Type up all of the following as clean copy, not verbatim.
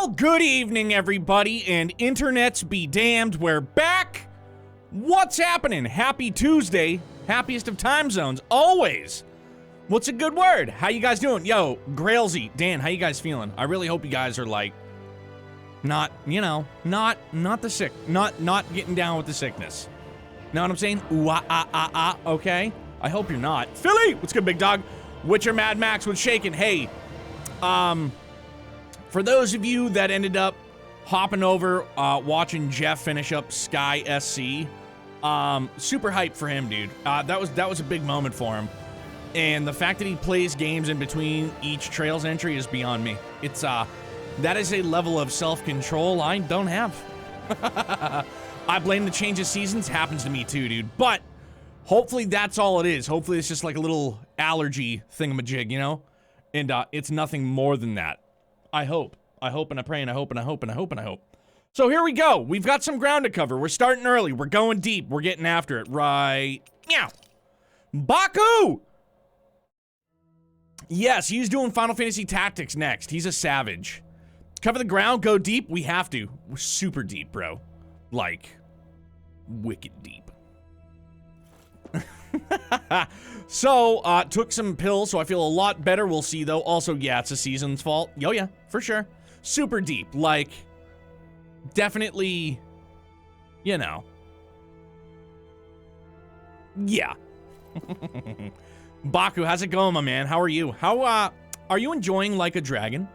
Well, good evening, everybody, and internets be damned, we're back! What's happening? Happy Tuesday, happiest of time zones, always! What's a good word? How you guys doing? Yo, Grailsy, Dan, how you guys feeling? I really hope you guys are like, not the sick, not getting down with the sickness. Know what I'm saying? Ooh, okay? I hope you're not. Philly, what's good, big dog? Witcher Mad Max with Shaken. Hey, for those of you that ended up hopping over, watching Jeff finish up Sky SC, super hyped for him, dude. That was a big moment for him. And the fact that he plays games in between each Trails entry is beyond me. It's, that is a level of self-control I don't have. I blame the change of seasons, happens to me too, dude. But hopefully that's all it is. Hopefully it's just like a little allergy thingamajig, you know? And it's nothing more than that. I hope and I pray and I hope and I hope and I hope and I hope. So here we go. We've got some ground to cover. We're starting early. We're going deep. We're getting after it. Right. Meow. Baku! Yes, he's doing Final Fantasy Tactics next. He's a savage. Cover the ground, go deep. We have to. We're super deep, bro. Like, wicked deep. So, took some pills, so I feel a lot better. We'll see, though. Also, yeah, it's a season's fault. Oh, yeah, for sure. Super deep. Like, definitely, you know. Yeah. Baku, how's it going, my man? How are you? How, are you enjoying Like a Dragon?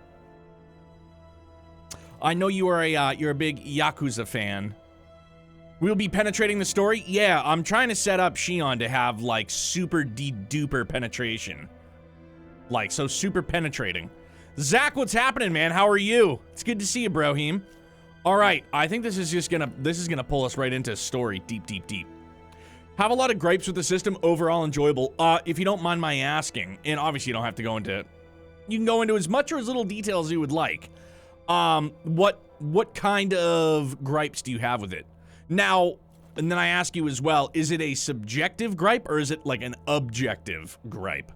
I know you are you're a big Yakuza fan. We'll be penetrating the story? Yeah, I'm trying to set up Shion to have, like, super de-duper penetration. Like, so super penetrating. Zach, what's happening, man? How are you? It's good to see you, Brohim. Alright, I think this is gonna pull us right into story. Deep, deep, deep. Have a lot of gripes with the system, overall enjoyable. If you don't mind my asking, and obviously you don't have to go into... You can go into as much or as little detail as you would like. What kind of gripes do you have with it? Now, and then I ask you as well, is it a subjective gripe or is it like an objective gripe?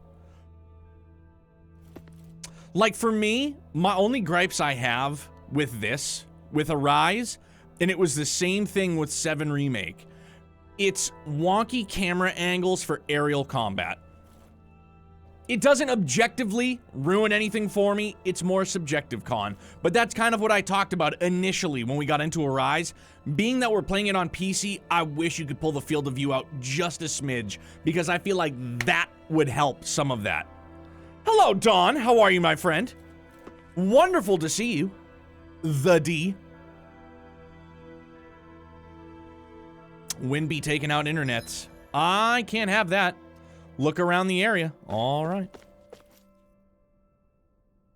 Like for me, my only gripes I have with this, with Arise, and it was the same thing with 7 Remake, it's wonky camera angles for aerial combat. It doesn't objectively ruin anything for me, it's more subjective, Con. But that's kind of what I talked about initially when we got into Arise. Being that we're playing it on PC, I wish you could pull the field of view out just a smidge, because I feel like that would help some of that. Hello, Dawn. How are you, my friend? Wonderful to see you. The D. Winby taking out internets. I can't have that. Look around the area. All right.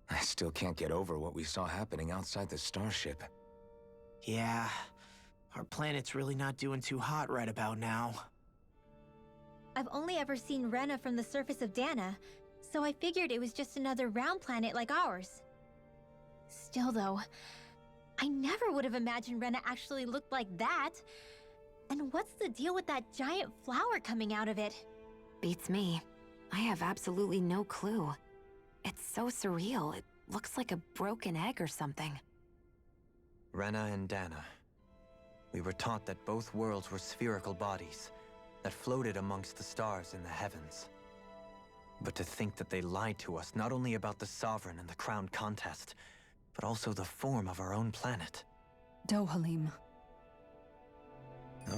I still can't get over what we saw happening outside the starship. Yeah, our planet's really not doing too hot right about now. I've only ever seen Rena from the surface of Dana, so I figured it was just another round planet like ours. Still though, I never would have imagined Rena actually looked like that. And what's the deal with that giant flower coming out of it? Beats me. I have absolutely no clue. It's so surreal. It looks like a broken egg or something. Rena and Dana. We were taught that both worlds were spherical bodies that floated amongst the stars in the heavens. But to think that they lied to us not only about the Sovereign and the Crown contest, but also the form of our own planet. Dohalim.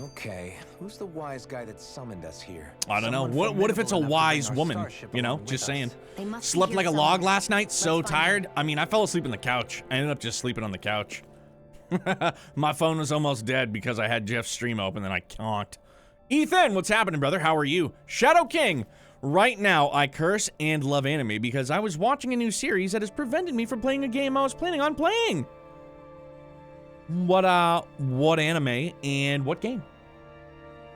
Okay, who's the wise guy that summoned us here? I don't know. What if it's a wise woman? You know, just saying. Slept like a log last night, so tired. I mean, I fell asleep on the couch. I ended up just sleeping on the couch. My phone was almost dead because I had Jeff's stream open and I conked. Ethan, what's happening, brother? How are you? Shadow King. Right now, I curse and love anime because I was watching a new series that has prevented me from playing a game I was planning on playing. What anime and what game?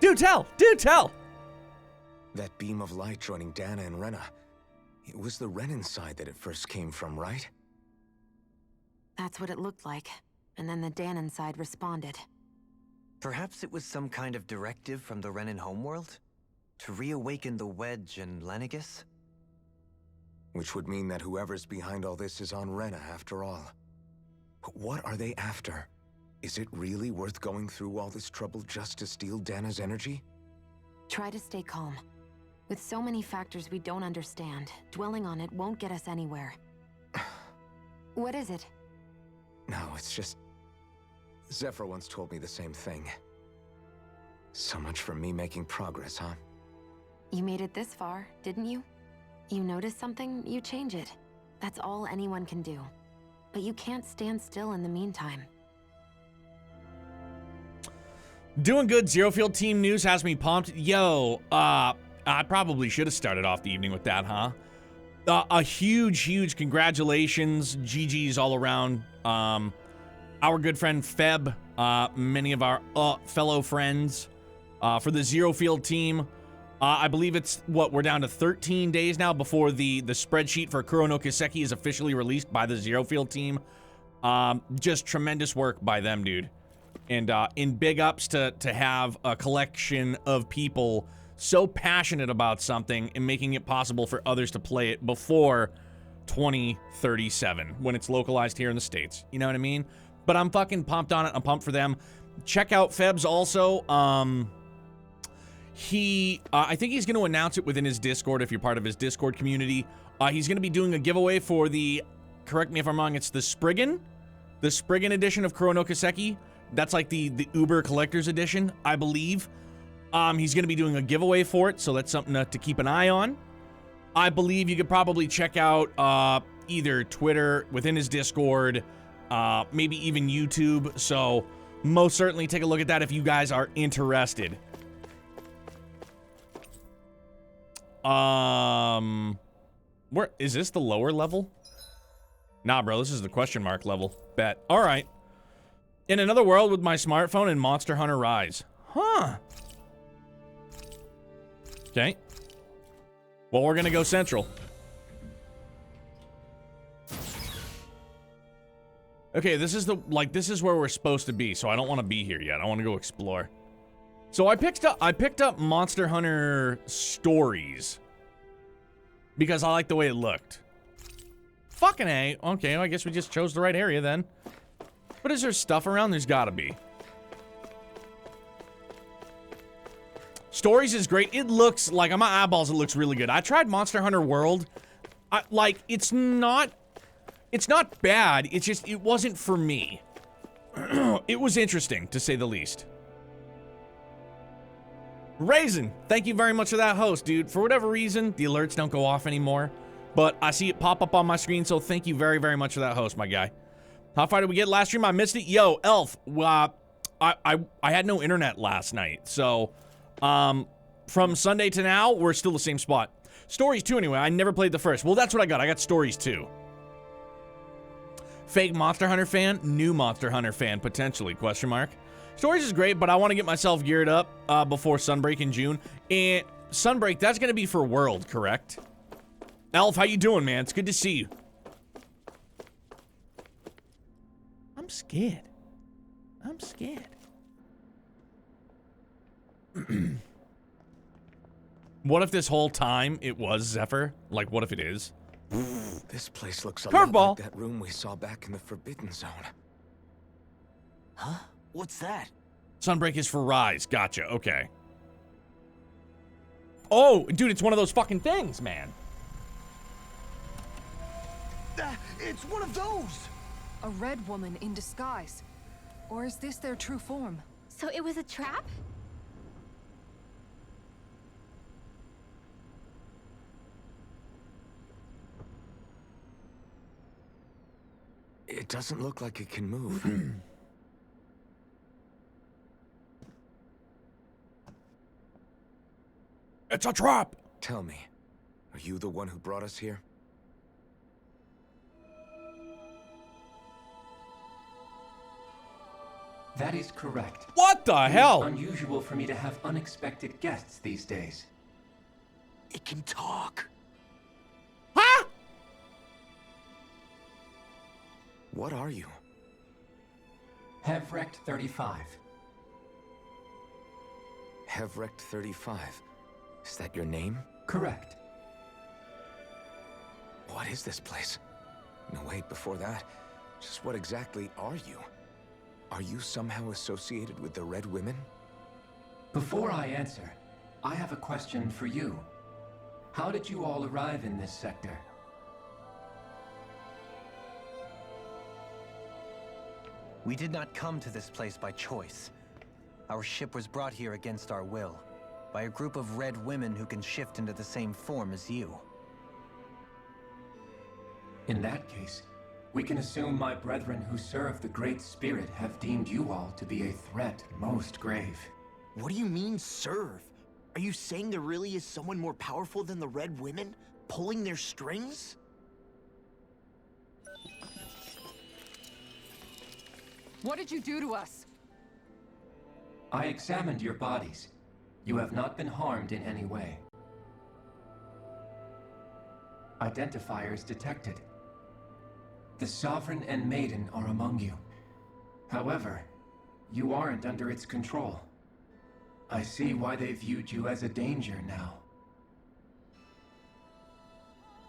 Do tell! Do tell! That beam of light joining Dana and Rena. It was the Renin side that it first came from, right? That's what it looked like. And then the Danon side responded. Perhaps it was some kind of directive from the Renin homeworld? To reawaken the Wedge and Lenegis? Which would mean that whoever's behind all this is on Rena after all. But what are they after? Is it really worth going through all this trouble just to steal Dana's energy? Try to stay calm. With so many factors we don't understand, dwelling on it won't get us anywhere. What is it? No, it's just... Zephyr once told me the same thing. So much for me making progress, huh? You made it this far, didn't you? You notice something, you change it. That's all anyone can do. But you can't stand still in the meantime. Doing good. Zero Field team news has me pumped. Yo, I probably should have started off the evening with that, huh? A huge congratulations, GG's all around. Our good friend Feb, many of our fellow friends, for the Zero Field team. I believe it's, we're down to 13 days now before the spreadsheet for Kuro no Kiseki is officially released by the Zero Field team. Just tremendous work by them, dude. And in big ups to have a collection of people so passionate about something and making it possible for others to play it before 2037 when it's localized here in the States. You know what I mean? But I'm fucking pumped on it. I'm pumped for them. Check out Feb's also. I think he's going to announce it within his Discord if you're part of his Discord community. He's going to be doing a giveaway for the, correct me if I'm wrong, it's the Spriggan edition of Kuro no Kiseki. That's like the Uber Collector's Edition, I believe. He's going to be doing a giveaway for it, so that's something to keep an eye on. I believe you could probably check out either Twitter, within his Discord, maybe even YouTube. So most certainly take a look at that if you guys are interested. Where is this, the lower level? Nah, bro, this is the question mark level. Bet. All right. In another world with my smartphone and Monster Hunter Rise. Huh. Okay. Well, we're gonna go central. Okay, this is this is where we're supposed to be, so I don't want to be here yet. I want to go explore. So I picked up Monster Hunter Stories because I like the way it looked. Fucking A. Okay, well, I guess we just chose the right area then. But is there stuff around? There's gotta be. Stories is great. It looks like, on my eyeballs, it looks really good. I tried Monster Hunter World. It's not bad. It's just, it wasn't for me. It was interesting, to say the least. Raisin, thank you very much for that host, dude. For whatever reason, the alerts don't go off anymore. But I see it pop up on my screen, so thank you very, very much for that host, my guy. How far did we get last stream? I missed it. Yo, Elf, I had no internet last night, so from Sunday to now, we're still the same spot. Stories 2 anyway. I never played the first. Well, that's what I got. I got Stories 2. Fake Monster Hunter fan? New Monster Hunter fan, potentially, question mark. Stories is great, but I want to get myself geared up before Sunbreak in June. And Sunbreak, that's going to be for World, correct? Elf, how you doing, man? It's good to see you. I'm scared. I'm scared. What if this whole time it was Zephyr? Like, what if it is? This place looks a lot Curveball. like that room we saw back in the Forbidden Zone. Huh? What's that? Sunbreak is for Rise. Gotcha. Okay. Oh, dude, it's one of those fucking things, man. It's one of those! A red woman in disguise. Or is this their true form? So it was a trap? It doesn't look like it can move. It's a trap. Tell me, are you the one who brought us here? That is correct. What the hell? It's unusual for me to have unexpected guests these days. It can talk. Huh? What are you? Hevrect 35. Hevrect 35. Is that your name? Correct. What is this place? No, wait, before that. Just what exactly are you? Are you somehow associated with the Red Women? Before I answer, I have a question for you. How did you all arrive in this sector? We did not come to this place by choice. Our ship was brought here against our will, by a group of red women who can shift into the same form as you. In that case, we can assume my brethren who serve the Great Spirit have deemed you all to be a threat most grave. What do you mean, serve? Are you saying there really is someone more powerful than the Red Women, pulling their strings? What did you do to us? I examined your bodies. You have not been harmed in any way. Identifiers detected. The Sovereign and Maiden are among you. However, you aren't under its control. I see why they viewed you as a danger now.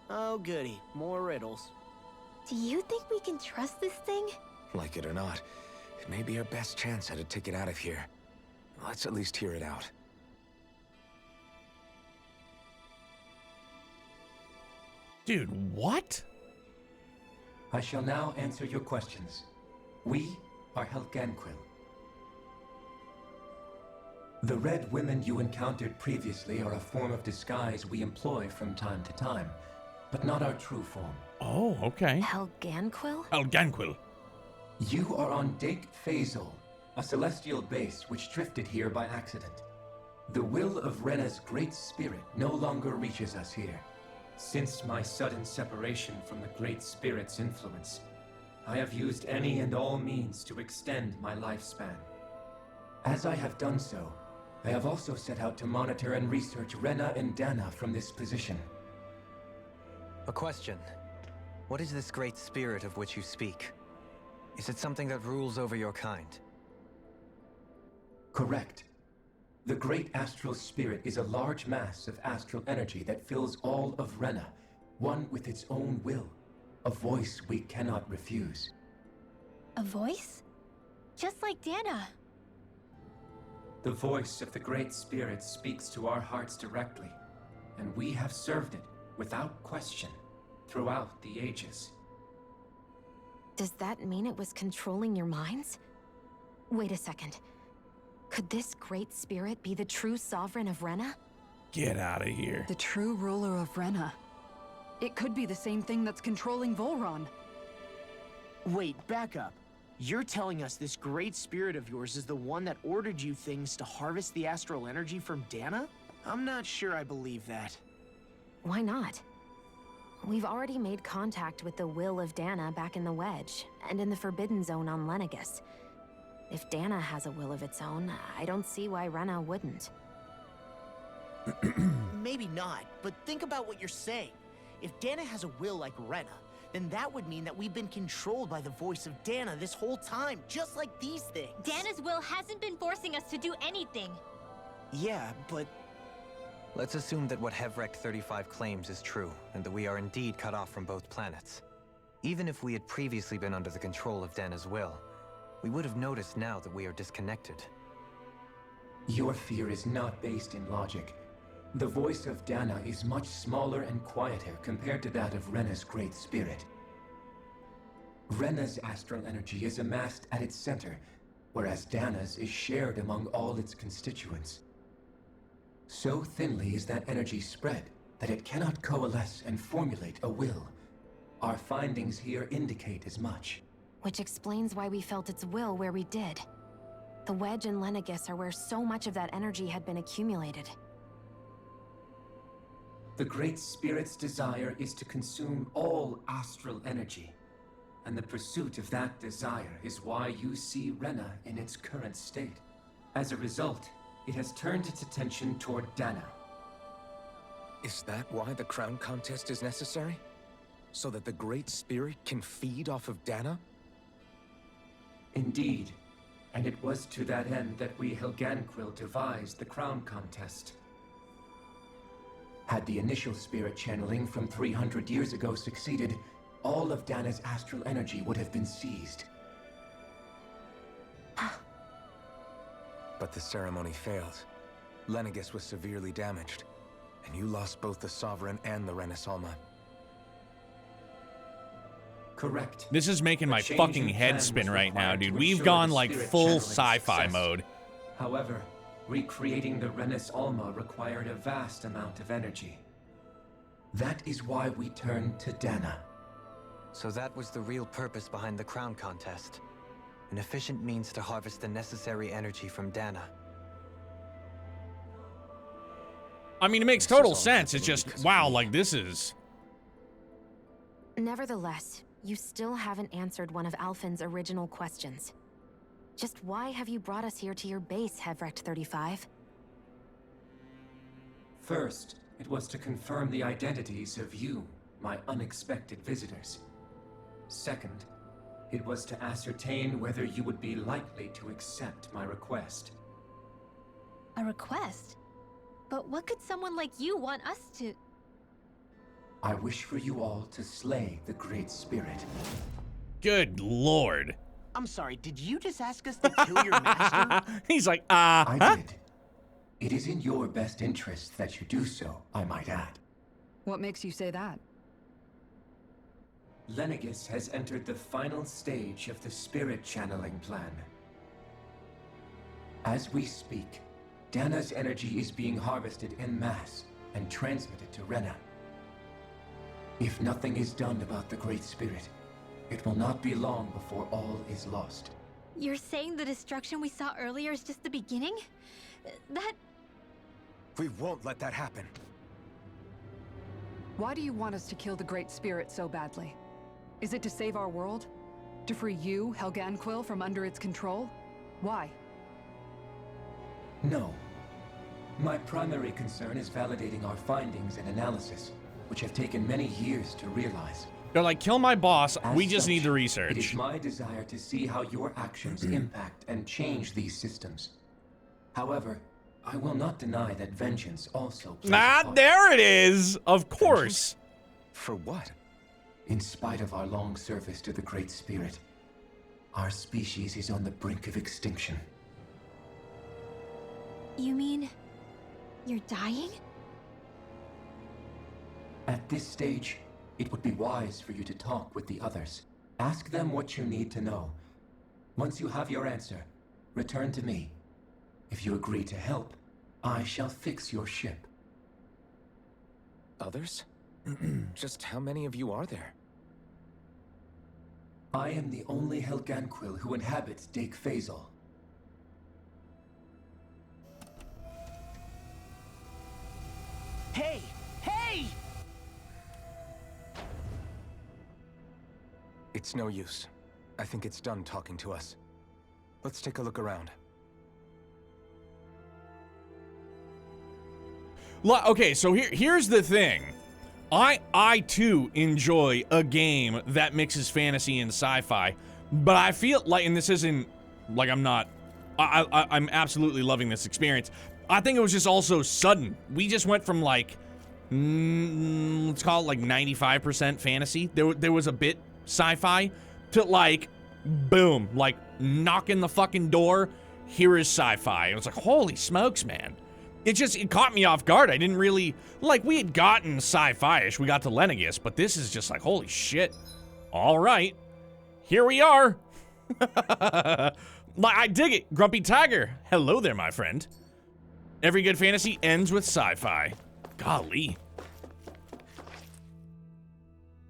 Oh goody, more riddles. Do you think we can trust this thing? Like it or not, it may be our best chance at a ticket out of here. Let's at least hear it out. Dude, what? I shall now answer your questions. We are Helganquil. The Red Women you encountered previously are a form of disguise we employ from time to time, but not our true form. Oh, okay. Helganquil? Helganquil. You are on Dake Phasol, a celestial base which drifted here by accident. The will of Rena's great spirit no longer reaches us here. Since my sudden separation from the Great Spirit's influence, I have used any and all means to extend my lifespan. As I have done so, I have also set out to monitor and research Rena and Dana from this position. A question. What is this great spirit of which you speak? Is it something that rules over your kind? Correct. The Great Astral Spirit is a large mass of astral energy that fills all of Rena, one with its own will, a voice we cannot refuse. A voice? Just like Dana. The voice of the Great Spirit speaks to our hearts directly, and we have served it without question throughout the ages. Does that mean it was controlling your minds? Wait a second. Could this great spirit be the true sovereign of Rena? Get out of here. The true ruler of Rena. It could be the same thing that's controlling Volron. Wait, back up. You're telling us this great spirit of yours is the one that ordered you things to harvest the astral energy from Dana? I'm not sure I believe that. Why not? We've already made contact with the will of Dana back in the Wedge, and in the Forbidden Zone on Lenegus. If Dana has a will of its own, I don't see why Rena wouldn't. Maybe not, but think about what you're saying. If Dana has a will like Rena, then that would mean that we've been controlled by the voice of Dana this whole time, just like these things. Dana's will hasn't been forcing us to do anything. Yeah, but Let's assume that what Hevrek 35 claims is true, and that we are indeed cut off from both planets. Even if we had previously been under the control of Dana's will, we would have noticed now that we are disconnected. Your fear is not based in logic. The voice of Dana is much smaller and quieter compared to that of Rena's great spirit. Rena's astral energy is amassed at its center, whereas Dana's is shared among all its constituents. So thinly is that energy spread that it cannot coalesce and formulate a will. Our findings here indicate as much. Which explains why we felt its will where we did. The Wedge and Lenegus are where so much of that energy had been accumulated. The Great Spirit's desire is to consume all astral energy, and the pursuit of that desire is why you see Rena in its current state. As a result, it has turned its attention toward Dana. Is that why the crown contest is necessary? So that the Great Spirit can feed off of Dana? Indeed, and it was to that end that we Helganquil devised the crown contest. Had the initial spirit channeling from 300 years ago succeeded, all of Dana's astral energy would have been seized. But the ceremony failed. Lenegis was severely damaged, and you lost both the Sovereign and the Renis Alma. Correct. This is making my change fucking in head plan spin was right now, required dude. to We've ensure gone the like spirit full channeling sci-fi success. mode. However, recreating the Renis Alma required a vast amount of energy. That is why we turned to Dana. So that was the real purpose behind the crown contest. An efficient means to harvest the necessary energy from Dana. I mean, it makes This is total all sense. It's happening just, because of wow, me. like this is... Nevertheless, you still haven't answered one of Alphen's original questions. Just why have you brought us here to your base, Hevrecht 35? First, it was to confirm the identities of you, my unexpected visitors. Second, it was to ascertain whether you would be likely to accept my request. A request? But what could someone like you want us to... I wish for you all to slay the Great Spirit. Good lord. I'm sorry, did you just ask us to kill your master? He's like, I did. It is in your best interest that you do so, I might add. What makes you say that? Lenegis has entered the final stage of the spirit channeling plan. As we speak, Dana's energy is being harvested en masse and transmitted to Rena. If nothing is done about the Great Spirit, it will not be long before all is lost. You're saying the destruction we saw earlier is just the beginning? That... We won't let that happen. Why do you want us to kill the Great Spirit so badly? Is it to save our world? To free you, Helganquil, from under its control? Why? No. My primary concern is validating our findings and analysis, which have taken many years to realize. they're like, kill my boss. As We just such, need the It is research. my desire to see how your actions impact and change these systems. However, I will not deny that vengeance also plays a Ah, part. there it is. Of course. For what? In spite of our long service to the Great Spirit, our species is on the brink of extinction. You mean... you're dying? At this stage, it would be wise for you to talk with the others. Ask them what you need to know. Once you have your answer, return to me. If you agree to help, I shall fix your ship. Others? Just how many of you are there? I am the only Helganquil who inhabits Dake Faisal. Hey! Hey! It's no use. I think it's done talking to us. Let's take a look around. Okay, so here's the thing. I too enjoy a game that mixes fantasy and sci-fi, but I feel like, and this isn't like I'm absolutely loving this experience. I think it was just also sudden. We just went from like, let's call it like 95% fantasy. There was a bit sci-fi to like, boom, like knocking the fucking door. Here is sci-fi. And it's like, holy smokes, man. It caught me off guard. I didn't really, like, we had gotten sci-fi-ish. We got to Lenegis, but this is just like, holy shit. All right. Here we are. I dig it. Grumpy Tiger. Hello there, my friend. Every good fantasy ends with sci-fi. Golly.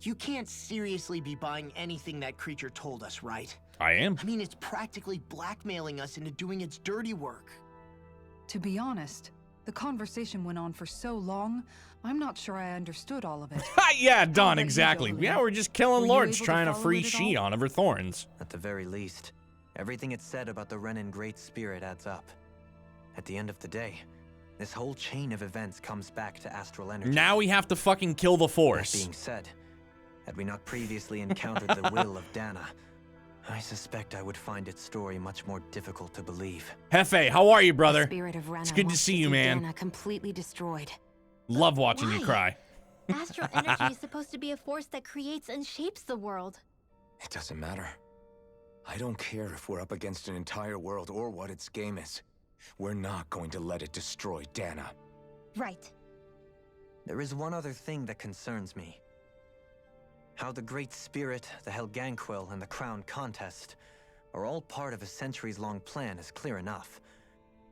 You can't seriously be buying anything that creature told us, right? I am. I mean, it's practically blackmailing us into doing its dirty work. To be honest, the conversation went on for so long, I'm not sure I understood all of it. Yeah, Don, about you, exactly. Julian? Yeah, we're just killing Were you lords able to trying to follow free it at all? Shion of her thorns. At the very least, everything it said about the Renin Great Spirit adds up. At the end of the day, this whole chain of events comes back to astral energy. Now we have to fucking kill the That Force. being said, had we not previously encountered the will of Dana, I suspect I would find its story much more difficult to believe. Hefe, how are you, brother? The spirit of Rena It's good to wants see you, man. Dana completely destroyed. Love watching you Why? cry. Astral energy is supposed to be a force that creates and shapes the world. It doesn't matter. I don't care if we're up against an entire world or what its game is. We're not going to let it destroy Dana. Right. There is one other thing that concerns me. How the Great Spirit, the Helganquil, and the Crown Contest are all part of a centuries-long plan is clear enough.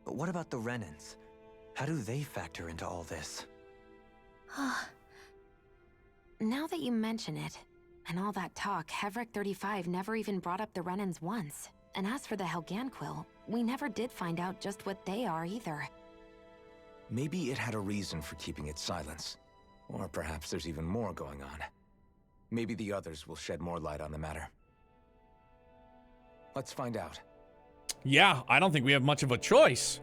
But what about the Renans? How do they factor into all this? Now that you mention it, and all that talk, Hevric 35 never even brought up the Renans once. And as for the Helganquil, we never did find out just what they are either. Maybe it had a reason for keeping its silence. Or perhaps there's even more going on. Maybe the others will shed more light on the matter. Let's find out. Yeah, I don't think we have much of a choice.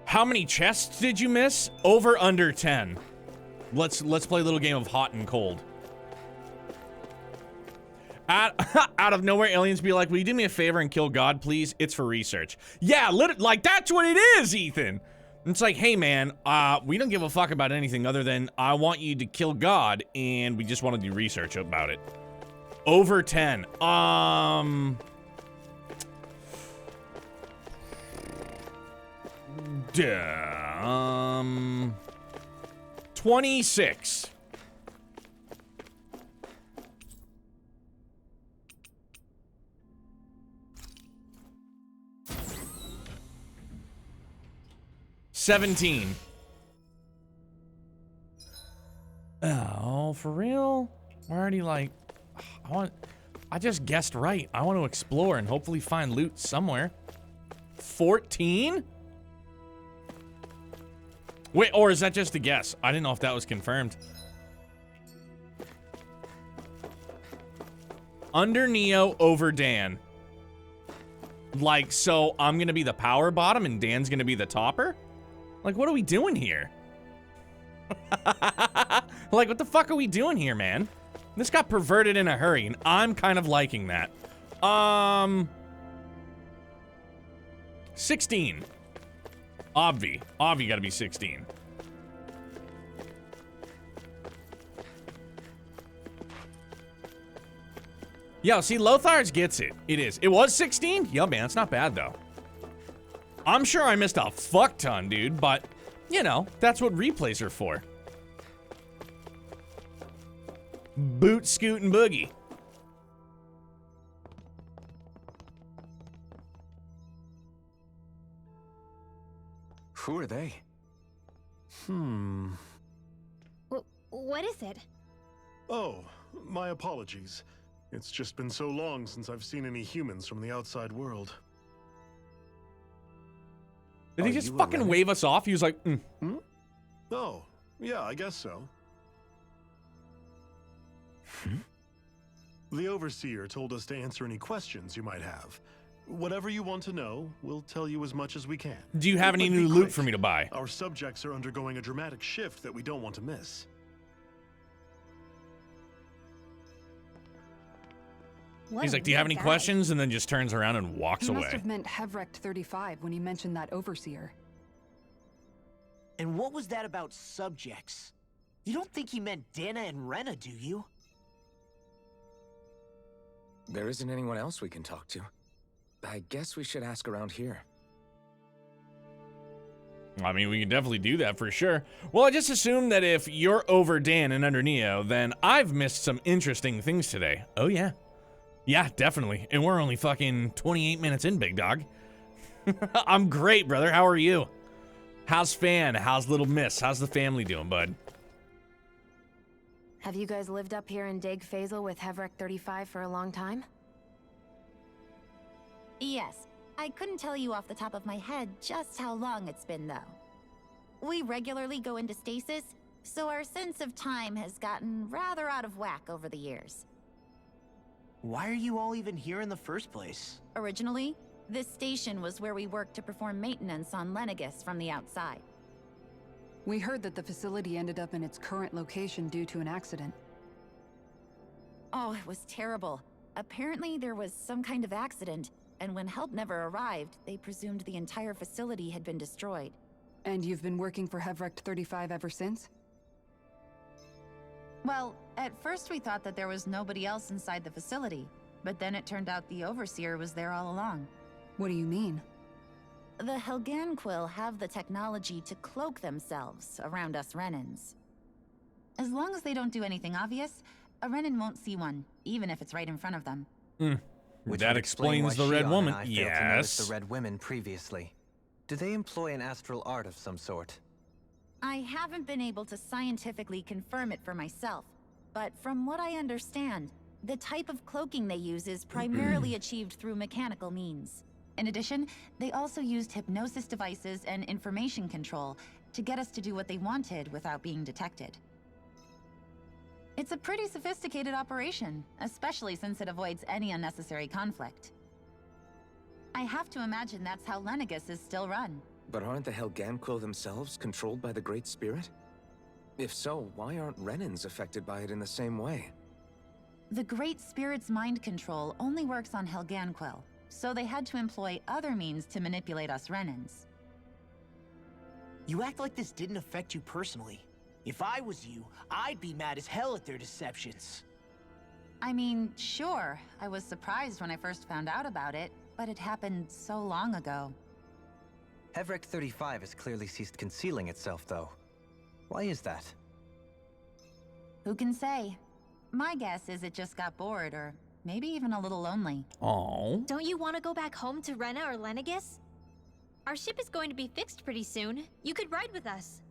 How many chests did you miss? Over under 10. Let's play a little game of hot and cold. Out of nowhere, aliens be like, will you do me a favor and kill God, please? It's for research. Yeah, like, that's what it is, Ethan. It's like, hey, man, we don't give a fuck about anything other than I want you to kill God, and we just want to do research about it. Over 10. 26. $17. Oh, for real? I'm already like, I just guessed right. I want to explore and hopefully find loot somewhere. 14? Wait, or is that just a guess? I didn't know if that was confirmed. Under Neo, over Dan. Like, so I'm gonna be the power bottom and Dan's gonna be the topper? Like, what are we doing here? Like, what the fuck are we doing here, man? This got perverted in a hurry, and I'm kind of liking that. 16. Obvi gotta be 16. Yo, see, Lothar's gets it. It is. It was 16? Yo, man, it's not bad, though. I'm sure I missed a fuck ton, dude, but, you know, that's what replays are for. Boot, scoot, and boogie. Who are they? What is it? Oh, my apologies. It's just been so long since I've seen any humans from the outside world. Did he just fucking wave us off? He was like, Oh, yeah, I guess so. The Overseer told us to answer any questions you might have. Whatever you want to know, we'll tell you as much as we can. Do you have any new loot for me to buy? Our subjects are undergoing a dramatic shift that we don't want to miss. He's like, do you have any questions? And then just turns around and walks away. He must have meant Hevric 35 when he mentioned that Overseer. And what was that about subjects? You don't think he meant Dana and Rena, do you? There isn't anyone else we can talk to. I guess we should ask around here. I mean, we can definitely do that for sure. Well, I just assumed that if you're over Dan and under Neo, then I've missed some interesting things today. Oh, yeah. Yeah, definitely. And we're only fucking 28 minutes in, big dog. I'm great, brother. How are you? How's Fan? How's Little Miss? How's the family doing, bud? Have you guys lived up here in Daig Fazel with Hevric 35 for a long time? Yes. I couldn't tell you off the top of my head just how long it's been, though. We regularly go into stasis, so our sense of time has gotten rather out of whack over the years. Why are you all even here in the first place? Originally, this station was where we worked to perform maintenance on Lenegis from the outside. We heard that the facility ended up in its current location due to an accident. Oh, it was terrible. Apparently there was some kind of accident, and when help never arrived, they presumed the entire facility had been destroyed. And you've been working for Hevric 35 ever since? Well, at first we thought that there was nobody else inside the facility, but then it turned out the Overseer was there all along. What do you mean? The Helganquil have the technology to cloak themselves around us Renans. As long as they don't do anything obvious, a Renan won't see one, even if it's right in front of them. Which That would explain explains why the Red Shion Woman. and I failed to notice Yes. the Red Women previously. Do they employ an astral art of some sort? I haven't been able to scientifically confirm it for myself, but from what I understand, the type of cloaking they use is primarily achieved through mechanical means. In addition, they also used hypnosis devices and information control to get us to do what they wanted without being detected. It's a pretty sophisticated operation, especially since it avoids any unnecessary conflict. I have to imagine that's how Lenegis is still run. But aren't the Helganquil themselves controlled by the Great Spirit? If so, why aren't Renans affected by it in the same way? The Great Spirit's mind control only works on Helganquil, so they had to employ other means to manipulate us Renans. You act like this didn't affect you personally. If I was you, I'd be mad as hell at their deceptions. I mean, sure, I was surprised when I first found out about it, but it happened so long ago. Hevrek 35 has clearly ceased concealing itself, though. Why is that? Who can say? My guess is it just got bored, or maybe even a little lonely. Oh. Don't you want to go back home to Rena or Lenegis? Our ship is going to be fixed pretty soon. You could ride with us.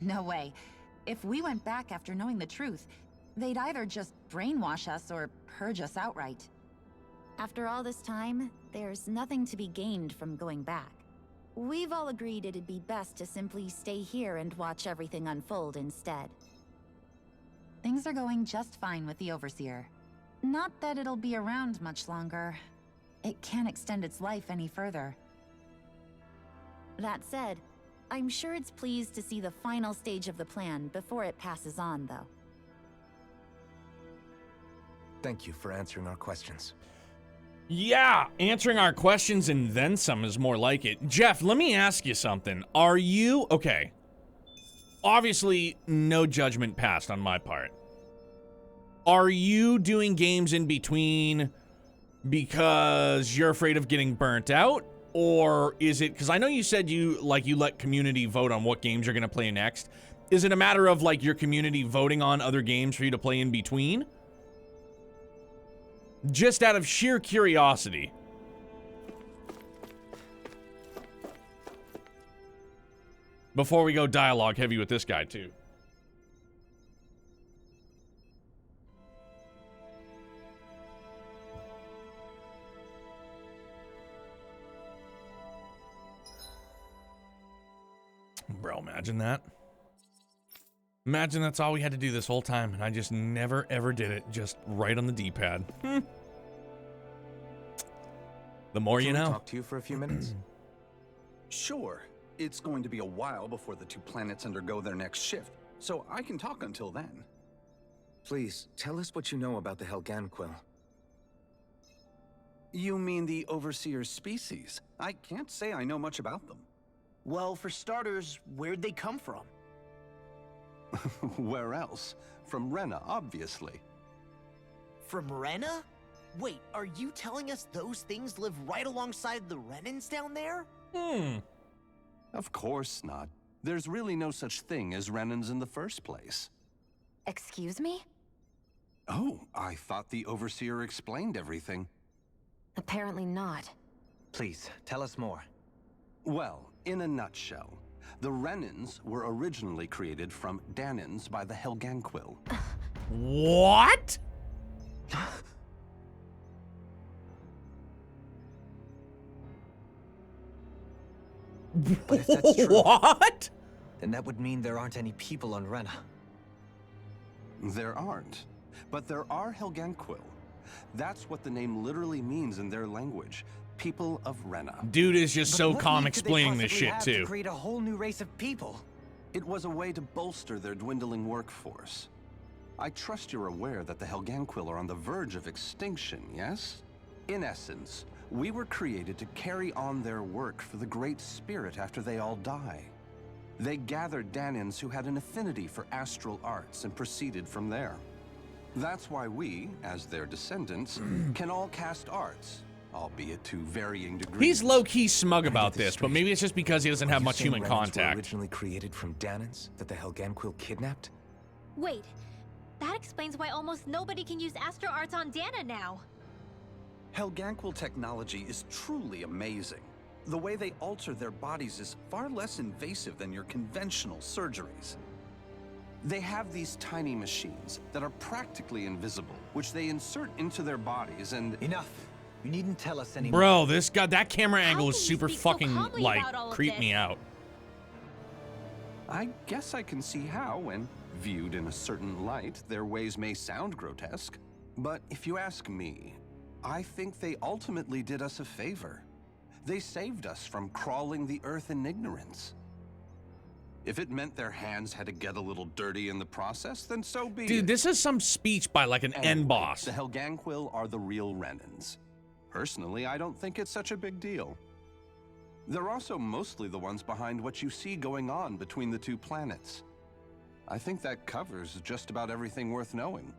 No way. If we went back after knowing the truth, they'd either just brainwash us or purge us outright. After all this time, there's nothing to be gained from going back. We've all agreed it'd be best to simply stay here and watch everything unfold instead. Things are going just fine with the Overseer. Not that it'll be around much longer. It can't extend its life any further. That said, I'm sure it's pleased to see the final stage of the plan before it passes on, though. Thank you for answering our questions. Yeah, answering our questions and then some is more like it. Jeff, let me ask you something. Are you... Okay. Obviously, no judgment passed on my part. Are you doing games in between because you're afraid of getting burnt out? Or is it... Because I know you said you let community vote on what games you're going to play next. Is it a matter of, like, your community voting on other games for you to play in between? Just out of sheer curiosity. Before we go dialogue heavy with this guy, too. Bro, imagine that. Imagine that's all we had to do this whole time, and I just never, ever did it. Just right on the D-pad. The more you Can we know. talk to you for a few minutes? Sure. It's going to be a while before the two planets undergo their next shift, so I can talk until then. Please, tell us what you know about the Helganquil. You mean the Overseer's species? I can't say I know much about them. Well, for starters, where'd they come from? Where else? From Rena, obviously. From Rena? Wait, are you telling us those things live right alongside the Renans down there? Of course not. There's really no such thing as Renans in the first place. Excuse me? Oh, I thought the Overseer explained everything. Apparently not. Please, tell us more. Well, in a nutshell, the Renans were originally created from Danans by the Helganquil. What? But if that's true, What? then that would mean there aren't any people on Rena. There aren't. But there are Helganquil. That's what the name literally means in their language. People of Rena. Dude is just But so what calm need could they explaining this possibly shit, have too. to create a whole new race of people. It was a way to bolster their dwindling workforce. I trust you're aware that the Helganquil are on the verge of extinction, yes? In essence, we were created to carry on their work for the Great Spirit after they all die. They gathered Danans who had an affinity for astral arts and proceeded from there. That's why we, as their descendants, can all cast arts, albeit to varying degrees. He's low-key smug about this, but maybe it's just because he doesn't have much human Were contact. originally created from Danans that the Helganquil kidnapped? Wait, that explains why almost nobody can use Astro Arts on Dana now. Helganquil technology is truly amazing. The way they alter their bodies is far less invasive than your conventional surgeries. They have these tiny machines that are practically invisible, which they insert into their bodies and... Enough. You needn't tell us anymore. Bro, this guy, that camera angle is can you super speak so fucking, calmly like, about all of creep this? me out. I guess I can see how, when viewed in a certain light, their ways may sound grotesque. But if you ask me, I think they ultimately did us a favor. They saved us from crawling the earth in ignorance. If it meant their hands had to get a little dirty in the process, then so be it. Dude, this is some speech by, like, an end boss. The Helganquil are the real Renans. Personally, I don't think it's such a big deal. They're also mostly the ones behind what you see going on between the two planets. I think that covers just about everything worth knowing.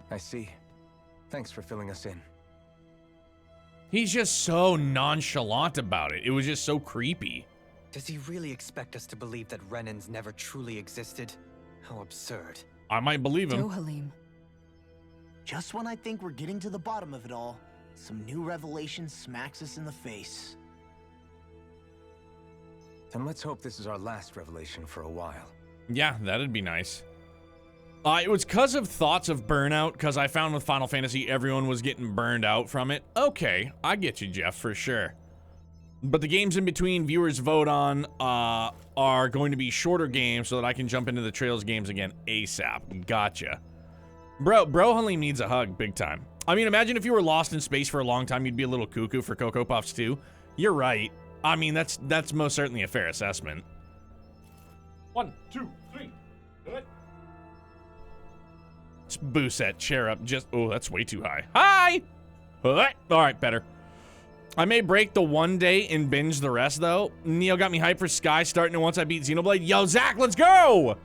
I see. Thanks for filling us in. He's just so nonchalant about it. It was just so creepy. Does he really expect us to believe that Renans never truly existed? How absurd. I might believe him. Dohalim. Just when I think we're getting to the bottom of it all, some new revelation smacks us in the face. Then let's hope this is our last revelation for a while. Yeah, that'd be nice. It was because of thoughts of burnout, because I found with Final Fantasy everyone was getting burned out from it. Okay, I get you, Jeff, for sure. But the games in between viewers vote on are going to be shorter games so that I can jump into the Trails games again ASAP. Gotcha. Bro Halim needs a hug, big time. I mean, imagine if you were lost in space for a long time, you'd be a little cuckoo for Cocoa Puffs too. You're right. I mean, that's most certainly a fair assessment. 1, 2, 3. Do it. Let's boost that chair up just... Oh, that's way too high. Hi! All right, better. I may break the one day and binge the rest, though. Neo got me hyped for Sky starting it once I beat Xenoblade. Yo, Zach, let's go!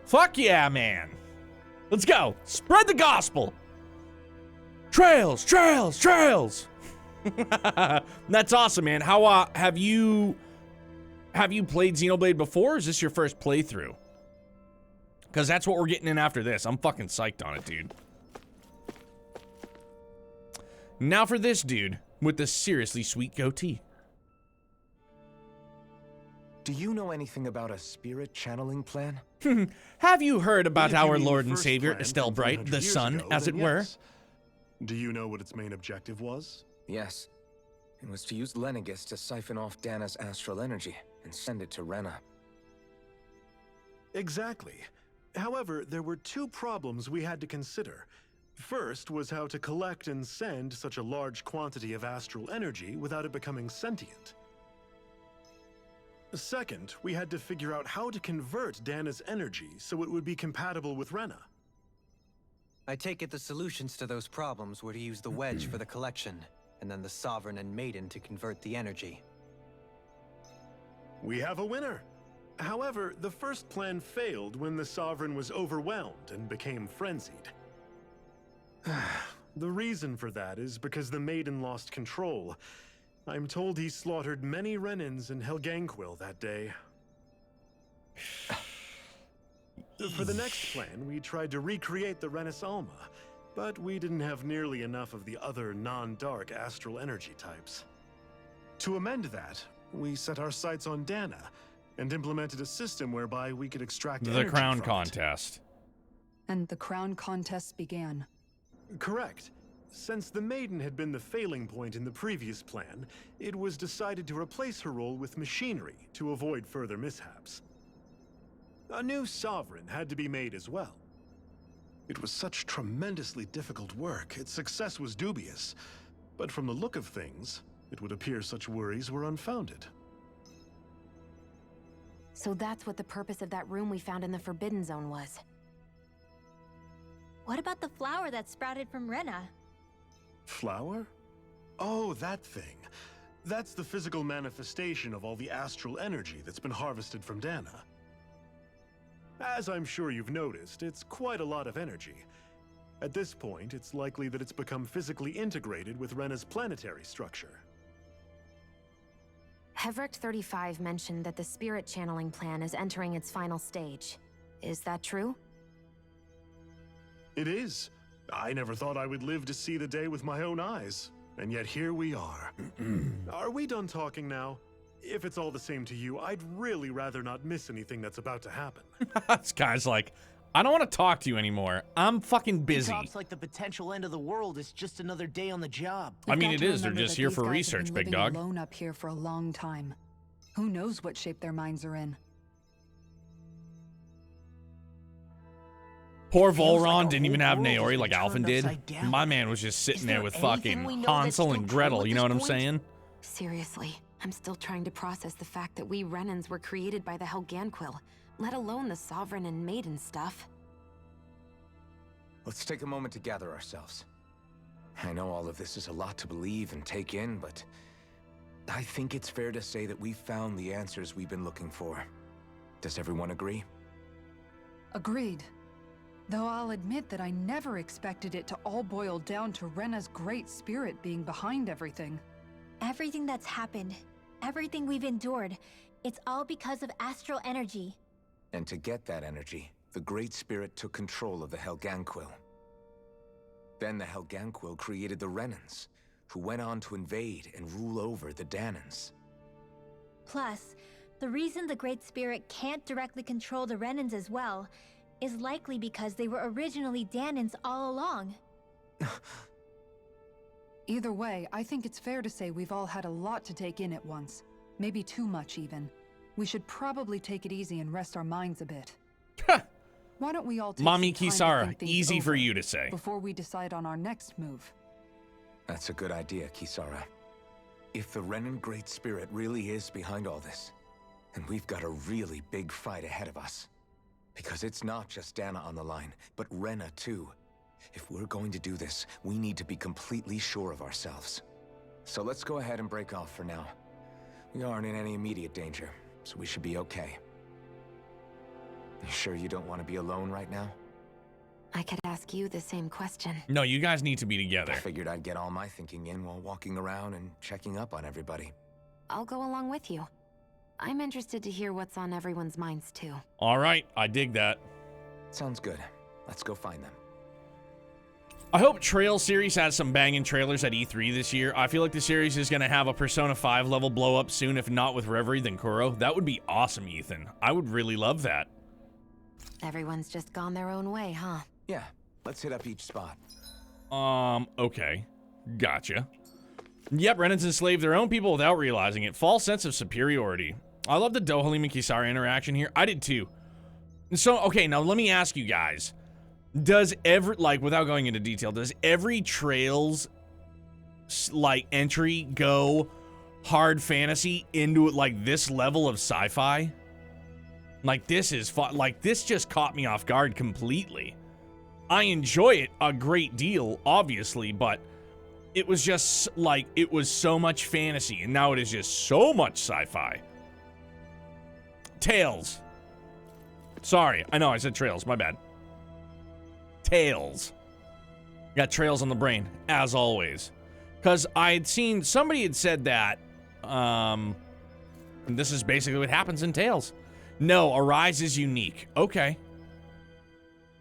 Fuck yeah, man. Let's go. Spread the gospel. Trails, trails, trails. That's awesome, man. How have you played Xenoblade before, or is this your first playthrough? Because that's what we're getting in after this. I'm fucking psyched on it, dude. Now for this dude with the seriously sweet goatee. Do you know anything about a spirit channeling plan? Have you heard about If you our mean Lord the and first Savior, plan Estelle from Bright, 300 the years sun, ago, as it then were? yes. Do you know what its main objective was? Yes. It was to use Lenegis to siphon off Dana's astral energy and send it to Rena. Exactly. However, there were two problems we had to consider. First was how to collect and send such a large quantity of astral energy without it becoming sentient. Second, we had to figure out how to convert Dana's energy so it would be compatible with Rena. I take it the solutions to those problems were to use the wedge for the collection, and then the Sovereign and Maiden to convert the energy. We have a winner. However, the first plan failed when the Sovereign was overwhelmed and became frenzied. The reason for that is because the Maiden lost control. I'm told he slaughtered many Renans in Helganquil that day. For the next plan, we tried to recreate the Renis Alma, but we didn't have nearly enough of the other non-dark astral energy types. To amend that, we set our sights on Dana and implemented a system whereby we could extract The energy crown from it. contest. And the crown contest began. Correct. Since the Maiden had been the failing point in the previous plan, it was decided to replace her role with machinery to avoid further mishaps. A new Sovereign had to be made as well. It was such tremendously difficult work, its success was dubious. But from the look of things, it would appear such worries were unfounded. So that's what the purpose of that room we found in the Forbidden Zone was. What about the flower that sprouted from Rena? Flower? Oh, that thing. That's the physical manifestation of all the astral energy that's been harvested from Dana. As I'm sure you've noticed, it's quite a lot of energy. At this point, it's likely that it's become physically integrated with Rena's planetary structure. Hevric 35 mentioned that the spirit channeling plan is entering its final stage. Is that true? It is. I never thought I would live to see the day with my own eyes. And yet here we are. Are we done talking now? If it's all the same to you, I'd really rather not miss anything that's about to happen. This guy's like, I don't want to talk to you anymore. I'm fucking busy. He talks like the potential end of the world is just another day on the job. I mean, it is. They're just here for research, big dog. Alone up here for a long time. Who knows what shape their minds are in? Poor Volron didn't even have Naori like Alphen did. My man was just sitting there with fucking Hansel and Gretel, you know what I'm saying? Seriously, I'm still trying to process the fact that we Renans were created by the Helganquil, let alone the Sovereign and Maiden stuff. Let's take a moment to gather ourselves. I know all of this is a lot to believe and take in, but I think it's fair to say that we've found the answers we've been looking for. Does everyone agree? Agreed. Though I'll admit that I never expected it to all boil down to Rena's great spirit being behind everything. Everything that's happened, everything we've endured, it's all because of astral energy. And to get that energy, the Great Spirit took control of the Helganquil. Then the Helganquil created the Renans, who went on to invade and rule over the Danans. Plus, the reason the Great Spirit can't directly control the Renans as well is likely because they were originally Danans all along. Either way, I think it's fair to say we've all had a lot to take in at once. Maybe too much, even. We should probably take it easy and rest our minds a bit. Why don't we all take Mommy some time to Kisara, think things easy for over you to say. before we decide on our next move? That's a good idea, Kisara. If the Renan Great Spirit really is behind all this, then we've got a really big fight ahead of us. Because it's not just Dana on the line, but Rena too. If we're going to do this, we need to be completely sure of ourselves. So let's go ahead and break off for now. We aren't in any immediate danger, so we should be okay. You sure you don't want to be alone right now? I could ask you the same question. No, you guys need to be together. I figured I'd get all my thinking in while walking around and checking up on everybody. I'll go along with you. I'm interested to hear what's on everyone's minds, too. All right, I dig that. Sounds good. Let's go find them. I hope Trail series has some banging trailers at E3 this year. I feel like the series is going to have a Persona 5 level blow up soon, if not with Reverie, then Kuro. That would be awesome, Ethan. I would really love that. Everyone's just gone their own way, huh? Yeah, let's hit up each spot. Okay. Gotcha. Yep, Renans enslave their own people without realizing it. False sense of superiority. I love the Dohalim and Kisara interaction here. I did too. So, okay, now let me ask you guys. Does every, like, without going into detail, does every Trails, like, entry go hard fantasy into it, like, this level of sci-fi? Like, this is fun. Like, this just caught me off guard completely. I enjoy it a great deal, obviously, but it was just, like, it was so much fantasy, and now it is just so much sci-fi. Tales. Sorry, I know I said Trails, my bad. Tales. Got Trails on the brain, as always. Because I had seen, somebody had said that, and this is basically what happens in Tales. No, Arise is unique. Okay.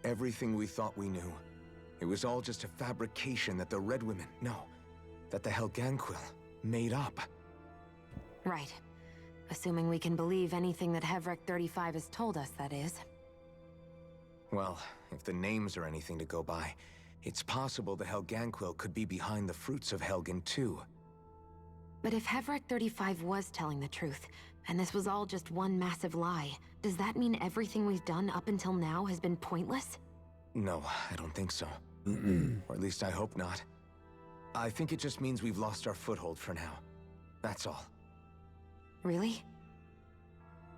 Everything we thought we knew. It was all just a fabrication that the Red Women, no, that the Helganquil made up. Right. Assuming we can believe anything that Hevric 35 has told us, that is. Well, if the names are anything to go by, it's possible the Helganquil could be behind the fruits of Helgen too. But if Hevric 35 was telling the truth, and this was all just one massive lie, does that mean everything we've done up until now has been pointless? No, I don't think so. Or at least I hope not. I think it just means we've lost our foothold for now. That's all. Really?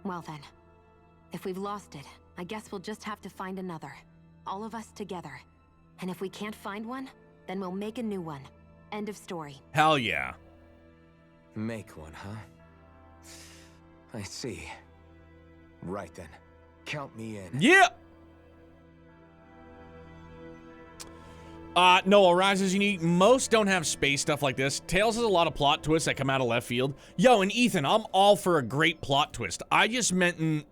Well then, if we've lost it, I guess we'll just have to find another. All of us together. And if we can't find one, then we'll make a new one. End of story. Hell yeah. Make one, huh? I see. Right then. Count me in. Yeah! Noah, Rise is unique. Most don't have space stuff like this. Tales has a lot of plot twists that come out of left field. Yo, and Ethan, I'm all for a great plot twist. I just meant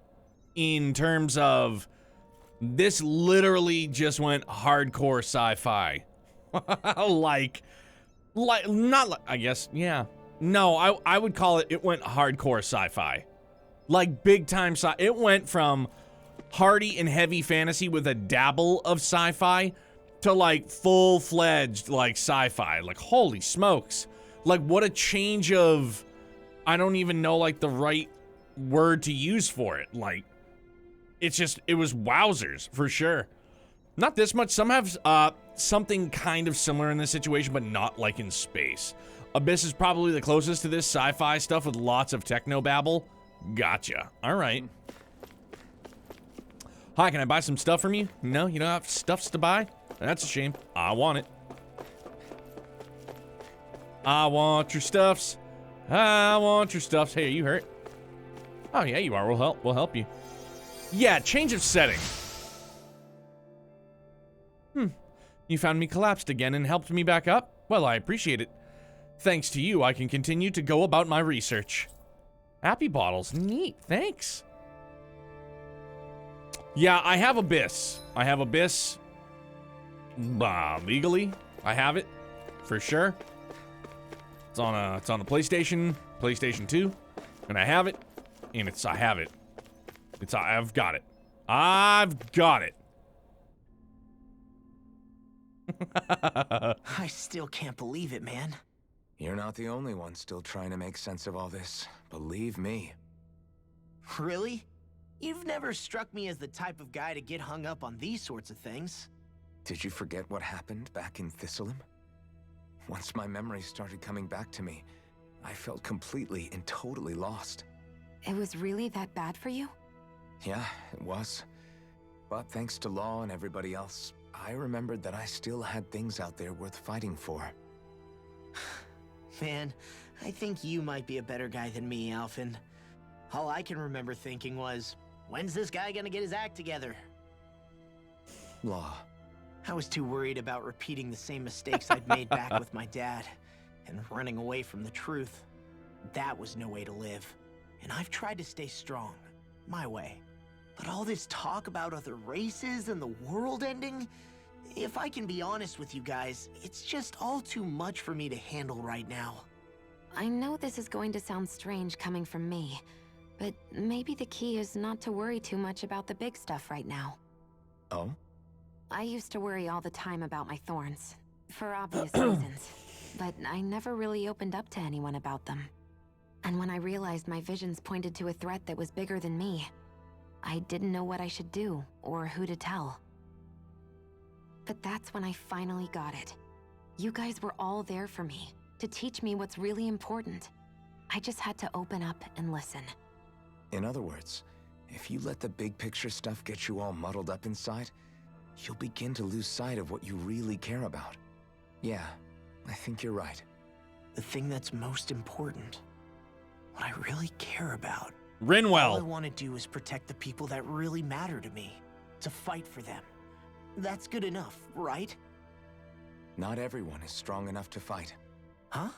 in terms of this literally just went hardcore sci-fi. like, not like, I guess, yeah. No, I would call it went hardcore sci-fi. Like, big time it went from hearty and heavy fantasy with a dabble of sci-fi to like full-fledged like sci-fi. Like, holy smokes. Like, what a change of, I don't even know like the right word to use for it. Like, it's just, it was wowzers for sure. Not this much. Some have something kind of similar in this situation, but not like in space. Abyss is probably the closest to this sci-fi stuff with lots of techno babble. Gotcha. All right. Hi, can I buy some stuff from you? No, you don't have stuffs to buy? That's a shame. I want it. I want your stuffs. I want your stuffs. Hey, are you hurt? Oh, yeah, you are. We'll help you. Yeah, change of setting. You found me collapsed again and helped me back up? Well, I appreciate it. Thanks to you, I can continue to go about my research. Happy bottles. Neat. Thanks. Yeah, I have Abyss. Legally, I have it for sure. It's on the PlayStation 2, and I have it, and I have it. I've got it. I've got it. I still can't believe it, man. You're not the only one still trying to make sense of all this. Believe me. Really? You've never struck me as the type of guy to get hung up on these sorts of things. Did you forget what happened back in Thistleum? Once my memories started coming back to me, I felt completely and totally lost. It was really that bad for you? Yeah, it was. But thanks to Law and everybody else, I remembered that I still had things out there worth fighting for. Man, I think you might be a better guy than me, Alphen. All I can remember thinking was, when's this guy gonna get his act together? Law. I was too worried about repeating the same mistakes I'd made back with my dad, and running away from the truth. That was no way to live. And I've tried to stay strong, my way. But all this talk about other races and the world ending, if I can be honest with you guys, it's just all too much for me to handle right now. I know this is going to sound strange coming from me, but maybe the key is not to worry too much about the big stuff right now. Oh? I used to worry all the time about my thorns, for obvious reasons, but I never really opened up to anyone about them. And when I realized my visions pointed to a threat that was bigger than me, I didn't know what I should do or who to tell. But that's when I finally got it. You guys were all there for me, to teach me what's really important. I just had to open up and listen. In other words, if you let the big picture stuff get you all muddled up inside, you'll begin to lose sight of what you really care about. Yeah, I think you're right. The thing that's most important, what I really care about. Rinwell. All I want to do is protect the people that really matter to me, to fight for them. That's good enough, right? Not everyone is strong enough to fight. Huh?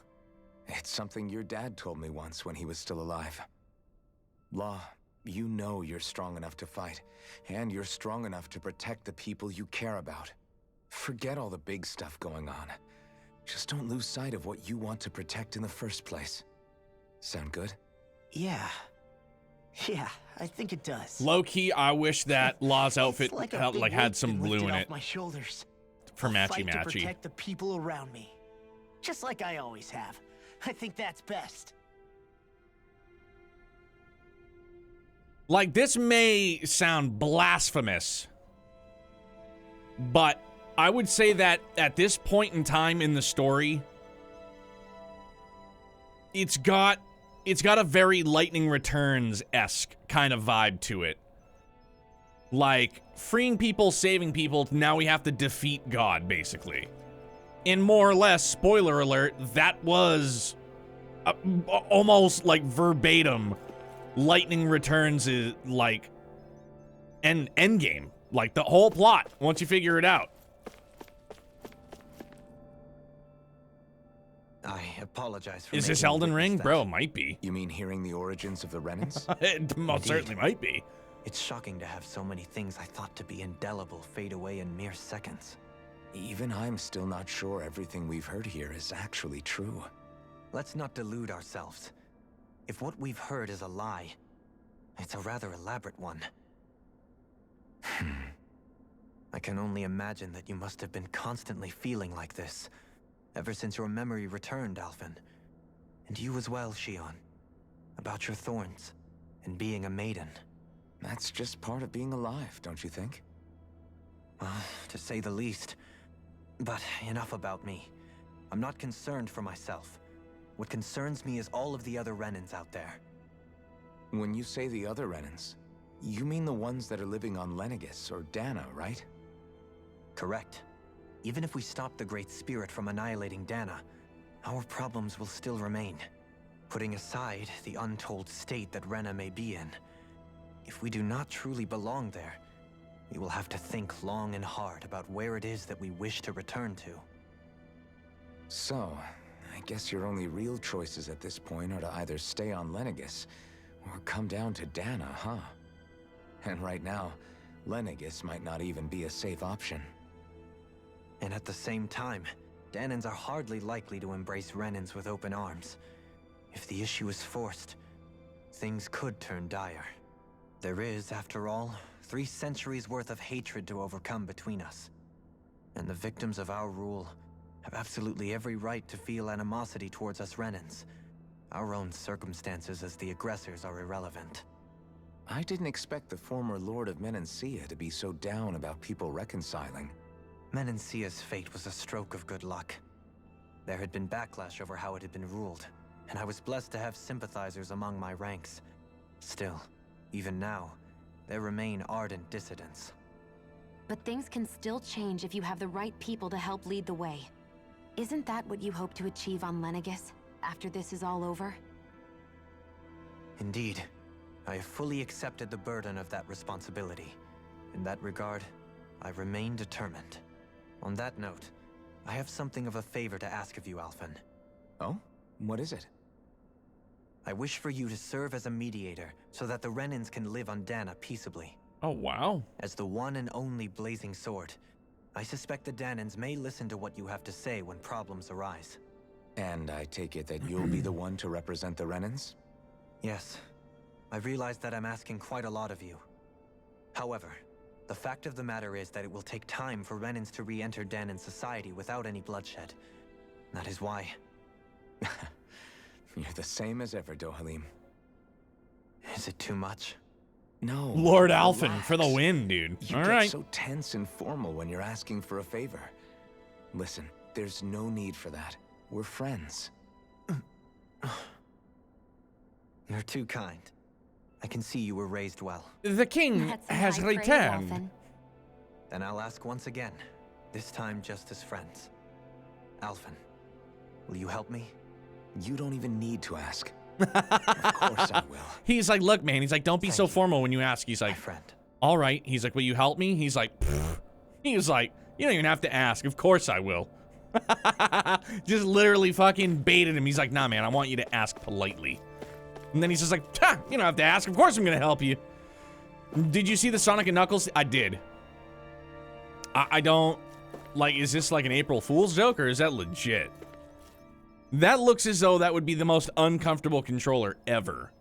It's something your dad told me once when he was still alive. Law, you know you're strong enough to fight, and you're strong enough to protect the people you care about. Forget all the big stuff going on. Just don't lose sight of what you want to protect in the first place. Sound good? Yeah, I think it does. Low-key, I wish that Law's outfit It's like a had, big like had weight some been blue lifted in off it my shoulders. for I'll fight to matchy-matchy. protect the people around me, just like I always have. I think that's best. Like, this may sound blasphemous, but I would say that at this point in time in the story, it's got a very Lightning Returns-esque kind of vibe to it. Like, freeing people, saving people, now we have to defeat God, basically. And more or less, spoiler alert, that was almost like verbatim, Lightning Returns is like an endgame. Like the whole plot, once you figure it out. I apologize for Is this making you Elden witness Ring? that. Bro, it might be. You mean hearing the origins of the Renans? It most certainly might be. It's shocking to have so many things I thought to be indelible fade away in mere seconds. Even I'm still not sure everything we've heard here is actually true. Let's not delude ourselves. If what we've heard is a lie, it's a rather elaborate one. I can only imagine that you must have been constantly feeling like this, ever since your memory returned, Alphen. And you as well, Shion. About your thorns, and being a maiden. That's just part of being alive, don't you think? Well, to say the least. But enough about me. I'm not concerned for myself. What concerns me is all of the other Renans out there. When you say the other Renans, you mean the ones that are living on Lenegis or Dana, right? Correct. Even if we stop the Great Spirit from annihilating Dana, our problems will still remain. Putting aside the untold state that Rena may be in, if we do not truly belong there, we will have to think long and hard about where it is that we wish to return to. So, I guess your only real choices at this point are to either stay on Lenegis or come down to Dana, huh? And right now, Lenegis might not even be a safe option. And at the same time, Danans are hardly likely to embrace Renans with open arms. If the issue is forced, things could turn dire. There is, after all, 3 centuries worth of hatred to overcome between us. And the victims of our rule have absolutely every right to feel animosity towards us Renans. Our own circumstances as the aggressors are irrelevant. I didn't expect the former Lord of Menancia to be so down about people reconciling. Menancia's fate was a stroke of good luck. There had been backlash over how it had been ruled, and I was blessed to have sympathizers among my ranks. Still, even now, there remain ardent dissidents. But things can still change if you have the right people to help lead the way. Isn't that what you hope to achieve on Lenegis, after this is all over? Indeed. I have fully accepted the burden of that responsibility. In that regard, I remain determined. On that note, I have something of a favor to ask of you, Alphen. Oh? What is it? I wish for you to serve as a mediator so that the Renans can live on Dana peaceably. Oh, wow. As the one and only Blazing Sword, I suspect the Danans may listen to what you have to say when problems arise. And I take it that you'll be the one to represent the Renans? Yes. I realize that I'm asking quite a lot of you. However, the fact of the matter is that it will take time for Renans to re-enter Danan society without any bloodshed. That is why. You're the same as ever, Dohalim. Is it too much? No. Lord Alphen for the win, dude. You All get right. so tense and formal when you're asking for a favor. Listen, there's no need for that. We're friends. You're too kind. I can see you were raised well. The king That's some has high praise, returned. Alphen. Then I'll ask once again, this time just as friends. Alphen, will you help me? You don't even need to ask. Of course I will. He's like, look, man. He's like, don't be so formal when you ask. He's My like, friend. all right. He's like, will you help me? He's like, pfft. He's like, you don't even have to ask. Of course I will. Just literally fucking baited him. He's like, nah, man, I want you to ask politely. And then he's just like, you don't have to ask. Of course I'm going to help you. Did you see the Sonic and Knuckles? I did. I don't, like, is this like an April Fool's joke or is that legit? That looks as though that would be the most uncomfortable controller ever.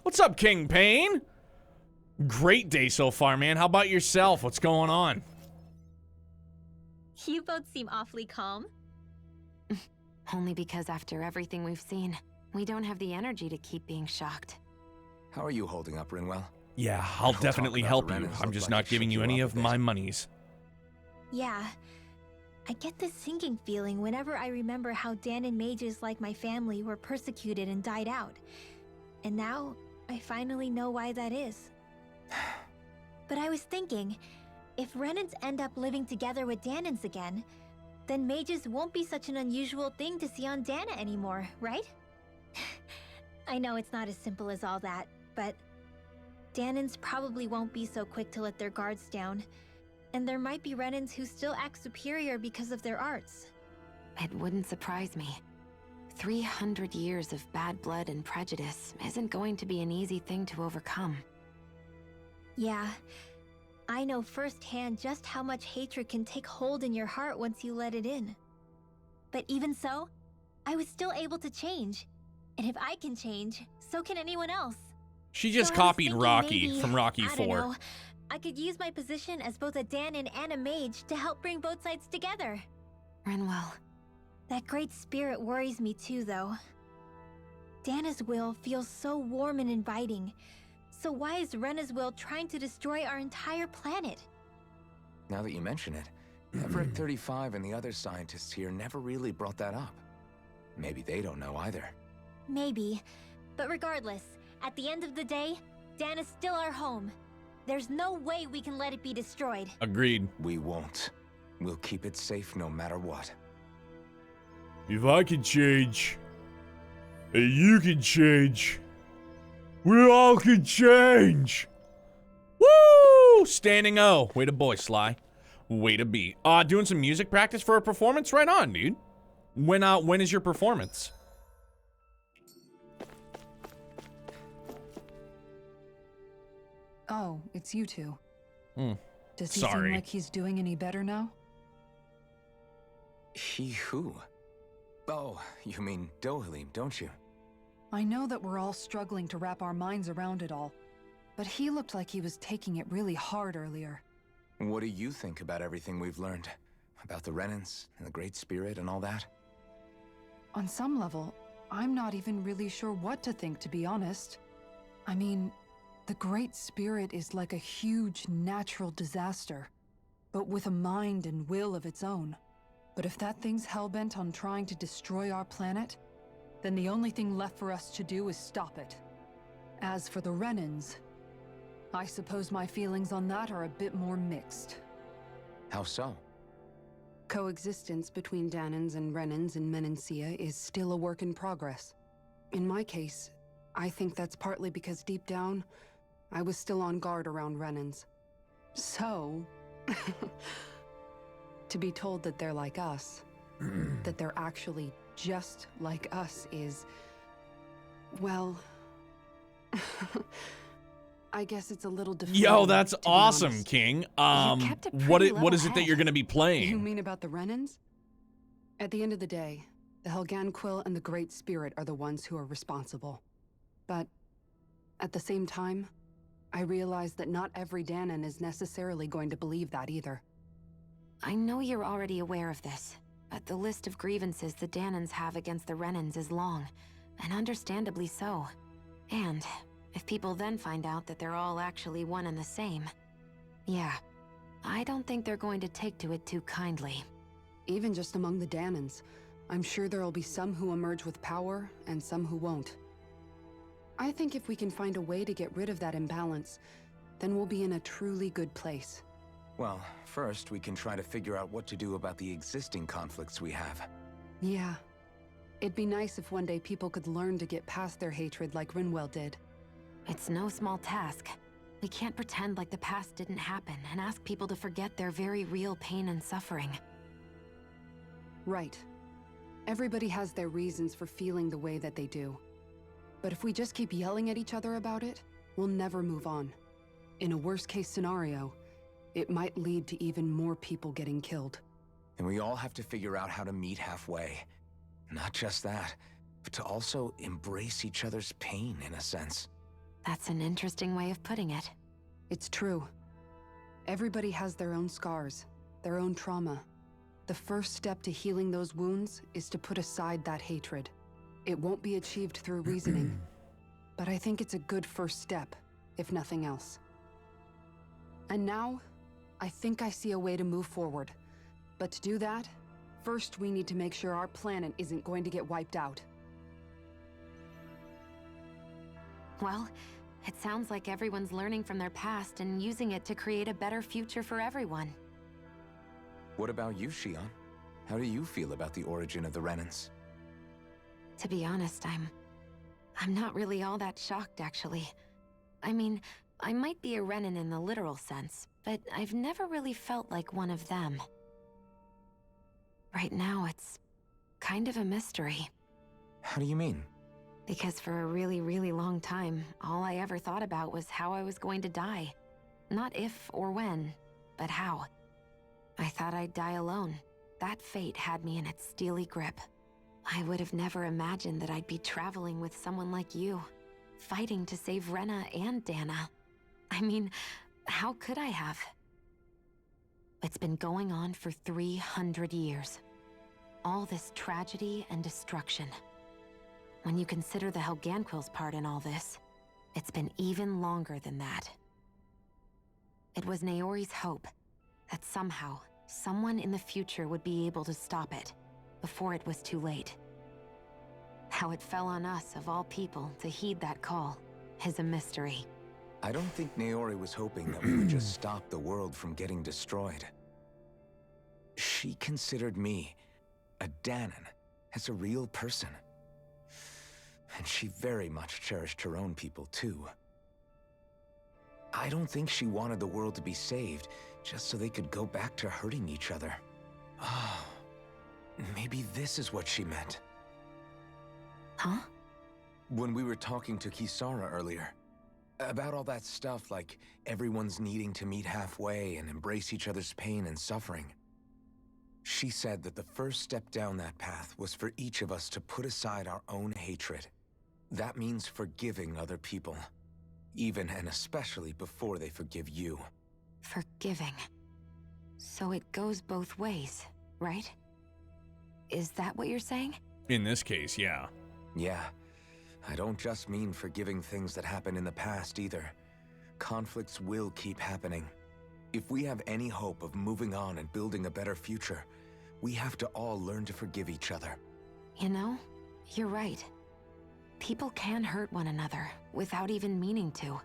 What's up, King Payne? Great day so far, man. How about yourself? What's going on? You both seem awfully calm. Only because after everything we've seen, we don't have the energy to keep being shocked. How are you holding up, Rinwell? Yeah, I'll Don't definitely talk help about you. the Renans I'm look just like not it giving shook you you any up a of bit. my monies. Yeah. I get this sinking feeling whenever I remember how Danan mages like my family were persecuted and died out. And now, I finally know why that is. But I was thinking, If Renans end up living together with Danans again, then mages won't be such an unusual thing to see on Dana anymore, right? I know it's not as simple as all that, but Danans probably won't be so quick to let their guards down, and there might be Renans who still act superior because of their arts. It wouldn't surprise me. 300 years of bad blood and prejudice isn't going to be an easy thing to overcome. Yeah, I know firsthand just how much hatred can take hold in your heart once you let it in. But even so, I was still able to change. And if I can change, so can anyone else. She just So I was copied thinking Rocky maybe, from Rocky I don't 4. know, I could use my position as both a Danan and a mage to help bring both sides together. Rinwell. That great spirit worries me too, though. Dana's will feels so warm and inviting. So why is Rena's will trying to destroy our entire planet? Now that you mention it, Everett 35 and the other scientists here never really brought that up. Maybe they don't know either. Maybe. But regardless, at the end of the day, Dana's still our home. There's no way we can let it be destroyed. Agreed. We won't. We'll keep it safe no matter what. If I can change, and you can change, we all can change. Woo! Standing O. Way to boy, Sly. Way to be. Doing some music practice for a performance? Right on, dude. When is your performance? Oh, it's you two. Does he Sorry. seem like he's doing any better now? He who? Oh, you mean Dohalim, don't you? I know that we're all struggling to wrap our minds around it all, but he looked like he was taking it really hard earlier. What do you think about everything we've learned? About the Renans and the Great Spirit and all that? On some level, I'm not even really sure what to think, to be honest. I mean, the Great Spirit is like a huge natural disaster, but with a mind and will of its own. But if that thing's hellbent on trying to destroy our planet, then the only thing left for us to do is stop it. As for the Renans, I suppose my feelings on that are a bit more mixed. How so? Coexistence between Danans and Renans in Menancia is still a work in progress. In my case, I think that's partly because deep down, I was still on guard around Renans. So, to be told that they're like us, that they're actually just like us is, well, I guess it's a little deflating. Yo, that's to be awesome, honest. King. kept a What pretty is it level that you're head. gonna be You playing? mean about the Renans? At the end of the day, the Helgan Quill and the Great Spirit are the ones who are responsible. But at the same time, I realize that not every Danan is necessarily going to believe that either. I know you're already aware of this, but the list of grievances the Danans have against the Renans is long, and understandably so. And if people then find out that they're all actually one and the same, yeah, I don't think they're going to take to it too kindly. Even just among the Danans, I'm sure there'll be some who emerge with power and some who won't. I think if we can find a way to get rid of that imbalance, then we'll be in a truly good place. Well, first we can try to figure out what to do about the existing conflicts we have. Yeah. It'd be nice if one day people could learn to get past their hatred like Rinwell did. It's no small task. We can't pretend like the past didn't happen and ask people to forget their very real pain and suffering. Right. Everybody has their reasons for feeling the way that they do. But if we just keep yelling at each other about it, we'll never move on. In a worst-case scenario, it might lead to even more people getting killed. And we all have to figure out how to meet halfway. Not just that, but to also embrace each other's pain in a sense. That's an interesting way of putting it. It's true. Everybody has their own scars, their own trauma. The first step to healing those wounds is to put aside that hatred. It won't be achieved through reasoning, but I think it's a good first step, if nothing else. And now, I think I see a way to move forward. But to do that, first we need to make sure our planet isn't going to get wiped out. Well, It sounds like everyone's learning from their past and using it to create a better future for everyone. What about you, Shion? How do you feel about the origin of the Renans? To be honest, I'm not really all that shocked, actually. I mean, I might be a Renan in the literal sense, but I've never really felt like one of them. Right now, it's kind of a mystery. How do you mean? Because for a really, really long time, all I ever thought about was how I was going to die. Not if or when, but how. I thought I'd die alone. That fate had me in its steely grip. I would have never imagined that I'd be traveling with someone like you, fighting to save Rena and Dana. I mean, how could I have? It's been going on for 300 years. All this tragedy and destruction. When you consider the Helganquil's part in all this, it's been even longer than that. It was Naori's hope that somehow, someone in the future would be able to stop it before it was too late. How it fell on us, of all people, to heed that call is a mystery. I don't think Naori was hoping that we would just stop the world from getting destroyed. She considered me, a Danan, as a real person. And she very much cherished her own people, too. I don't think she wanted the world to be saved, just so they could go back to hurting each other. Oh, maybe this is what she meant. Huh? When we were talking to Kisara earlier, about all that stuff like everyone's needing to meet halfway and embrace each other's pain and suffering. She said that the first step down that path was for each of us to put aside our own hatred. That means forgiving other people, even and especially before they forgive you. Forgiving. So it goes both ways, right? Is that what you're saying? In this case, yeah. Yeah. I don't just mean forgiving things that happened in the past either. Conflicts will keep happening. If we have any hope of moving on and building a better future, we have to all learn to forgive each other. You know, you're right. People can hurt one another without even meaning to.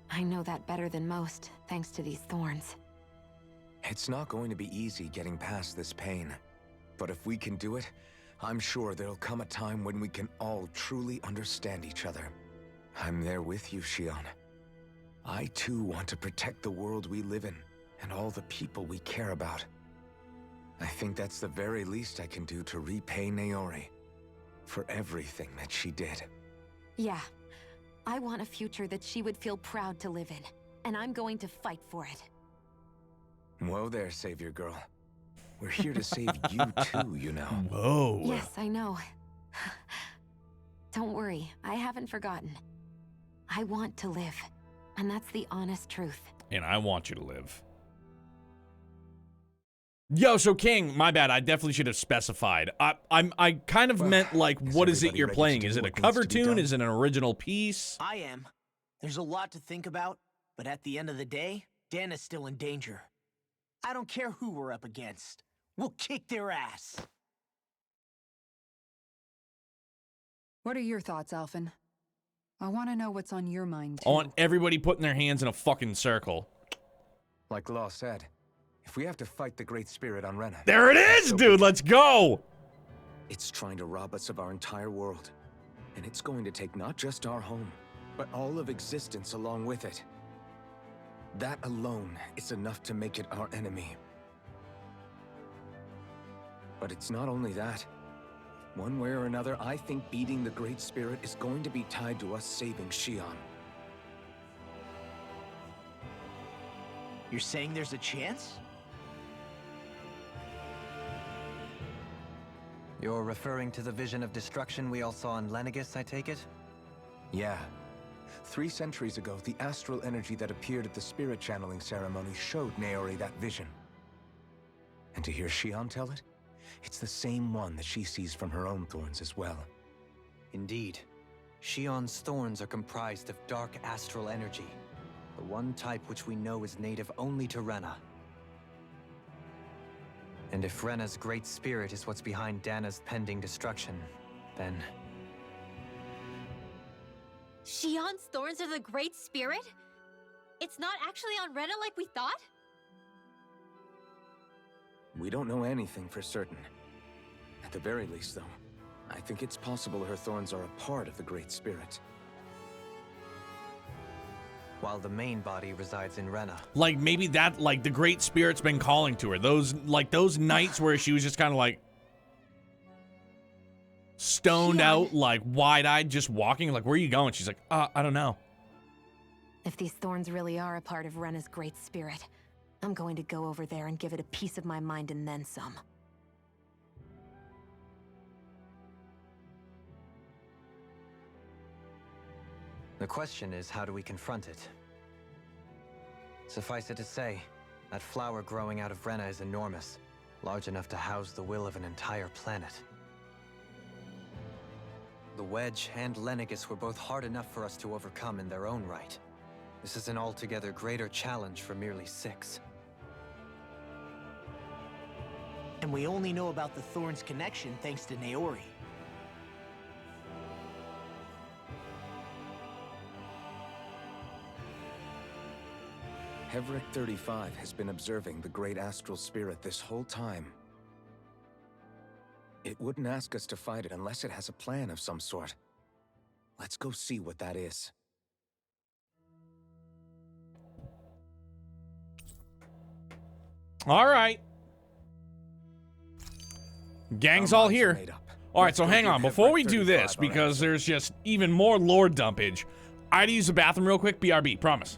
I know that better than most, thanks to these thorns. It's not going to be easy getting past this pain. But if we can do it, I'm sure there'll come a time when we can all truly understand each other. I'm there with you, Shion. I too want to protect the world we live in, and all the people we care about. I think that's the very least I can do to repay Naori for everything that she did. Yeah. I want a future that she would feel proud to live in, and I'm going to fight for it. Whoa there, Savior Girl. We're here to save you too, you know. Whoa. Yes, I know. Don't worry, I haven't forgotten. I want to live, and that's the honest truth. And I want you to live. Yo, so King, my bad. I definitely should have specified. I kind of meant like, what is it you're playing? Is it a cover tune? Is it an original piece? I am. There's a lot to think about, but at the end of the day, Dana's still in danger. I don't care who we're up against. We'll kick their ass. What are your thoughts, Alphen? I want to know what's on your mind, too. I want everybody putting their hands in a fucking circle. Like Law said, if we have to fight the Great Spirit on Rena... There it is, dude! Let's go! It's trying to rob us of our entire world. And it's going to take not just our home, but all of existence along with it. That alone is enough to make it our enemy. But it's not only that. One way or another, I think beating the Great Spirit is going to be tied to us saving Shion. You're saying there's a chance? You're referring to the vision of destruction we all saw in Lenegis, I take it? Yeah. 3 centuries ago, the astral energy that appeared at the spirit channeling ceremony showed Naori that vision. And to hear Shion tell it, it's the same one that she sees from her own thorns as well. Indeed. Shion's thorns are comprised of dark astral energy, the one type which we know is native only to Rena. And if Rena's great spirit is what's behind Dana's pending destruction, then... Shion's thorns are the Great Spirit? It's not actually on Rena like we thought? We don't know anything for certain. At the very least, though, I think it's possible her thorns are a part of the Great Spirit. While the main body resides in Rena. Like, maybe that, like, the Great Spirit's been calling to her. Those nights where she was just kind of like stoned out, like wide-eyed, just walking. Like, where are you going? She's like, I don't know. If these thorns really are a part of Rena's Great Spirit, I'm going to go over there and give it a piece of my mind and then some. The question is, how do we confront it? Suffice it to say, that flower growing out of Rena is enormous, large enough to house the will of an entire planet. The Wedge and Lenegis were both hard enough for us to overcome in their own right. This is an altogether greater challenge for merely 6. And we only know about the Thorns' connection thanks to Naori. Heverick 35 has been observing the Great Astral Spirit this whole time. It wouldn't ask us to fight it unless it has a plan of some sort. Let's go see what that is. All right. Gang's all here. All right, so hang on. Before we do this, because there's just even more lore dumpage, I had to use the bathroom real quick. BRB, promise.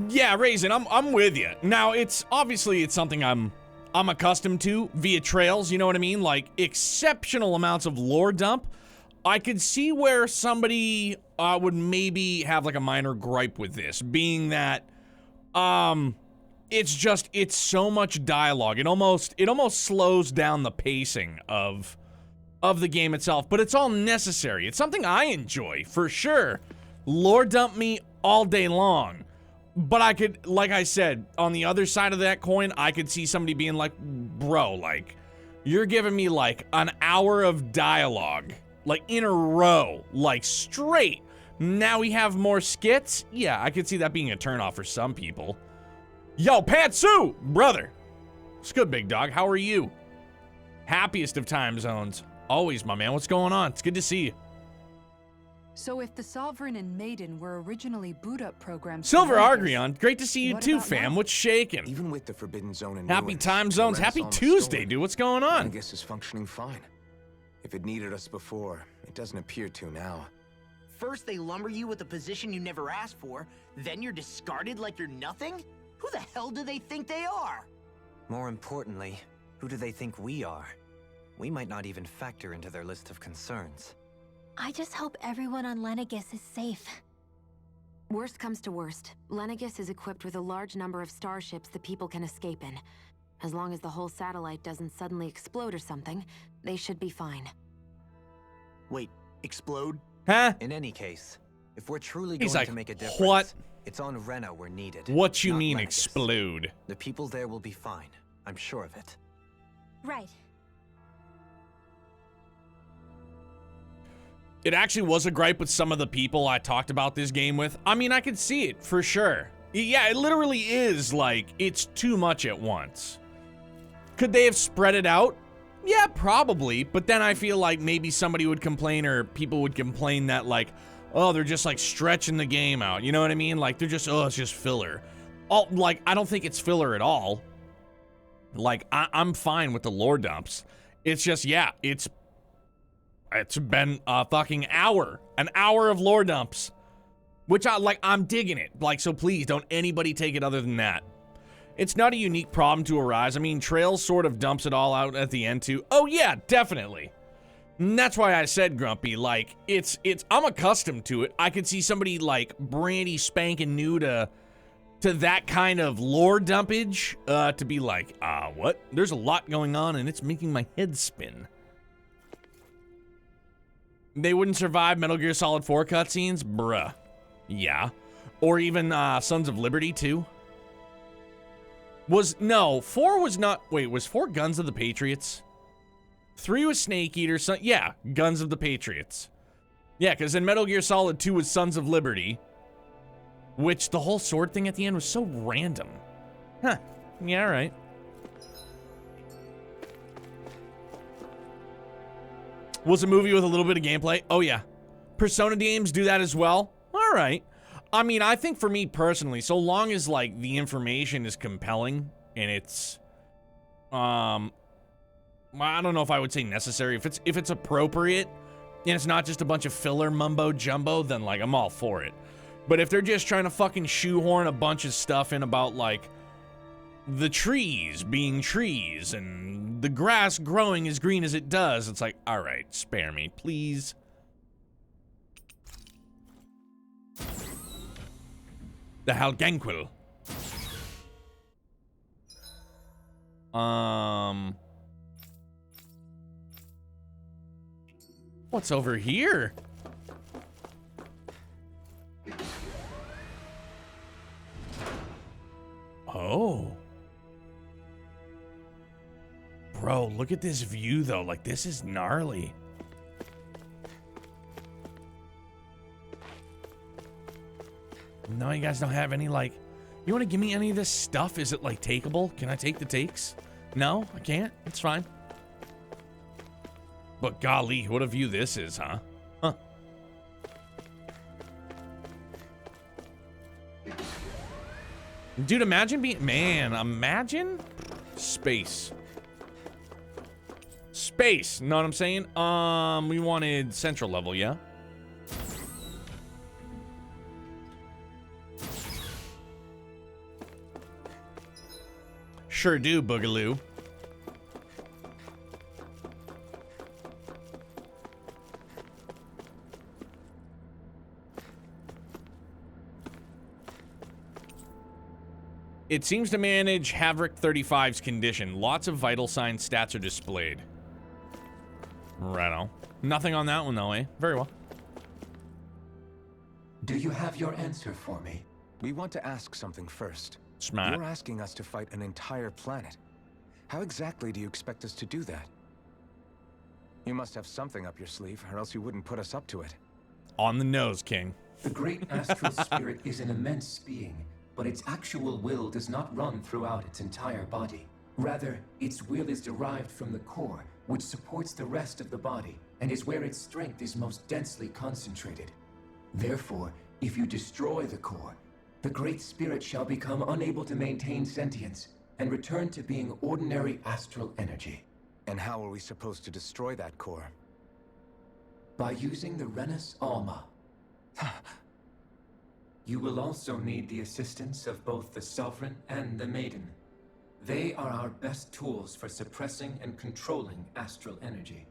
Yeah, Raisin, I'm with you. Now, it's obviously something I'm I'm accustomed to via trails, you know what I mean? Like, exceptional amounts of lore dump. I could see where somebody would maybe have like a minor gripe with this, being that it's so much dialogue. It almost slows down the pacing of the game itself, but it's all necessary. It's something I enjoy for sure. Lore dump me all day long. But I could, like I said, on the other side of that coin, I could see somebody being like, bro, like, you're giving me like an hour of dialogue, like in a row, like straight. Now we have more skits? Yeah, I could see that being a turnoff for some people. Yo, Pantsu, brother. It's good, big dog. How are you? Happiest of time zones. Always, my man. What's going on? It's good to see you. So if the Sovereign and Maiden were originally boot-up programs... Silver Argreon, great to see you too, fam. Now? What's shaking? Even with the Forbidden Zone and Happy ruins, time the zones. Happy Renaissance Tuesday, story, dude. What's going on? I guess is functioning fine. If it needed us before, it doesn't appear to now. First they lumber you with a position you never asked for, then you're discarded like you're nothing? Who the hell do they think they are? More importantly, who do they think we are? We might not even factor into their list of concerns. I just hope everyone on Lenegis is safe. Worst comes to worst, Lenegis is equipped with a large number of starships the people can escape in. As long as the whole satellite doesn't suddenly explode or something, they should be fine. Wait, explode? Huh? In any case, if we're truly He's going like, to make a difference, what? It's on Rena we're needed. What you not mean Lenegis. explode? The people there will be fine. I'm sure of it. Right. It actually was a gripe with some of the people I talked about this game with. I mean, I could see it for sure. Yeah, it literally is like, it's too much at once. Could they have spread it out? Yeah, probably. But then I feel like maybe somebody would complain, or people would complain that like, oh, they're just like stretching the game out. You know what I mean? Like they're just, oh, it's just filler. Like, I don't think it's filler at all. Like, I'm fine with the lore dumps. It's just, yeah, it's been a fucking hour. An hour of lore dumps. Which I'm digging it. Like, so please, don't anybody take it other than that. It's not a unique problem to Arise. I mean, Trails sort of dumps it all out at the end too. Oh yeah, definitely. And that's why I said, Grumpy, like, I'm accustomed to it. I could see somebody like brandy spanking new to that kind of lore dumpage, to be like, what? There's a lot going on and it's making my head spin. They wouldn't survive Metal Gear Solid 4 cutscenes? Bruh. Yeah. Or even Sons of Liberty 2. 4 was not, wait, was 4 Guns of the Patriots? 3 was Snake Eater, yeah, Guns of the Patriots. Yeah, because in Metal Gear Solid 2 was Sons of Liberty, which the whole sword thing at the end was so random. Huh, yeah, all right. Was a movie with a little bit of gameplay? Oh yeah. Persona games do that as well? All right. I mean, I think for me personally, so long as like the information is compelling and it's, I don't know if I would say necessary. If it's appropriate and it's not just a bunch of filler mumbo jumbo, then like I'm all for it. But if they're just trying to fucking shoehorn a bunch of stuff in about like the trees being trees and the grass growing as green as it does, it's like, all right, spare me, please. The Halganquil. What's over here? Oh. Bro, look at this view though. Like, this is gnarly. No, you guys don't have any, like, you want to give me any of this stuff? Is it, like, takeable? Can I take the takes? No, I can't. It's fine. But golly, what a view this is, huh? Huh. Dude, imagine being, man, imagine space. Space, know what I'm saying? We wanted central level, yeah? Sure do, Boogaloo. It seems to manage Haverick 35's condition. Lots of vital sign stats are displayed. Righto. Nothing on that one, though, eh? Very well. Do you have your answer for me? We want to ask something first. Smart. You're asking us to fight an entire planet. How exactly do you expect us to do that? You must have something up your sleeve, or else you wouldn't put us up to it. On the nose, King. The great astral spirit is an immense being, but its actual will does not run throughout its entire body. Rather, its will is derived from the core, which supports the rest of the body, and is where its strength is most densely concentrated. Therefore, if you destroy the core, the Great Spirit shall become unable to maintain sentience and return to being ordinary astral energy. And how are we supposed to destroy that core? By using the Renus Alma. You will also need the assistance of both the Sovereign and the Maiden. They are our best tools for suppressing and controlling astral energy.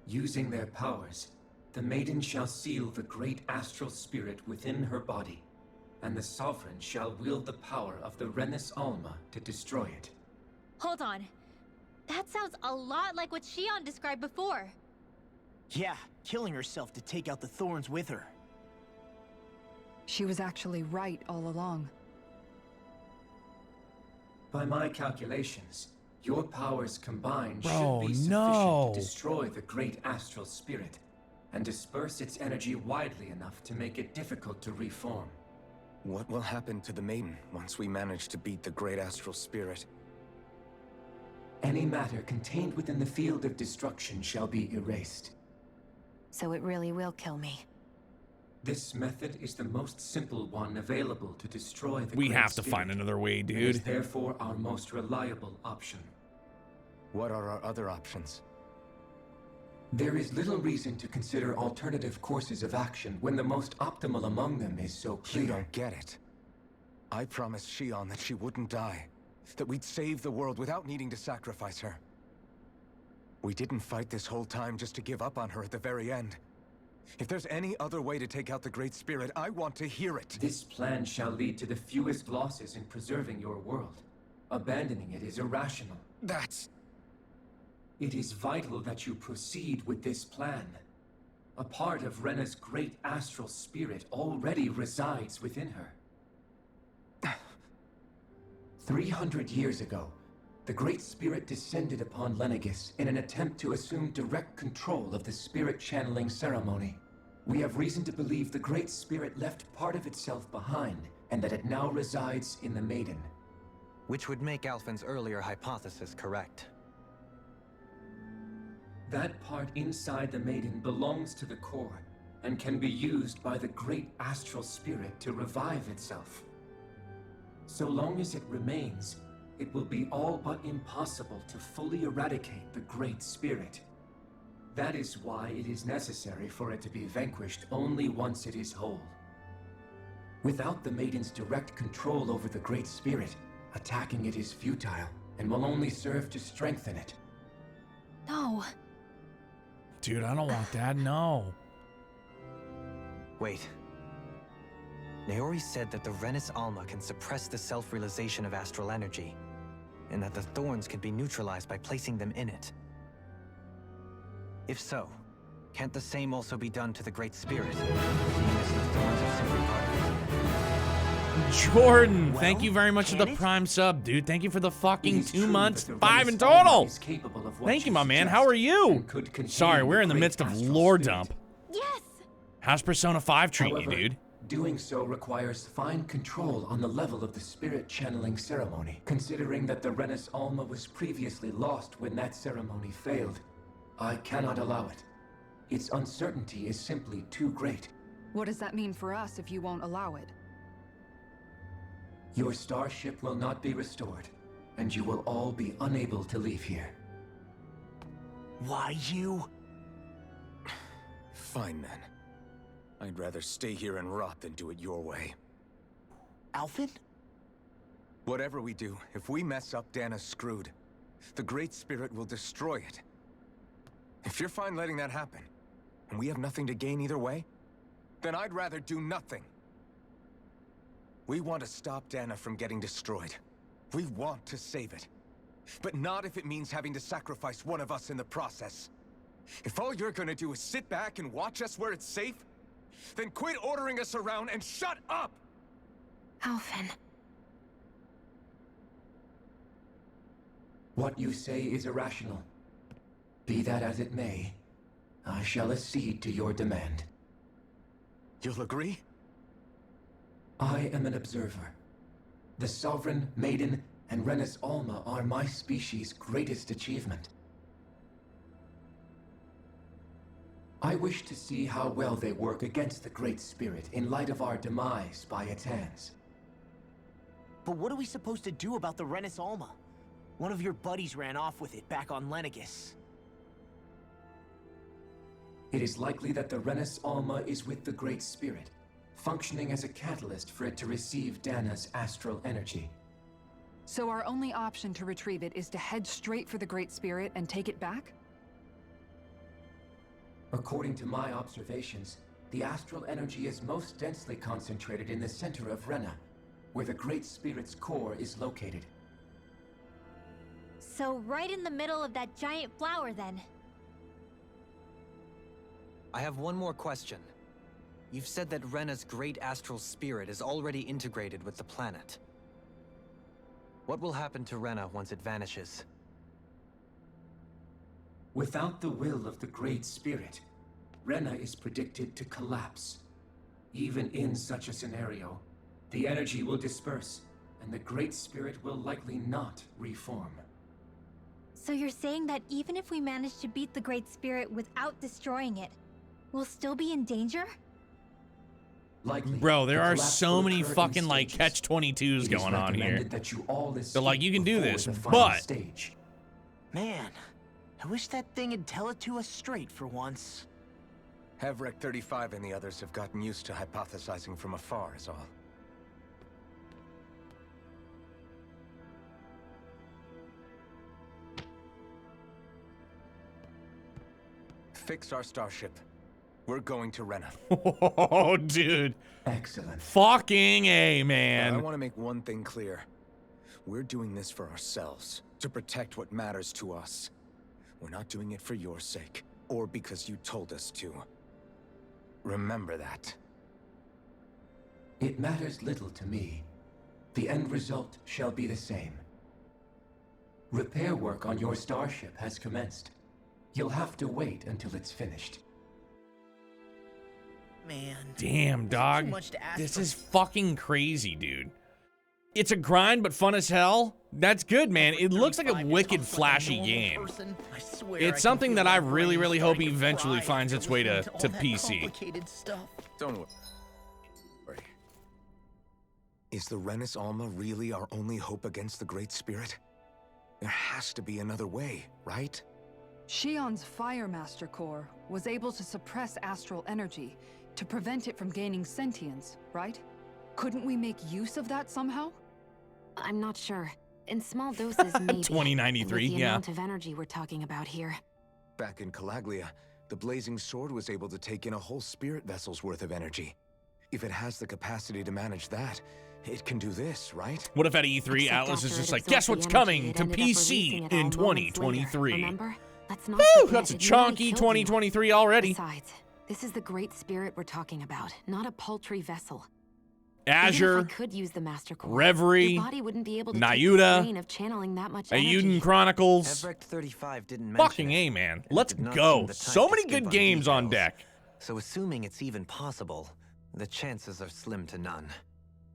Using their powers, the Maiden shall seal the great astral spirit within her body, and the Sovereign shall wield the power of the Renus Alma to destroy it. Hold on. That sounds a lot like what Shion described before. Yeah, killing herself to take out the thorns with her. She was actually right all along. By my calculations, your powers combined Bro, should be sufficient no. to destroy the great astral spirit and disperse its energy widely enough to make it difficult to reform. What will happen to the Maiden once we manage to beat the great astral spirit? Any matter contained within the field of destruction shall be erased. So it really will kill me. This method is the most simple one available to destroy the We great have to spirit. find another way, It is dude. therefore our most reliable option. What are our other options? There is little reason to consider alternative courses of action when the most optimal among them is so clear. You don't get it. I promised Shion that she wouldn't die. That we'd save the world without needing to sacrifice her. We didn't fight this whole time just to give up on her at the very end. If there's any other way to take out the Great Spirit, I want to hear it. This plan shall lead to the fewest losses in preserving your world. Abandoning it is irrational. That's... It is vital that you proceed with this plan. A part of Rena's great astral spirit already resides within her. 300 years ago, the Great Spirit descended upon Lenegis in an attempt to assume direct control of the spirit channeling ceremony. We have reason to believe the Great Spirit left part of itself behind, and that it now resides in the Maiden. Which would make Alphen's earlier hypothesis correct. That part inside the Maiden belongs to the core, and can be used by the great astral spirit to revive itself. So long as it remains, it will be all but impossible to fully eradicate the Great Spirit. That is why it is necessary for it to be vanquished only once it is whole. Without the Maiden's direct control over the Great Spirit, attacking it is futile, and will only serve to strengthen it. No. Dude, I don't want that, no. Wait. Naori said that the Renus Alma can suppress the self-realization of astral energy, and that the thorns can be neutralized by placing them in it. If so, can't the same also be done to the Great Spirit, seeing as the thorns are simply part of it? Jordan, Well, thank you very much for the can it? Prime sub, dude. Thank you for the It fucking is 2 true months, that the 5 in Renus Alma total. is capable of what Thank you, my man. suggest How are you? and could contain Sorry, we're in the great midst of astral lore spirit. dump. Yes! How's Persona 5 treating you, However, dude? doing so requires fine control on the level of the spirit channeling ceremony, considering that the Renus Alma was previously lost when that ceremony failed. I cannot allow it. Its uncertainty is simply too great. What does that mean for us if you won't allow it? Your starship will not be restored, and you will all be unable to leave here. Why you? Fine, then. I'd rather stay here and rot than do it your way. Alphen? Whatever we do, if we mess up, Dana's screwed. The Great Spirit will destroy it. If you're fine letting that happen, and we have nothing to gain either way, then I'd rather do nothing. We want to stop Dana from getting destroyed. We want to save it. But not if it means having to sacrifice one of us in the process. If all you're gonna do is sit back and watch us where it's safe, then quit ordering us around and shut up! Alphen. What you say is irrational. Be that as it may, I shall accede to your demand. You'll agree? I am an observer. The Sovereign, Maiden, and Renis Alma are my species' greatest achievement. I wish to see how well they work against the Great Spirit in light of our demise by its hands. But what are we supposed to do about the Renis Alma? One of your buddies ran off with it back on Lenegis. It is likely that the Renis Alma is with the Great Spirit, functioning as a catalyst for it to receive Dana's astral energy. So our only option to retrieve it is to head straight for the Great Spirit and take it back? According to my observations, the astral energy is most densely concentrated in the center of Rena, where the Great Spirit's core is located. So right in the middle of that giant flower, then. I have one more question. You've said that Rena's great astral spirit is already integrated with the planet. What will happen to Rena once it vanishes? Without the will of the Great Spirit, Rena is predicted to collapse. Even in such a scenario, the energy will disperse, and the Great Spirit will likely not reform. So you're saying that even if we manage to beat the Great Spirit without destroying it, we'll still be in danger? Likely, Bro, there the are collapse so will many occur in fucking like stages. catch-22s It is going on here. recommended that you all They're like, you can do escape this, before the final but stage. Man, I wish that thing would tell it to us straight for once. Hevrek 35 and the others have gotten used to hypothesizing from afar is all. Fix our starship. We're going to Rena. Oh, dude. Excellent. Fucking A, I man. want to make one thing clear. We're doing this for ourselves, to protect what matters to us. We're not doing it for your sake, or because you told us to. Remember that. It matters little to me. The end result shall be the same. Repair work on your starship has commenced. You'll have to wait until it's finished. Man. Damn, dog. Too much to ask This for. is fucking crazy, dude. It's a grind, but fun as hell. That's good, man. It looks like a wicked flashy game. It's something that I really, really hope eventually finds its way to PC. Don't worry. Is the Renis Alma really our only hope against the Great Spirit? There has to be another way, right? Shion's Fire Master Core was able to suppress astral energy to prevent it from gaining sentience, right? Couldn't we make use of that somehow? I'm not sure. In small doses, maybe. 2093, With the yeah. amount of energy we're talking about here. Back in Calaglia, the Blazing Sword was able to take in a whole spirit vessel's worth of energy. If it has the capacity to manage that, it can do this, right? What if at E3, Except Atlas is after just it like, absorbed guess the what's energy, coming it to ended up releasing PC it in all moments later, 2023? Remember? Let's not Woo, forget that's a it nearly chunky killed you. 2023 already. Besides, this is the Great Spirit we're talking about, not a paltry vessel. Azure, Even if I could use the Master Core, Reverie, your body wouldn't be able to take the Nayuta, strain of channeling that much Ayuden energy. Chronicles. Hevrek 35 didn't mention Fucking it, A, man. and Let's did not go. seem the type So to many skimp good on games on details. deck. So assuming it's even possible, the chances are slim to none.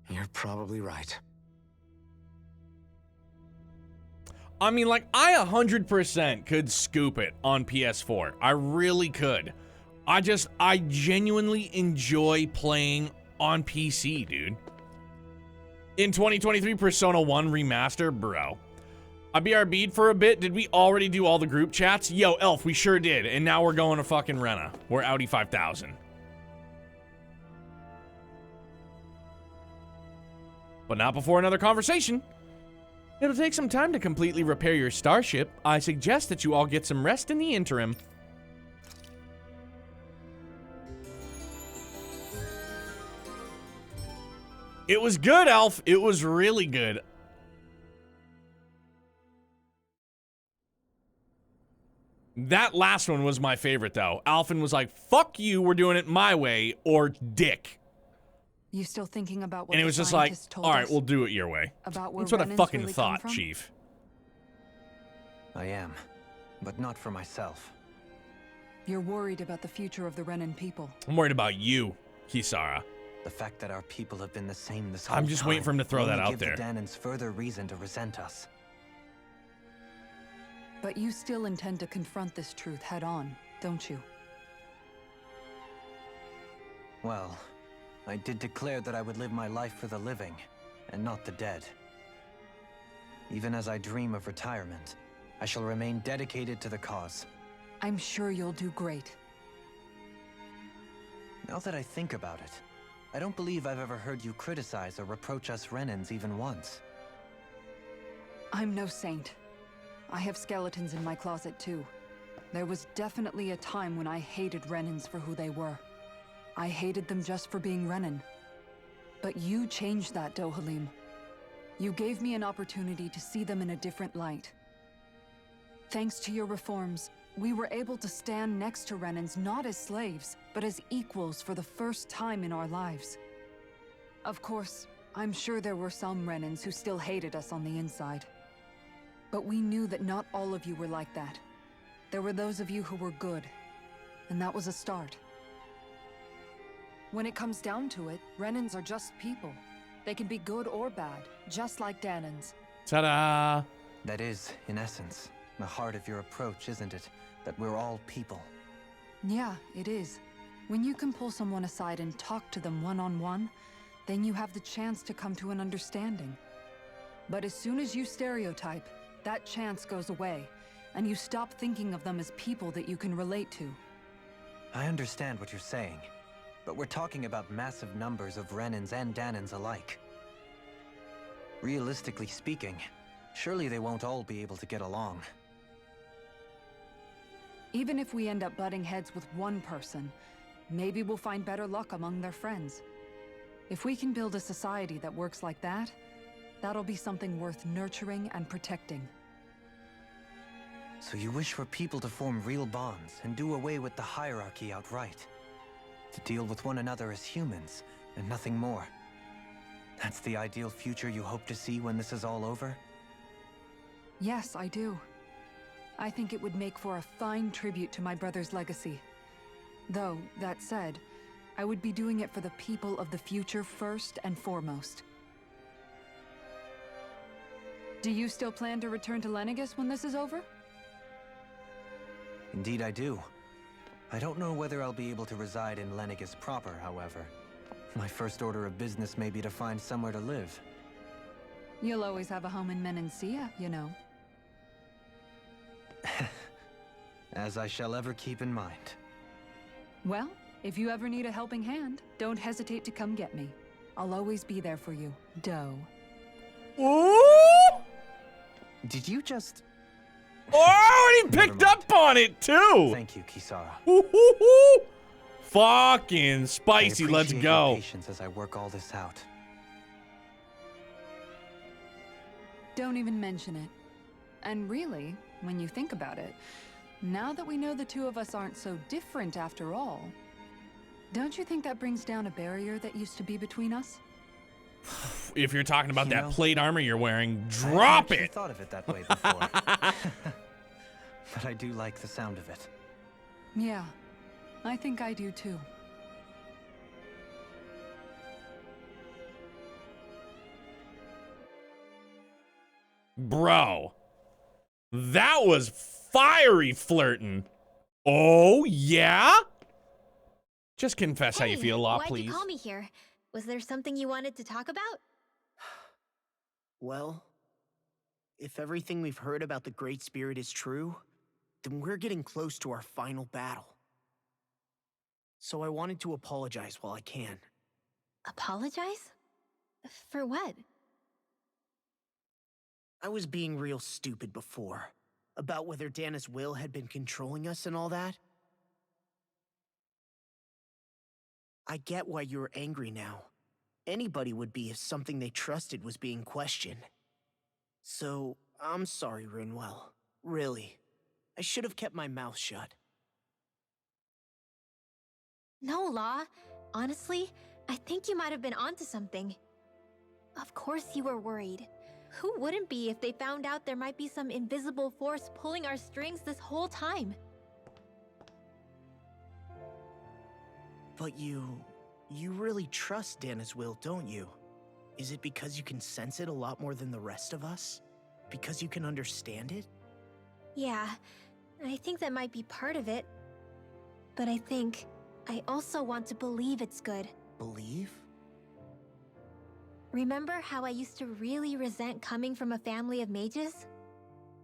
You're probably right. I mean, like, I 100% could scoop it on PS4. I really could. I genuinely enjoy playing on PC, dude. In 2023, Persona 1 Remaster, bro. I BRB'd for a bit. Did we already do all the group chats? Yo, Elf, we sure did. And now we're going to fucking Rena. We're Audi 5000. But not before another conversation. It'll take some time to completely repair your starship. I suggest that you all get some rest in the interim. It was good, Alf. It was really good. That last one was my favorite, though. Alphen was like, fuck you, we're doing it my way, or dick. You still thinking about what And it the was just like, scientists told all right, us we'll do it your way. about where That's what I Renans fucking really come thought, from? Chief. I am, but not for myself. You're worried about the future of the Renan people. I'm worried about you, Kisara. The fact that our people have been the same this whole I'm just waiting for him to throw will that only out give there. the Danans further reason to resent us. But you still intend to confront this truth head on, don't you? Well, I did declare that I would live my life for the living, and not the dead. Even as I dream of retirement, I shall remain dedicated to the cause. I'm sure you'll do great. Now that I think about it, I don't believe I've ever heard you criticize or reproach us Renans even once. I'm no saint. I have skeletons in my closet too. There was definitely a time when I hated Renans for who they were. I hated them just for being Renan. But you changed that, Dohalim. You gave me an opportunity to see them in a different light. Thanks to your reforms, we were able to stand next to Renans not as slaves, but as equals for the first time in our lives. Of course, I'm sure there were some Renans who still hated us on the inside. But we knew that not all of you were like that. There were those of you who were good, and that was a start. When it comes down to it, Renans are just people. They can be good or bad, just like Danans. Ta-da! That is, in essence, the heart of your approach, isn't it? That we're all people. Yeah, it is. When you can pull someone aside and talk to them one-on-one, then you have the chance to come to an understanding. But as soon as you stereotype, that chance goes away, and you stop thinking of them as people that you can relate to. I understand what you're saying, but we're talking about massive numbers of Renans and Danans alike. Realistically speaking, surely they won't all be able to get along. Even if we end up butting heads with one person, maybe we'll find better luck among their friends. If we can build a society that works like that, that'll be something worth nurturing and protecting. So you wish for people to form real bonds and do away with the hierarchy outright? To deal with one another as humans, and nothing more? That's the ideal future you hope to see when this is all over? Yes, I do. I think it would make for a fine tribute to my brother's legacy. Though, that said, I would be doing it for the people of the future first and foremost. Do you still plan to return to Lenegis when this is over? Indeed I do. I don't know whether I'll be able to reside in Lenegis proper, however. My first order of business may be to find somewhere to live. You'll always have a home in Menancia, you know. As I shall ever keep in mind. Well, if you ever need a helping hand, don't hesitate to come get me. I'll always be there for you, Doe. Ooh! Did you just... Oh, and he picked up on it, too! Thank you, Kisara. Woo-hoo-hoo! Fucking spicy, let's I appreciate go. your patience as I work all this out. Don't even mention it. And really, when you think about it, now that we know the two of us aren't so different after all, don't you think that brings down a barrier that used to be between us? If you're talking about You that know, plate armor you're wearing, I drop hadn't it! thought of it that way before. But I do like the sound of it. Yeah, I think I do too. Bro, that was fiery flirting. Oh, yeah? Just confess how you feel, Law, why'd please. you call me here? Was there something you wanted to talk about? Well, if everything we've heard about the Great Spirit is true, then we're getting close to our final battle. So I wanted to apologize while I can. Apologize? For what? I was being real stupid before, about whether Dana's will had been controlling us and all that. I get why you're angry now, Anybody would be if something they trusted was being questioned. So, I'm sorry, Rinwell. Really. I should have kept my mouth shut. No, Law. Honestly, I think you might have been onto something. Of course you were worried. Who wouldn't be if they found out there might be some invisible force pulling our strings this whole time? But you really trust Dana's will, don't you? Is it because you can sense it a lot more than the rest of us? Because you can understand it? Yeah, I think that might be part of it. But I think I also want to believe it's good. Believe? Remember how I used to really resent coming from a family of mages?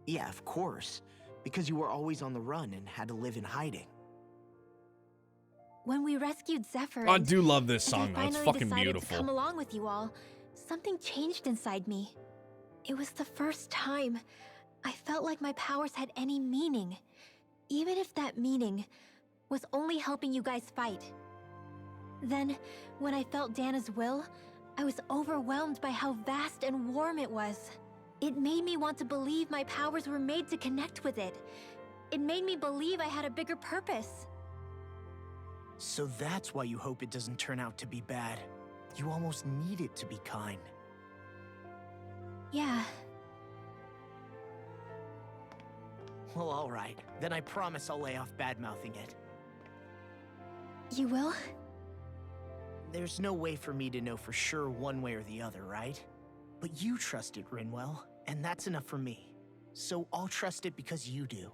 Yeah, of course. Because you were always on the run and had to live in hiding. When we rescued Zephyr, I do love this and song, though. I It's finally fucking decided beautiful. to come along with you all, something changed inside me. It was the first time I felt like my powers had any meaning, even if that meaning was only helping you guys fight. Then, when I felt Dana's will, I was overwhelmed by how vast and warm it was. It made me want to believe my powers were made to connect with it. It made me believe I had a bigger purpose. So that's why you hope it doesn't turn out to be bad. You almost need it to be kind. Yeah. Well, alright. Then I promise I'll lay off bad-mouthing it. You will? There's no way for me to know for sure one way or the other, right? But you trust it, Rinwell, and that's enough for me. So I'll trust it because you do.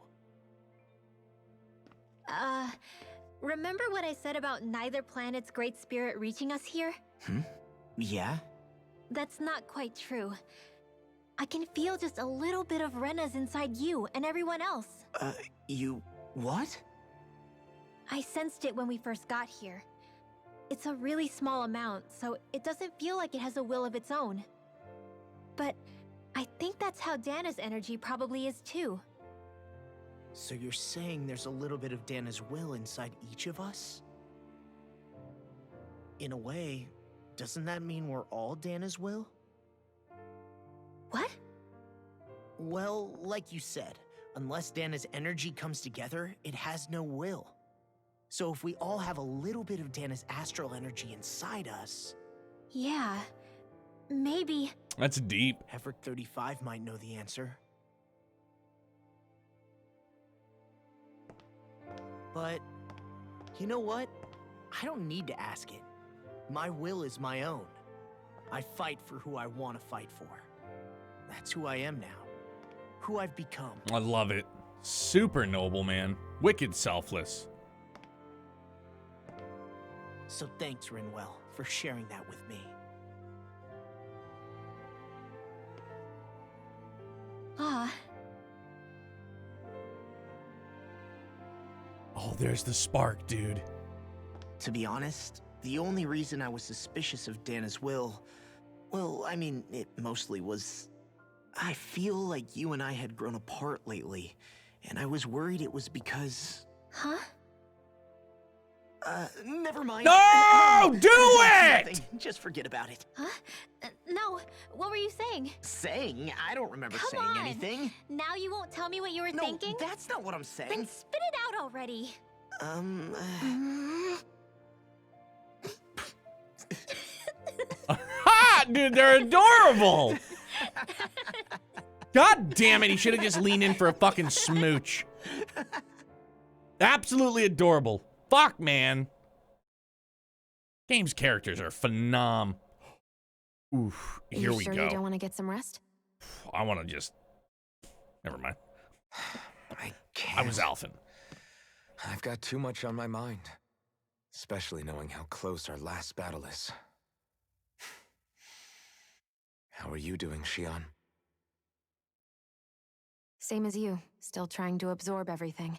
Remember what I said about neither planet's great spirit reaching us here? Yeah? That's not quite true. I can feel just a little bit of Rena's inside you and everyone else. You... what? I sensed it when we first got here. It's a really small amount, so it doesn't feel like it has a will of its own. But I think that's how Dana's energy probably is too. So you're saying there's a little bit of Dana's will inside each of us? In a way, doesn't that mean we're all Dana's will? What? Well, like you said, unless Dana's energy comes together, it has no will. So if we all have a little bit of Dana's astral energy inside us... Yeah, maybe... That's deep. Hefric 35 might know the answer. But, you know what? I don't need to ask it. My will is my own. I fight for who I want to fight for. That's who I am now. Who I've become. I love it. Super noble, man. Wicked selfless. So thanks, Rinwell, for sharing that with me. Oh, there's the spark, dude. To be honest, the only reason I was suspicious of Dana's will, well, I mean, it mostly was... I feel like you and I had grown apart lately, and I was worried it was because... Huh? Never mind. No! Do it! Nothing. Just forget about it. Huh? No, what were you saying? Saying? I don't remember Come saying on. anything. Now you won't tell me what you were No, thinking? that's not what I'm saying. Then spit it out already. Ha! Dude, they're adorable! God damn it, he should have just leaned in for a fucking smooch. Absolutely adorable. Fuck, man. Game's characters are phenom. Oof, here we sure go. You don't want to get some rest? I want to just... Never mind. I can't. I was Alphen. I've got too much on my mind. Especially knowing how close our last battle is. How are you doing, Xion? Same as you. Still trying to absorb everything.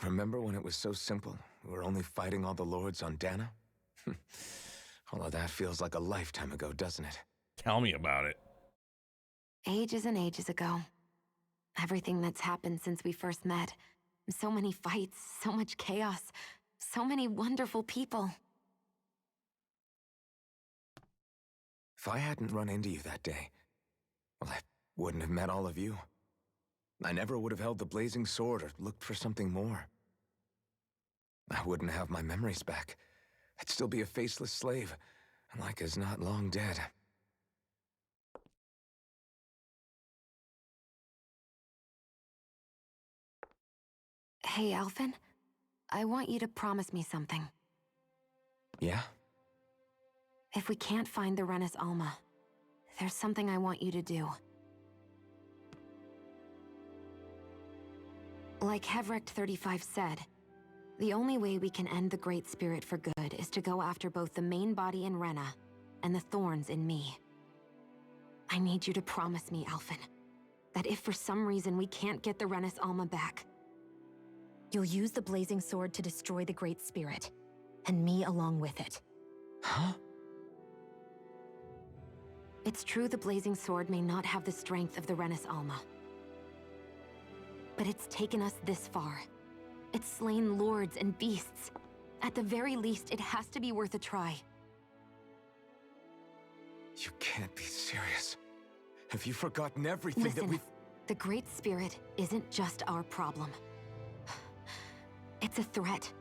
Remember when it was so simple? We were only fighting all the lords on Dana? All of that feels like a lifetime ago, doesn't it? Tell me about it. Ages and ages ago. Everything that's happened since we first met. So many fights, so much chaos, so many wonderful people. If I hadn't run into you that day, well, I wouldn't have met all of you. I never would have held the blazing sword or looked for something more. I wouldn't have my memories back. I'd still be a faceless slave, like as not long dead. Hey, Alphen. I want you to promise me something. Yeah? If we can't find the Renis Alma, there's something I want you to do. Like Hevrecht 35 said, the only way we can end the Great Spirit for good is to go after both the main body in Rena and the thorns in me. I need you to promise me, Alphen, that if for some reason we can't get the Renis Alma back, you'll use the Blazing Sword to destroy the Great Spirit, and me along with it. Huh? It's true the Blazing Sword may not have the strength of the Renis Alma. But it's taken us this far. It's slain lords and beasts. At the very least, it has to be worth a try. You can't be serious. Have you forgotten everything Listen, that we've... the Great Spirit isn't just our problem. It's a threat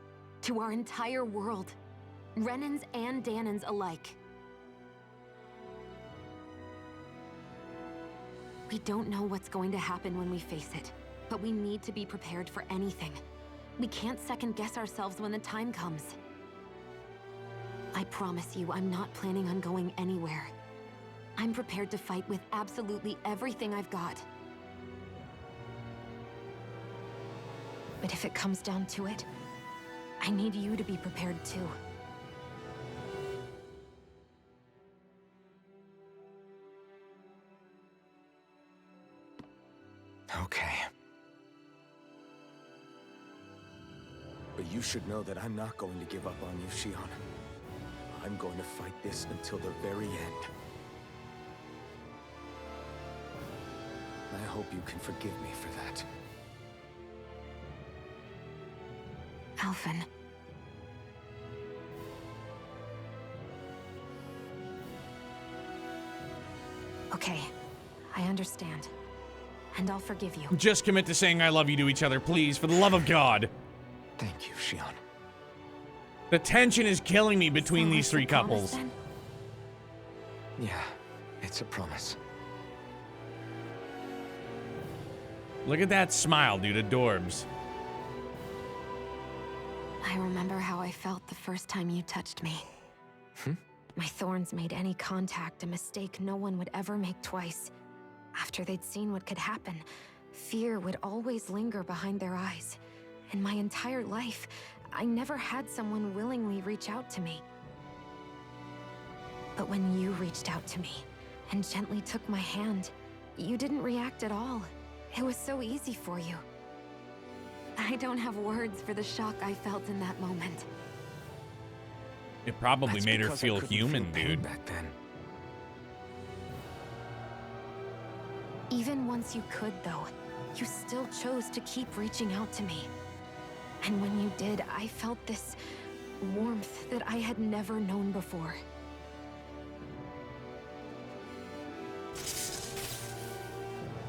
to our entire world. Renans and Dahnans alike. We don't know what's going to happen when we face it, but we need to be prepared for anything. We can't second-guess ourselves when the time comes. I promise you, I'm not planning on going anywhere. I'm prepared to fight with absolutely everything I've got. But if it comes down to it, I need you to be prepared too. Okay. But you should know that I'm not going to give up on you, Shionne. I'm going to fight this until the very end. I hope you can forgive me for that. Alphen. Okay, I understand. And I'll forgive you. Just commit to saying I love you to each other, please, for the love of God. Thank you, Shionne. The tension is killing me between these three couples. Yeah, it's a promise. Look at that smile, dude. Adorbs. I remember how I felt the first time you touched me. My thorns made any contact a mistake no one would ever make twice. After they'd seen what could happen, fear would always linger behind their eyes. In my entire life, I never had someone willingly reach out to me. But when you reached out to me and gently took my hand, you didn't react at all. It was so easy for you. I don't have words for the shock I felt in that moment. It probably made her feel human, dude. Back then. Even once you could, though, you still chose to keep reaching out to me. And when you did, I felt this warmth that I had never known before.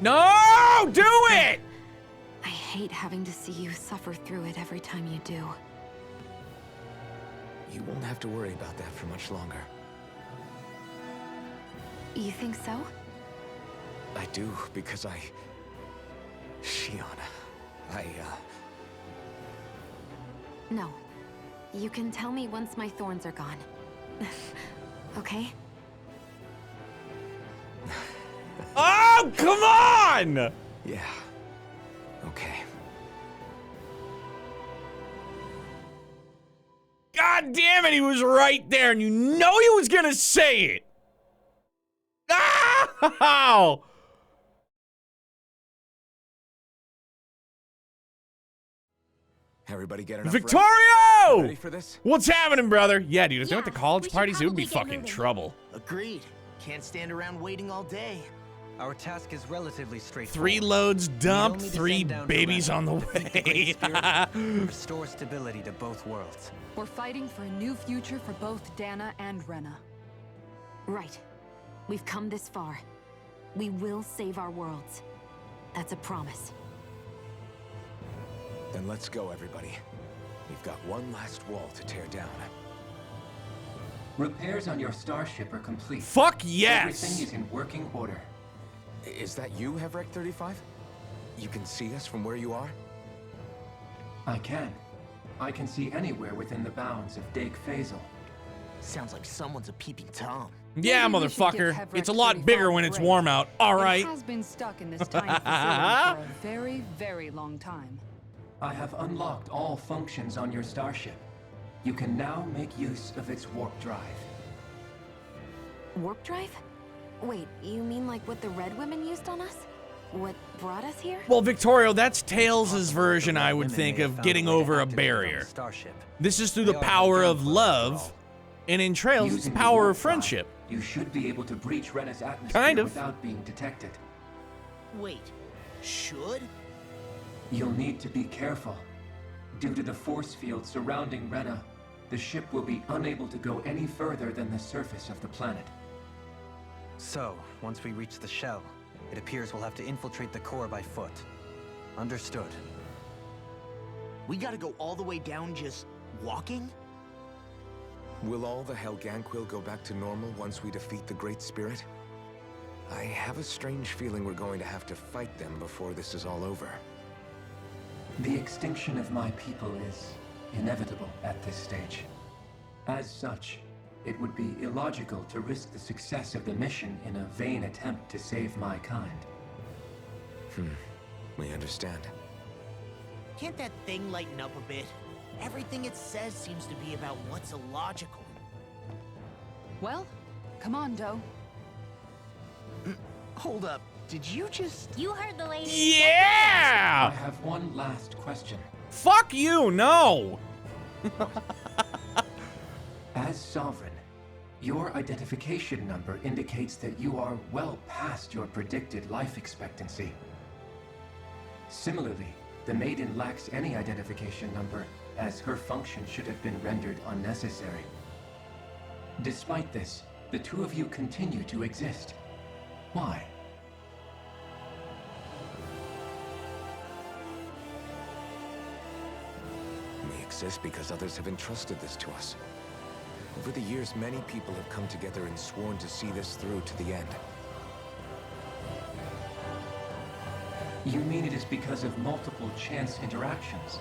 No! Do it! I hate having to see you suffer through it every time you do. You won't have to worry about that for much longer. You think so? I do, because Shionne, No. You can tell me once my thorns are gone. Okay? Oh, come on! Yeah. Okay. God damn it, he was right there, and you know he was gonna say it! Ow! Everybody get enough Victorio! rest? Ready for this? What's happening, brother? Yeah, dude, if they're at the college we should parties, it would be probably get fucking moving. trouble. Agreed. Can't stand around waiting all day. Our task is relatively straightforward. 3 loads We dumped, only 3 descend down to babies Rena, on the defeat the Great way. Spirit, restore stability to both worlds. We're fighting for a new future for both Dana and Rena. Right. We've come this far. We will save our worlds. That's a promise. Then let's go, everybody. We've got one last wall to tear down. Repairs on your starship are complete. Fuck yes! Everything is in working order. Is that you, Hevrek 35? You can see us from where you are? I can. I can see anywhere within the bounds of Dake Faisal. Sounds like someone's a peeping Tom. Yeah, Maybe we should give motherfucker. Hevrek It's a lot 35 bigger when it's break. warm out. All right. It has been stuck in this tiny facility for a very, very long time. I have unlocked all functions on your starship. You can now make use of its warp drive. Warp drive? Wait, you mean like what the Red Women used on us? What brought us here? Well, Victorio, that's Tails' version, I would Women think, may have of found getting a way to over a activate it on the barrier. starship. This is through They the are power of Helghan after love, all. and in Trails, it's the Using the power warp of friendship. drive, you should be able to breach Rena's atmosphere Kind of. without being detected. Wait, should? You'll need to be careful. Due to the force field surrounding Rena, the ship will be unable to go any further than the surface of the planet. So, once we reach the shell, it appears we'll have to infiltrate the core by foot. Understood. We gotta go all the way down just walking? Will all the Helganquil go back to normal once we defeat the Great Spirit? I have a strange feeling we're going to have to fight them before this is all over. The extinction of my people is inevitable at this stage. As such, it would be illogical to risk the success of the mission in a vain attempt to save my kind. We understand. Can't that thing lighten up a bit? Everything it says seems to be about what's illogical. Well, come on, Doe. Hold up, did you just... You heard the lady. I Yeah! have one last question. Fuck you, no! As Sovereign, your identification number indicates that you are well past your predicted life expectancy. Similarly, the Maiden lacks any identification number, as her function should have been rendered unnecessary. Despite this, the two of you continue to exist. Why? We exist because others have entrusted this to us. Over the years, many people have come together and sworn to see this through to the end. You mean it is because of multiple chance interactions?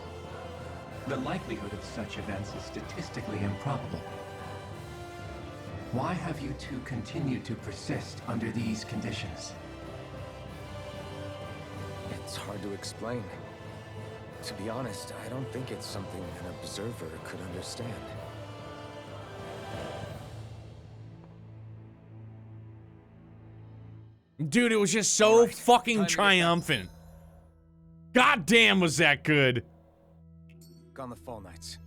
The likelihood of such events is statistically improbable. Why have you two continued to persist under these conditions? It's hard to explain. To be honest, I don't think it's something an observer could understand. Dude, it was just so Alright, fucking time to get triumphant. God damn, was that good. On the Fall Knights.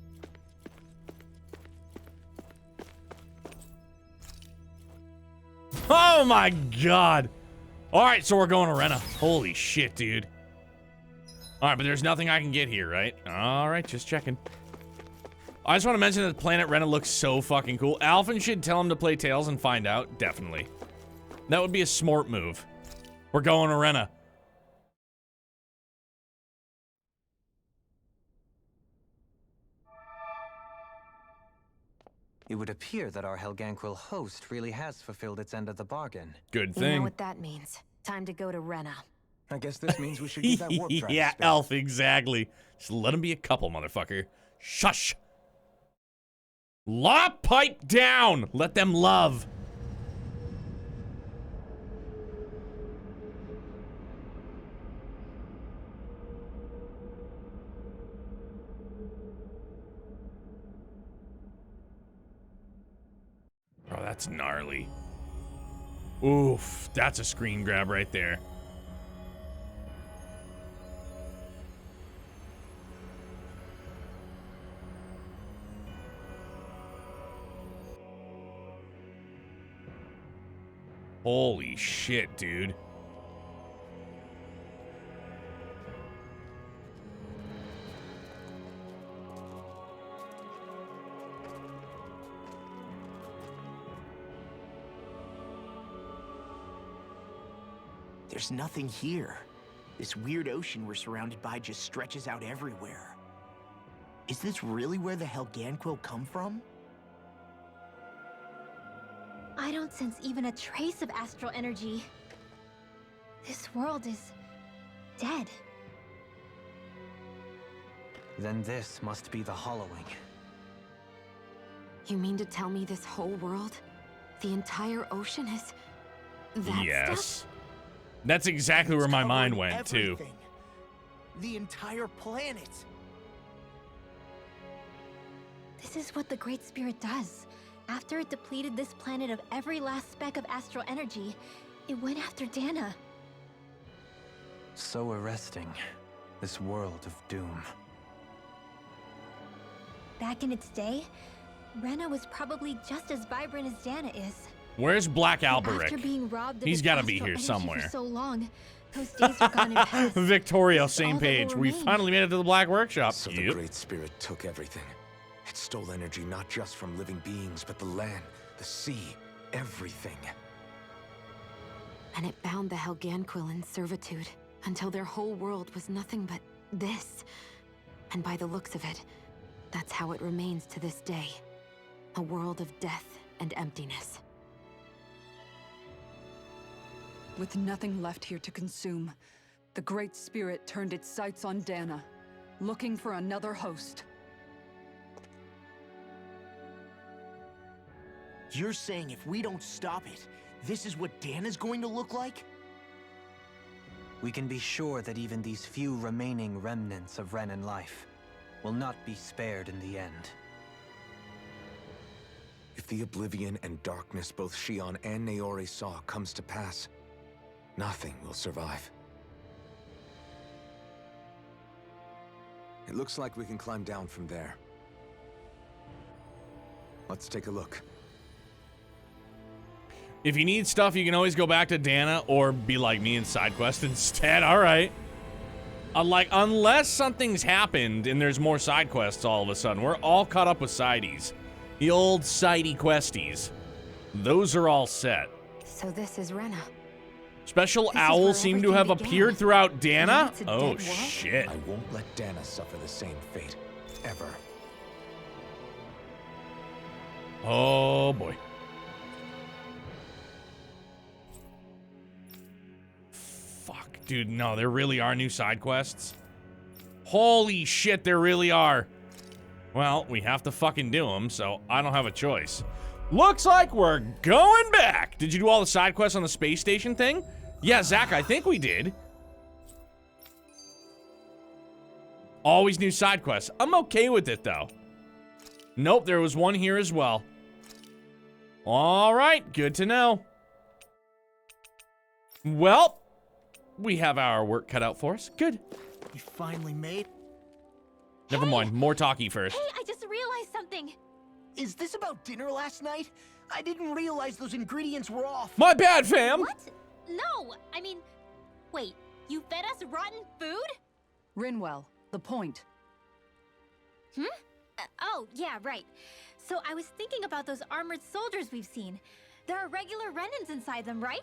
Oh my god. Alright, so we're going to Rena. Holy shit, dude. Alright, but there's nothing I can get here, right? Alright, just checking. I just want to mention that Planet Rena looks so fucking cool. Alphen should tell him to play Tails and find out. Definitely. That would be a smart move. We're going to Rena. It would appear that our Helganquil host really has fulfilled its end of the bargain. Good You know thing. what that means. Time to go to Rena. I guess this means we should give that warp drive a Yeah, spin. Elf, exactly. Just let him be a couple, motherfucker. Shush. Law pipe down. Let them love. Oh, that's gnarly. Oof, that's a screen grab right there. Holy shit, dude. there's nothing here. This weird ocean we're surrounded by just stretches out everywhere. Is this really where the Helganquil come from? I don't sense even a trace of astral energy. This world is dead. Then this must be the Hollowing. You mean to tell me this whole world, the entire ocean is that Yes. stuff? That's exactly where my mind went, too. Everything. The entire planet. This is what the Great Spirit does. After it depleted this planet of every last speck of astral energy, it went after Dana. So arresting. This world of doom. Back in its day, Rena was probably just as vibrant as Dana is. Where's Black After Alberic? being robbed of He's its got to be astral here energy somewhere. For so long, those days are gone and past. Victoria, It's all same that will page. We remain. finally made it to the Black Workshop. So the Great Spirit took everything. It stole energy not just from living beings, but the land, the sea, everything. And it bound the Helganquil in servitude until their whole world was nothing but this. And by the looks of it, that's how it remains to this day. A world of death and emptiness. With nothing left here to consume, the Great Spirit turned its sights on Dana, looking for another host. You're saying if we don't stop it, this is what Dana's going to look like? We can be sure that even these few remaining remnants of Renan life will not be spared in the end. If the oblivion and darkness both Shion and Naori saw comes to pass, nothing will survive. It looks like we can climb down from there. Let's take a look. If you need stuff, you can always go back to Dana or be like me and side quest instead. All right. Unless something's happened and there's more side quests all of a sudden. We're all caught up with sideys. The old sidey questies. Those are all set. So this is Rena. Special This is owls where seem to everything have began. appeared throughout Dana. It's a Oh, dead world? shit. I won't let Dana suffer the same fate, ever. Oh, boy. Fuck, dude, no, there really are new side quests. Holy shit, there really are. Well, we have to fucking do them, so I don't have a choice. Looks like we're going back. Did you do all the side quests on the space station thing? Yeah, Zach, I think we did. Always new side quests. I'm okay with it, though. Nope, there was one here as well. All right, good to know. Well, we have our work cut out for us. Good. You finally made... Never mind, more talkie first. Hey, I just realized something. Is this about dinner last night? I didn't realize those ingredients were off. My bad, fam. What? No, I mean, wait, you fed us rotten food? Rinwell, the point. Oh, yeah, right. So I was thinking about those armored soldiers we've seen. There are regular Renans inside them, right?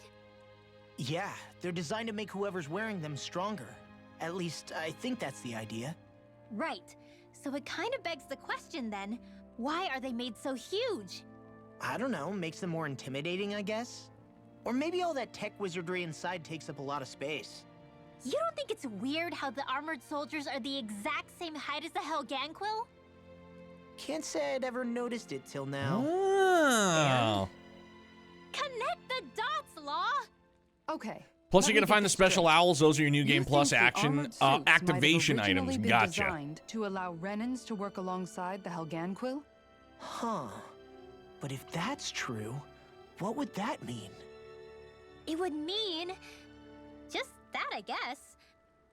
Yeah, they're designed to make whoever's wearing them stronger. At least, I think that's the idea. Right. So it kind of begs the question then, why are they made so huge? I don't know, makes them more intimidating, I guess? Or maybe all that tech wizardry inside takes up a lot of space. You don't think it's weird how the armored soldiers are the exact same height as the Helganquil? Can't say I'd ever noticed it till now. Oh. Connect the dots, Law! Okay. Plus, let you're me going to get find the this special straight. owls. Those are your new You game think plus the action armored suits might have activation originally items. been Gotcha. designed to allow Renans to work alongside the Helganquil? Huh. But if that's true, what would that mean? It would mean just that, I guess.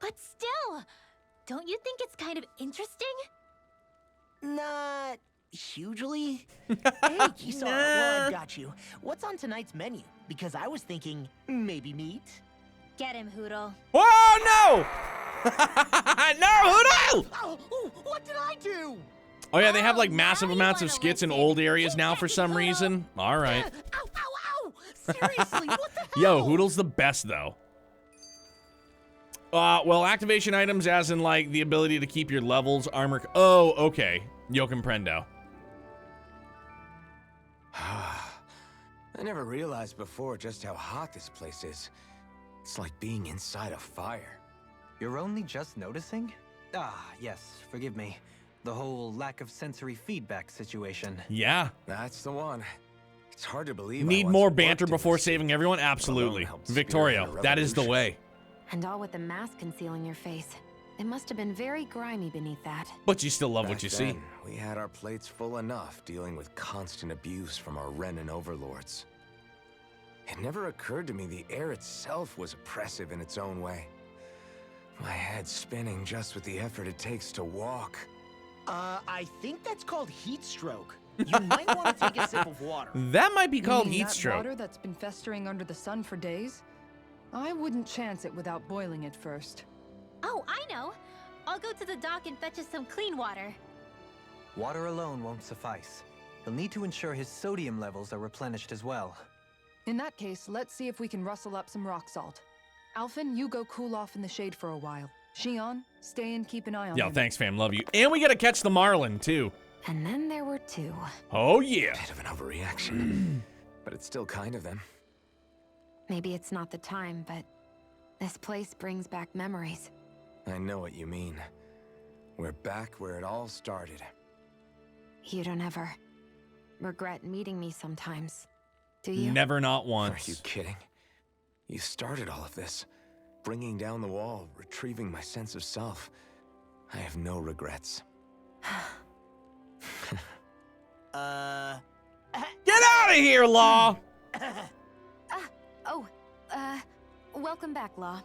But still, don't you think it's kind of interesting? Not hugely. Hey, Kisara, well, I've got you. What's on tonight's menu? Because I was thinking maybe meat. Get him, Hoodle. Oh, no! No, Hoodle! Oh, what did I do? Oh, yeah, they have like now massive you amounts of wanna skits in listen. old areas now Get for some Hoodle. reason. All right. Ow, ow, ow! Seriously, what the hell? Yo, Hoodle's the best, though. Well, activation items as in, like, the ability to keep your levels, armor... Oh, okay. Yo comprendo. I never realized before just how hot this place is. It's like being inside a fire. You're only just noticing? Ah, yes, forgive me. The whole lack of sensory feedback situation. Yeah. That's the one. It's hard to believe. Need more banter before saving everyone? Absolutely. Victoria, that is the way. And all with the mask concealing your face. It must have been very grimy beneath that. But you still love what you see. Then, we had our plates full enough dealing with constant abuse from our Renan overlords. It never occurred to me the air itself was oppressive in its own way. My head's spinning just with the effort it takes to walk. I think that's called heat stroke. You might want to take a sip of water. That might be called You mean heat that stroke. water that's been festering under the sun for days? I wouldn't chance it without boiling it first. Oh, I know. I'll go to the dock and fetch us some clean water. Water alone won't suffice. He'll need to ensure his sodium levels are replenished as well. In that case, let's see if we can rustle up some rock salt. Alphen, you go cool off in the shade for a while. Shion, stay and keep an eye on Yeah, him. thanks, fam. Love you. And we gotta catch the Marlin, too. And then there were two. Oh, yeah. Bit of an overreaction. But it's still kind of them. Maybe it's not the time, but this place brings back memories. I know what you mean. We're back where it all started. You don't ever regret meeting me sometimes, do you? Never, not Are once. you kidding? You started all of this. Bringing down the wall, retrieving my sense of self. I have no regrets. Get out of here, Law! Welcome back, Law.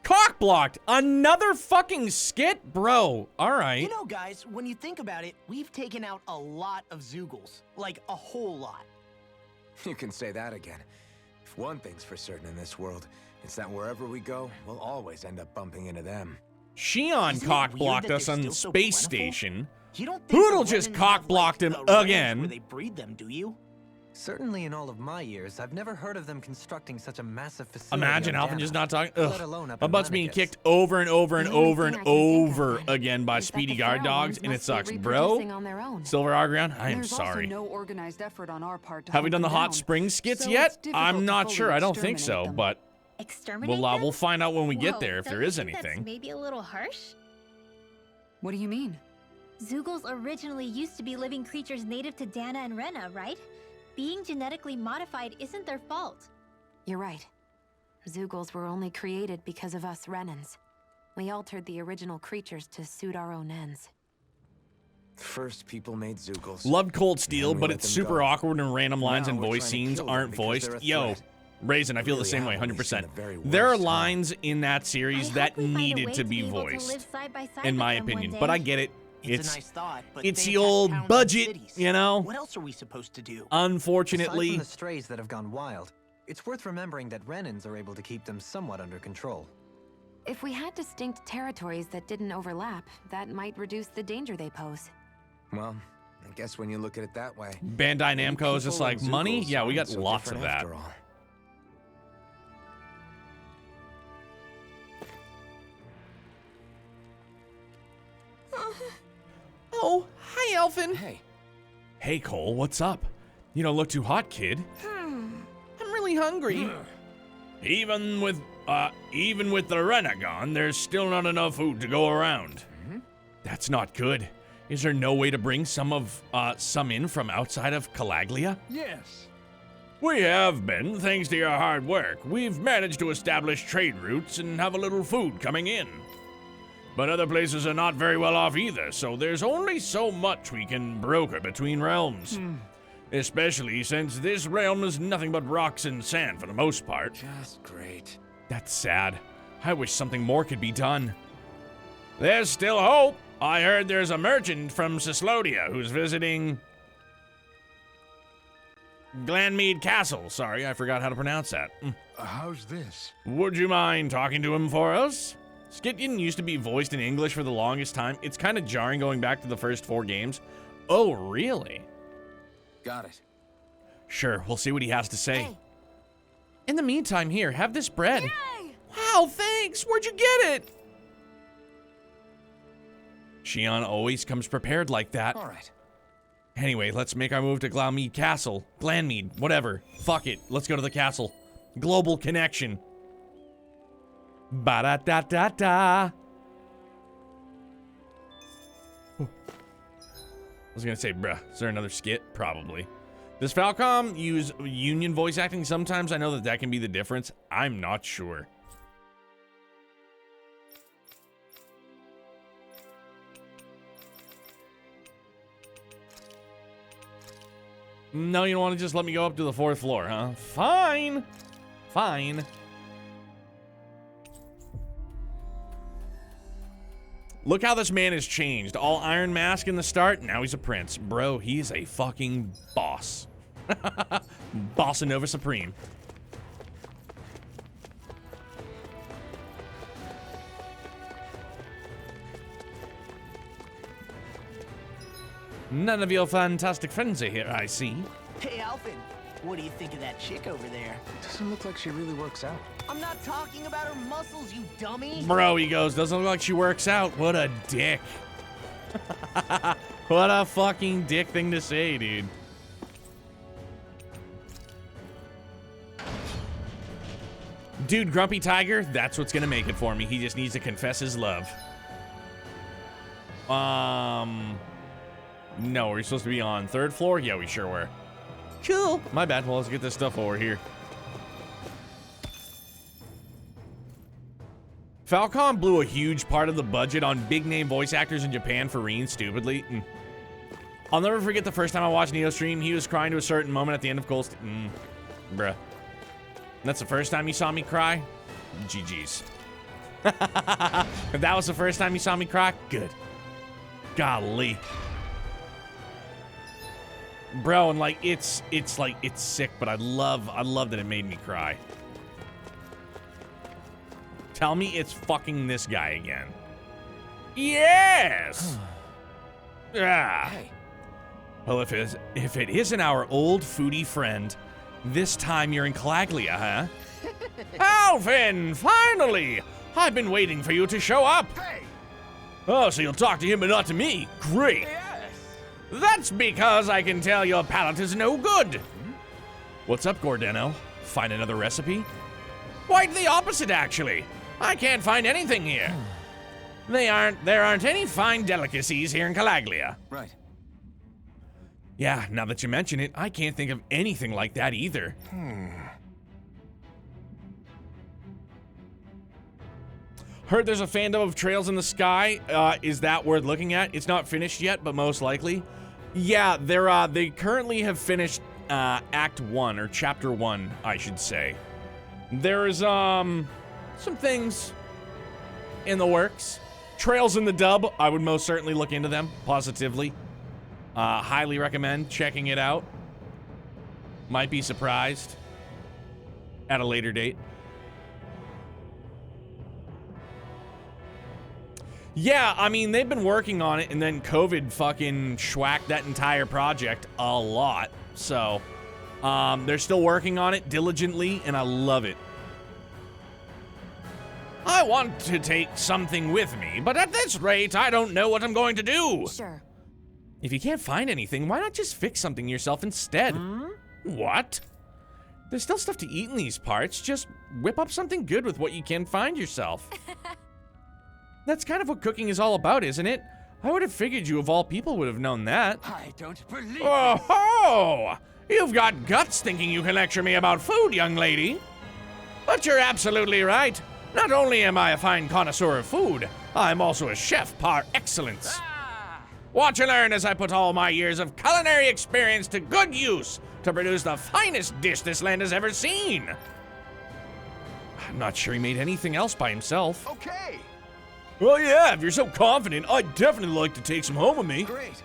Cock blocked! Another fucking skit? Bro, alright. You know, guys, when you think about it, we've taken out a lot of Zeugles. Like, a whole lot. You can say that again. If one thing's for certain in this world, it's that wherever we go, we'll always end up bumping into them. Shion Isn't it cock weird blocked that us they're on still so Space plentiful? Station. You don't think Poodle the just Renans cock have, blocked like, him the Renans again. Where they breed them, do you? Certainly in all of my years, I've never heard of them constructing such a massive facility. Imagine on Alphen just Dana, not talking. let Ugh. alone up My in butt's being Lenegis. kicked over and over and The only over thing and I can think of, over then, again by is that speedy the guard feral dogs, ones and it must be sucks, bro. reproducing on their own. Silver Argon, I am There's sorry. also no organized effort on our part to Have we hunt done the them hot down, spring skits so yet? it's difficult I'm to not fully sure. I don't think so, exterminate them. but Exterminate them? we'll find out when we get Whoa, there if don't there you is think that's anything. maybe a little harsh? What do you mean? Zeugles originally used to be living creatures native to Dana and Rena, right? Being genetically modified isn't their fault. You're right. Zeugles were only created because of us Renans. We altered the original creatures to suit our own ends. First, people made Zeugles. Loved Cold Steel, we but let it's them super go. awkward and random lines Now and we're voice trying to scenes kill them aren't because voiced. they're a Yo, threat. Raisin, I feel the Really same way, have released in 100%. the very There are worst time. lines in that series I that hope we find a needed way to be able to voiced, live side by side in with my them one opinion. day. But I get it. It's a nice thought, but it's they the have old towns and budget, cities. you know? What else are we supposed to do? Aside from Unfortunately, the strays that have gone wild, it's worth remembering that Renans are able to keep them somewhat under control. If we had distinct territories that didn't overlap, that might reduce the danger they pose. Well, I guess when you look at it that way. Bandai maybe Namco is just people like, and money? Zeugles Yeah, we got aren't so lots of different that. after all. Oh, hi, Elfin. Hey, Hey, Cole, what's up? You don't look too hot, kid. I'm really hungry. Even with the Renegon, there's still not enough food to go around. That's not good. Is there no way to bring some in from outside of Calaglia? Yes. We have been, thanks to your hard work. We've managed to establish trade routes and have a little food coming in. But other places are not very well off either, so there's only so much we can broker between realms. Especially since this realm is nothing but rocks and sand for the most part. just great. That's sad. I wish something more could be done. There's still hope. I heard there's a merchant from Cyslodia who's visiting Glanmead Castle. Sorry, I forgot how to pronounce that. How's this? Would you mind talking to him for us? Skitkin used to be voiced in English for the longest time. It's kind of jarring going back to the first 4 games. Oh, really? Got it. Sure, we'll see what he has to say. Hey. In the meantime, here, have this bread. How? Thanks. Where'd you get it? Xion always comes prepared like that. All right. Anyway, let's make our move to Glanmead Castle. Glanmead, whatever. Fuck it. Let's go to the castle. Global connection. Ba-da-da-da-da. I was gonna say, bruh, is there another skit? Probably. Does Falcom use union voice acting sometimes? I know that that can be the difference. I'm not sure. No, you don't want to just let me go up to the 4th floor, huh? Fine. Fine. Look how this man has changed. All Iron Mask in the start, now he's a prince. Bro, he's a fucking boss. Bossa Nova Supreme. None of your fantastic friends are here, I see. Hey, Alphen, what do you think of that chick over there? Doesn't look like she really works out. I'm not talking about her muscles, you dummy! Bro, he goes, doesn't look like she works out. What a dick. What a fucking dick thing to say, dude. Dude, Grumpy Tiger, that's what's gonna make it for me. He just needs to confess his love. No, we're supposed to be on 3rd floor? Yeah, we sure were. Cool. My bad. Well, let's get this stuff over here. Falcom blew a huge part of the budget on big-name voice actors in Japan for Reen stupidly. I'll never forget the first time I watched Neo stream. He was crying to a certain moment at the end of Cold Bruh. That's the first time you saw me cry? GG's. If that was the first time you saw me cry, good. Golly. Bro, and like it's sick, but I love that it made me cry. Tell me it's fucking this guy again. Yes. Yeah. Hey. Well, if it isn't our old foodie friend, this time you're in Calaglia, huh? Alphen, finally! I've been waiting for you to show up. Hey. Oh, so you'll talk to him but not to me? Great. Yes. That's because I can tell your palate is no good. What's up, Gordeno? Find another recipe? Quite the opposite, actually. I can't find anything here. There aren't any fine delicacies here in Calaglia. Right. Yeah, now that you mention it, I can't think of anything like that either. Heard there's a fandom of Trails in the Sky. Is that worth looking at? It's not finished yet, but most likely. Yeah, they currently have finished Act 1, or Chapter 1, I should say. There's some things in the works. Trails in the dub, I would most certainly look into them, positively. Highly recommend checking it out. Might be surprised at a later date. Yeah, I mean, they've been working on it, and then COVID fucking schwacked that entire project a lot. So, they're still working on it diligently, and I love it. I want to take something with me, but at this rate, I don't know what I'm going to do. Sure. If you can't find anything, why not just fix something yourself instead? What? There's still stuff to eat in these parts. Just whip up something good with what you can find yourself. That's kind of what cooking is all about, isn't it? I would have figured you of all people would have known that. I don't believe Oh-ho! You've got guts thinking you can lecture me about food, young lady. But you're absolutely right. Not only am I a fine connoisseur of food, I'm also a chef par excellence. Watch and learn as I put all my years of culinary experience to good use to produce the finest dish this land has ever seen. I'm not sure he made anything else by himself. Okay. Well, yeah, if you're so confident, I'd definitely like to take some home with me. Great.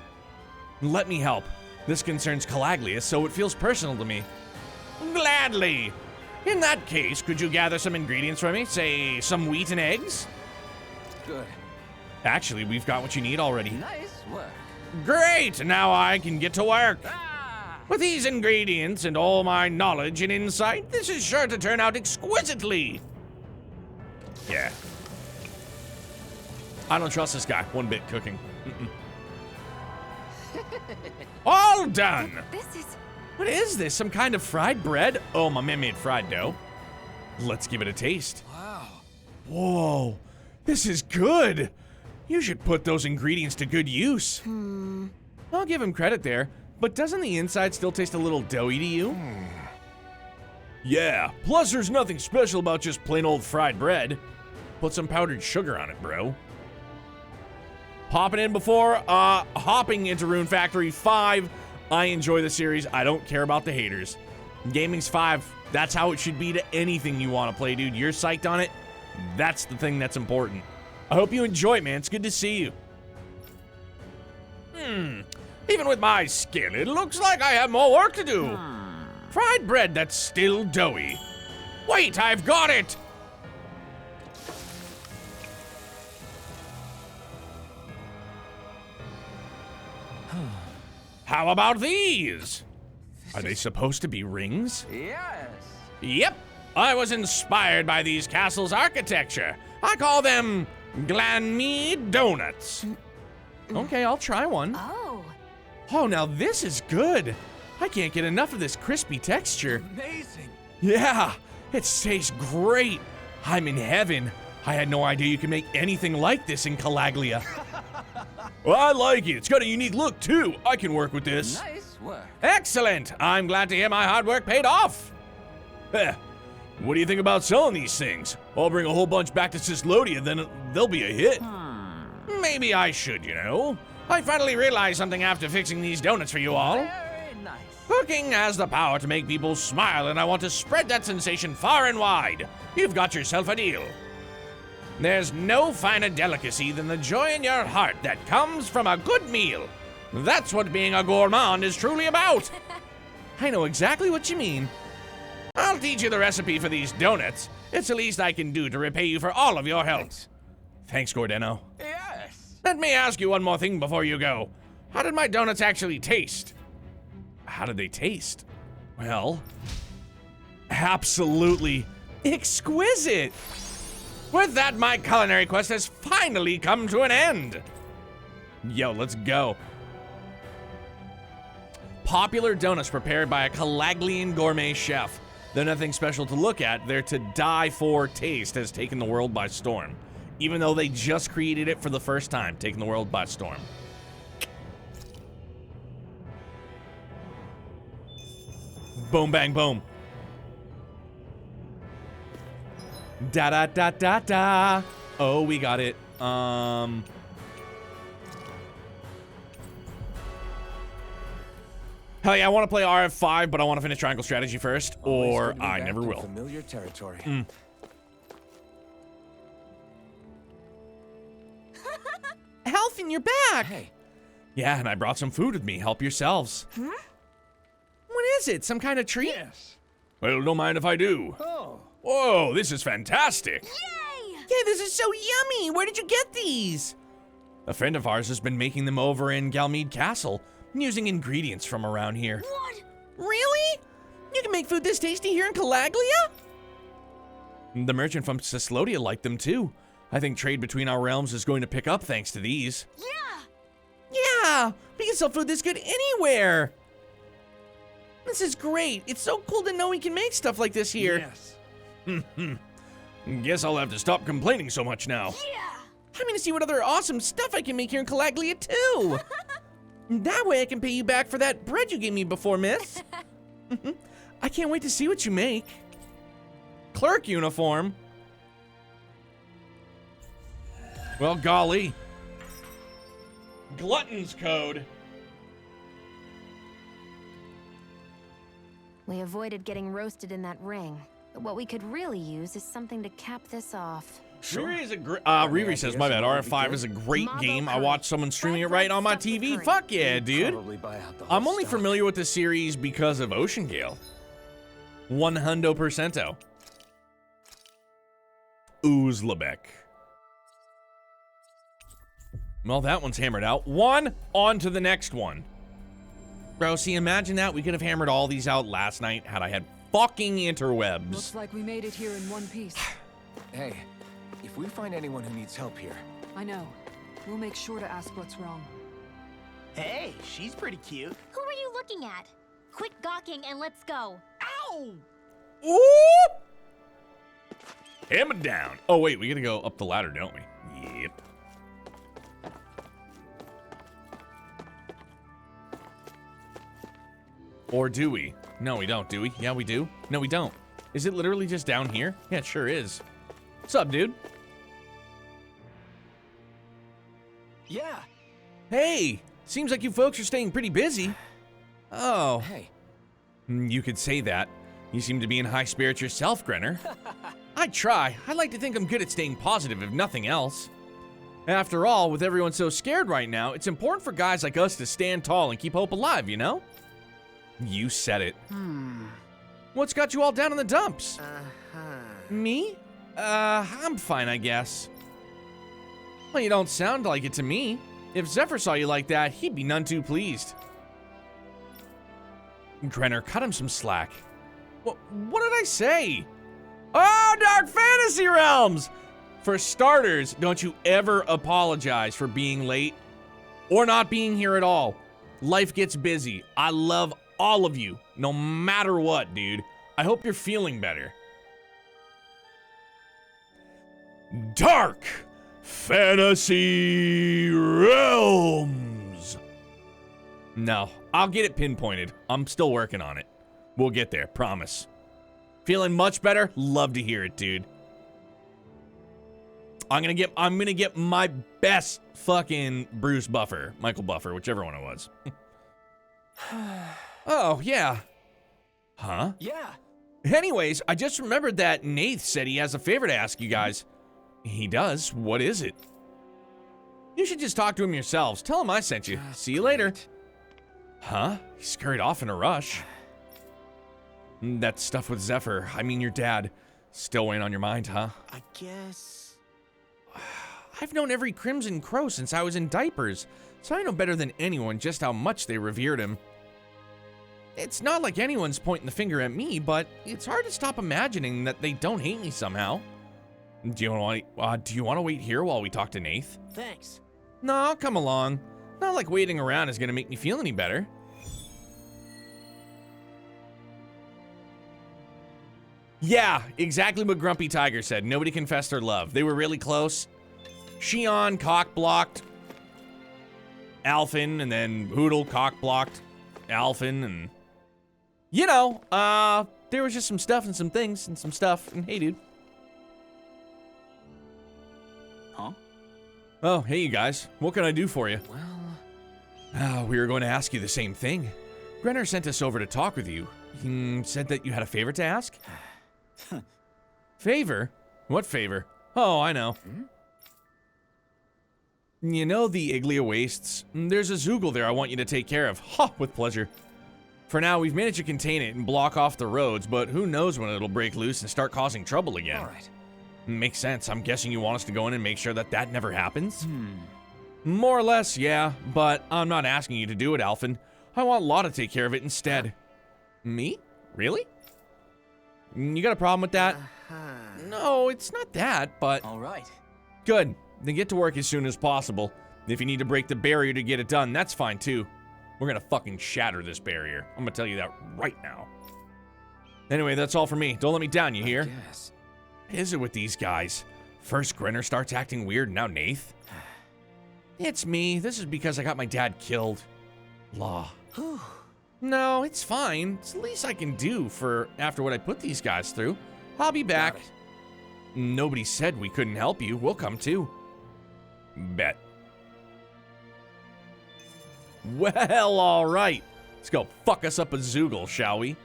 Let me help. This concerns Calaglia, so it feels personal to me. Gladly. In that case, could you gather some ingredients for me? Say, some wheat and eggs? Good. Actually, we've got what you need already. Nice work. Great! Now I can get to work. With these ingredients and all my knowledge and insight, this is sure to turn out exquisitely. Yeah. I don't trust this guy one bit cooking. All done! This is... What is this? Some kind of fried bread? Oh, my man made fried dough. Let's give it a taste. Wow. Whoa, this is good. You should put those ingredients to good use. I'll give him credit there, but doesn't the inside still taste a little doughy to you? Yeah, plus there's nothing special about just plain old fried bread. Put some powdered sugar on it, bro. Popping in before hopping into Rune Factory 5. I enjoy the series. I don't care about the haters. Gaming's 5. That's how it should be to anything you want to play, dude. You're psyched on it. That's the thing that's important. I hope you enjoy it, man. It's good to see you. Even with my skin, it looks like I have more work to do. Fried bread that's still doughy. Wait, I've got it! How about these? Are they supposed to be rings? Yes. Yep. I was inspired by these castles' architecture. I call them Glanmead Donuts. Okay, I'll try one. Oh, now this is good. I can't get enough of this crispy texture. Amazing. Yeah, it tastes great. I'm in heaven. I had no idea you could make anything like this in Calaglia. Well, I like it. It's got a unique look, too. I can work with this. Nice work. Excellent. I'm glad to hear my hard work paid off. What do you think about selling these things? I'll bring a whole bunch back to Cyslodia, then they'll be a hit. Maybe I should, you know. I finally realized something after fixing these donuts for you all. Very nice. Cooking has the power to make people smile, and I want to spread that sensation far and wide. You've got yourself a deal. There's no finer delicacy than the joy in your heart that comes from a good meal. That's what being a gourmand is truly about. I know exactly what you mean. I'll teach you the recipe for these donuts. It's the least I can do to repay you for all of your help. Thanks, Gordeno. Yes. Let me ask you one more thing before you go. How did my donuts actually taste? How did they taste? Well, absolutely exquisite. With that, my culinary quest has finally come to an end. Yo, let's go. Popular donuts prepared by a Calaglian gourmet chef. They're nothing special to look at. They're to die for. Taste has taken the world by storm. Even though they just created it for the first time, taking the world by storm. Boom, bang, boom. Da da da da da. Oh, we got it. Hell yeah, I want to play RF5, but I want to finish Triangle Strategy first, or I never will. Familiar territory. Health in your back. Hey. Yeah, and I brought some food with me. Help yourselves. What is it? Some kind of treat? Yes. Well, don't mind if I do. Oh. Whoa, this is fantastic. Yay! Yeah, this is so yummy. Where did you get these? A friend of ours has been making them over in Galmead Castle, using ingredients from around here. What? Really? You can make food this tasty here in Calaglia? The merchant from Cyslodia liked them too. I think trade between our realms is going to pick up thanks to these. Yeah, we can sell food this good anywhere. This is great. It's so cool to know we can make stuff like this here. Yes. Guess I'll have to stop complaining so much now. Yeah! I'm gonna see what other awesome stuff I can make here in Calaglia too. That way I can pay you back for that bread you gave me before, miss. I can't wait to see what you make. Clerk uniform. Well, golly. Glutton's code. We avoided getting roasted in that ring, but what we could really use is something to cap this off. Riri is a Riri says, my bad, RF5 is a great game. I watched someone streaming it right on my TV. Fuck yeah, dude. I'm only familiar with the series because of Ocean Gale. 100%. Uzlebek. Well, that one's hammered out. On to the next one. Bro, see, imagine that. We could have hammered all these out last night had I had fucking interwebs. Looks like we made it here in one piece. Hey, If we find anyone who needs help here... I know. We'll make sure to ask what's wrong. Hey, she's pretty cute. Who are you looking at? Quit gawking and let's go. Ow! Ooh! Hammer down. Oh, wait, we gotta go up the ladder, don't we? Yep. Or do we? No, we don't, do we? Yeah, we do. No, we don't. Is it literally just down here? Yeah, it sure is. What's up, dude? Yeah. Hey, seems like you folks are staying pretty busy. Oh. Hey. You could say that. You seem to be in high spirits yourself, Grenner. I try. I like to think I'm good at staying positive, if nothing else. After all, with everyone so scared right now, it's important for guys like us to stand tall and keep hope alive, you know? You said it. What's got you all down in the dumps? Me? I'm fine, I guess. Well, you don't sound like it to me. If Zephyr saw you like that, he'd be none too pleased. Grenner, cut him some slack. What did I say? Oh, Dark Fantasy Realms! For starters, don't you ever apologize for being late or not being here at all. Life gets busy. I love all of you, no matter what, dude. I hope you're feeling better. Dark Fantasy Realms. No, I'll get it pinpointed. I'm still working on it. We'll get there, promise. Feeling much better? Love to hear it, dude. I'm gonna get my best fucking Bruce Buffer, Michael Buffer, whichever one it was. Oh, yeah. Huh? Yeah. Anyways, I just remembered that Nath said he has a favor to ask you guys. He does? What is it? You should just talk to him yourselves. Tell him I sent you. See you later. Huh? He scurried off in a rush. That stuff with Zephyr, I mean your dad, still weighing on your mind, huh? I guess... I've known every Crimson Crow since I was in diapers, so I know better than anyone just how much they revered him. It's not like anyone's pointing the finger at me, but it's hard to stop imagining that they don't hate me somehow. Do you want to wait here while we talk to Nath? Thanks. No, I'll come along. Not like waiting around is gonna make me feel any better. Yeah, exactly what Grumpy Tiger said. Nobody confessed their love. They were really close. Xion cock-blocked Alphen, and then Hootle cock-blocked Alphen, and... You know, there was just some stuff and some things and some stuff, and hey, dude. Huh? Oh, hey, you guys. What can I do for you? Well... we were going to ask you the same thing. Grenner sent us over to talk with you. He said that you had a favor to ask? Favor? What favor? Oh, I know. You know the Iglia Wastes? There's a Zoogle there I want you to take care of. Ha! With pleasure. For now, we've managed to contain it and block off the roads, but who knows when it'll break loose and start causing trouble again. All right. Makes sense. I'm guessing you want us to go in and make sure that that never happens? More or less, yeah, but I'm not asking you to do it, Alphen. I want Law to take care of it instead. Me? Really? You got a problem with that? No, it's not that, but... All right. Good. Then get to work as soon as possible. If you need to break the barrier to get it done, that's fine too. We're gonna fucking shatter this barrier. I'm gonna tell you that right now. Anyway, that's all for me. Don't let me down, you hear? Yes. Is it with these guys? First Grenner starts acting weird, now Nath. It's me. This is because I got my dad killed. Law. No, it's fine. It's the least I can do for after what I put these guys through. I'll be back. Nobody said we couldn't help you. We'll come too. Bet. Well, all right. Let's go fuck us up a Zoogle, shall we?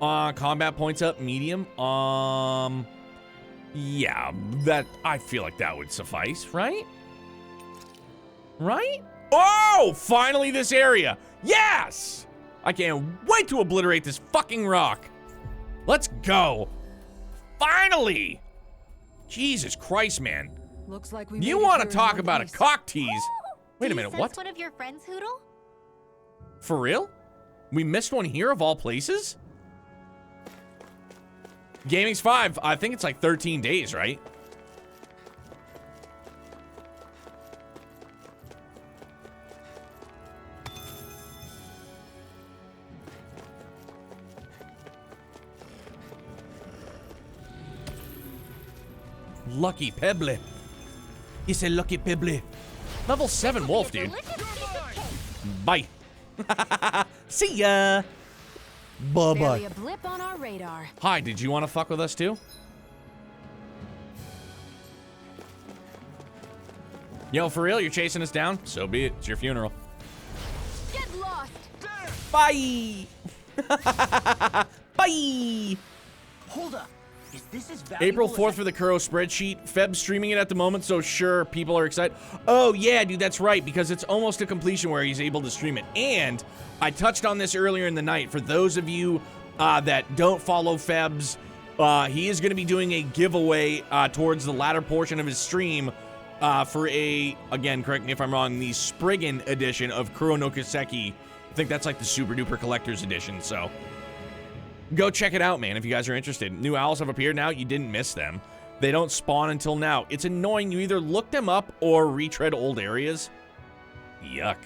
Combat points up, medium. Yeah, that I feel like that would suffice, right? Right? Oh, finally this area. Yes! I can't wait to obliterate this fucking rock. Let's go. Finally! Jesus Christ, man. Looks like we You want to talk about a cock tease? Wait a minute, what? One of your friends, Hootle? For real? We missed one here of all places? Gaming's 5. I think it's like 13 days, right? Lucky Pebble. It's a lucky Pebble. Level 7 wolf, dude. Bye. See ya. Barely Bye-bye. a blip on our radar. Hi, did you want to fuck with us too? Yo, for real, you're chasing us down? So be it. It's your funeral. Get lost. Bye. Bye. Hold up. Is this as April valuable 4th for the Kuro spreadsheet. Feb's streaming it at the moment, so sure, people are excited. Oh, yeah, dude, that's right, because it's almost a completion where he's able to stream it. And I touched on this earlier in the night. For those of you that don't follow Feb's, he is going to be doing a giveaway towards the latter portion of his stream for a, again, correct me if I'm wrong, the Spriggan edition of Kuro no Kiseki. I think that's like the super duper collector's edition, so go check it out, man, if you guys are interested. New owls have appeared now. You didn't miss them. They don't spawn until now. It's annoying. You either look them up or retread old areas. Yuck.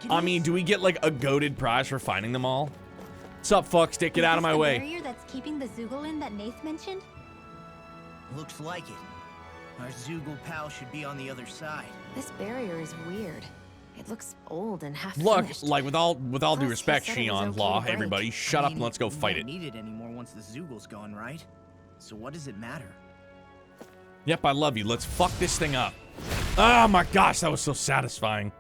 I mean, do we get like a goated prize for finding them all? Sup, fuckstick? Get out of my way. Is this the barrier that's keeping the Zoogle that Nath mentioned? Looks like it. Our Zoogle pal should be on the other side. This barrier is weird. It looks old and half Look, finished. like with all due Plus, respect, he said it was Shion, okay Law, to break. everybody, shut up and let's go fight We it. don't need it anymore once the Zoogle's gone, right? So what does it matter? Yep, I love you. Let's fuck this thing up. Oh my gosh, that was so satisfying.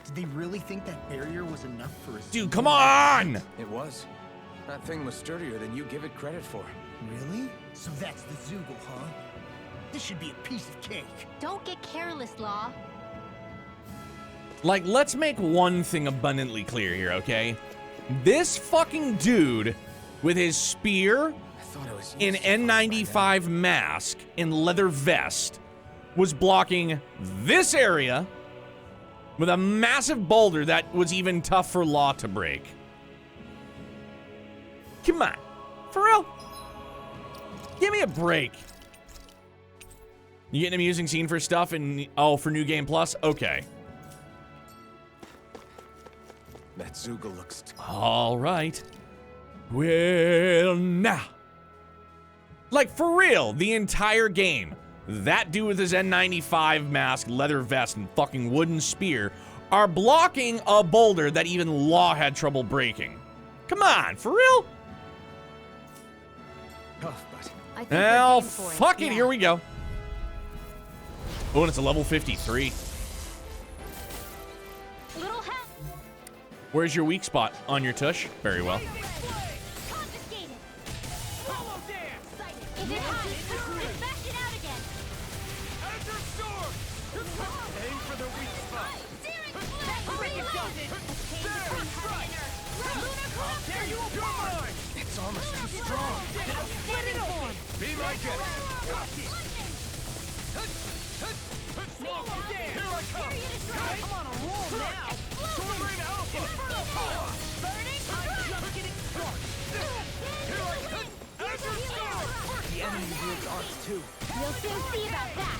Did they really think that barrier was enough for a Dude, Zoogle? come on! It was. That thing was sturdier than you give it credit for. Really? So that's the Zoogle, huh? This should be a piece of cake. Don't get careless, Law. Like, let's make one thing abundantly clear here, okay? This fucking dude with his spear, an N95 mask, and leather vest was blocking this area with a massive boulder that was even tough for Law to break. Come on. For real? Give me a break. You get an amusing scene for stuff and, oh, for New Game Plus? Okay. That Zoogle looks... All right. Well, now. Like, for real, the entire game, that dude with his N95 mask, leather vest, and fucking wooden spear are blocking a boulder that even Law had trouble breaking. Come on, for real? Tough, but... I think we're Well, game for fuck it, yeah. here we go. Oh, and it's a level 53. Little help. Where's your weak spot? On your tush? Very well. Confiscated. Is it hot? Smash it out again. Aim for the weak spot. It's almost too strong. Be my guest. Here I come. I'm on a roll now. Sword Rain Alpha. Burning. I'm just getting started. Here I come. Azure Star. The enemy wields arcs too. We'll soon see about that.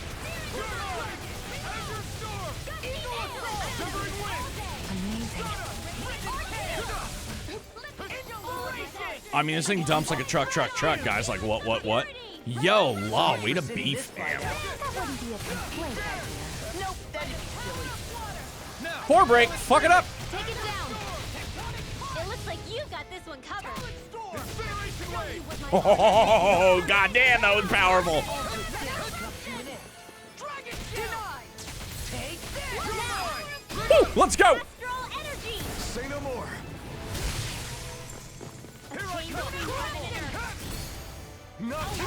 Azure Storm. Eagle Assault. Severing Wind. I mean, this thing dumps like a truck, guys. Like, what? Yo, Law, way to beef, fam. That wouldn't be a complaint idea. Nope, that'd be silly. Four break, fuck it up. Take it down. It looks like you've got this one covered. Oh, goddamn, that was powerful. Woo, let's go. Say no more. Not today.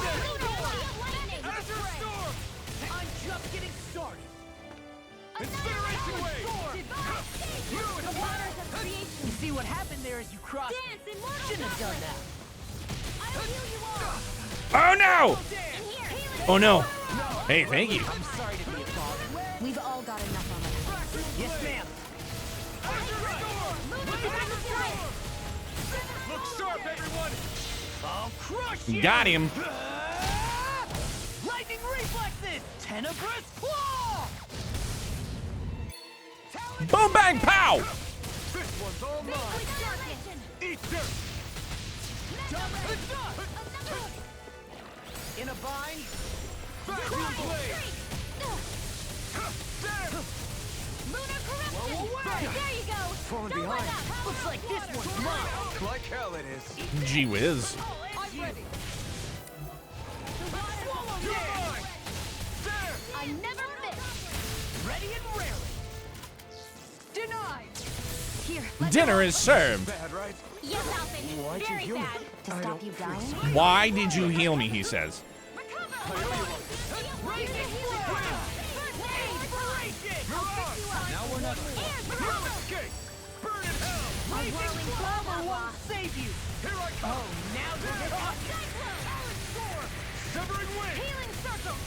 Azure Storm. I'm just getting started. Incineration Wave. You see what happened there as you crossed. Shouldn't have done that. Oh, no. Oh, no. Hey, thank you. I'm sorry to be a bother. We've all got enough on our hands. Yes, ma'am. Look sharp, everyone. I'll crush you. Got him. Lightning reflexes. Tenebrous claw. Boom, bang, pow. This one's all mine. Eat dirt. In a bind. There you go! Falling Don't behind. let up. Looks like this one's mine! Like hell it is. Gee whiz. I'm ready! I never miss! Ready and rarely! Denied! Here, Dinner is served. Bad, right? yes, Alvin! Why'd you Very heal me? bad! To stop you dying? Why did you heal me, he says. Now we're not escape! Burn in hell! My whirling clover won't save you! Here I come! Oh, now you're talking! Severing wind! Healing circle!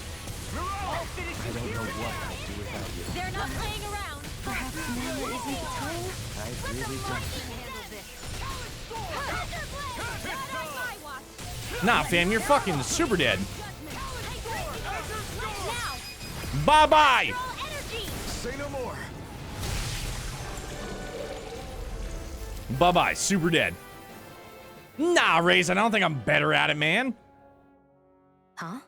I'll finish I don't know what I'd do without you. They're not playing around. Perhaps now isn't the time? I really don't. Nah, fam, you're fucking super dead. Bye-bye. Say no more. Bye-bye, super dead. Nah, Raisin, I don't think I'm better at it, man. Huh?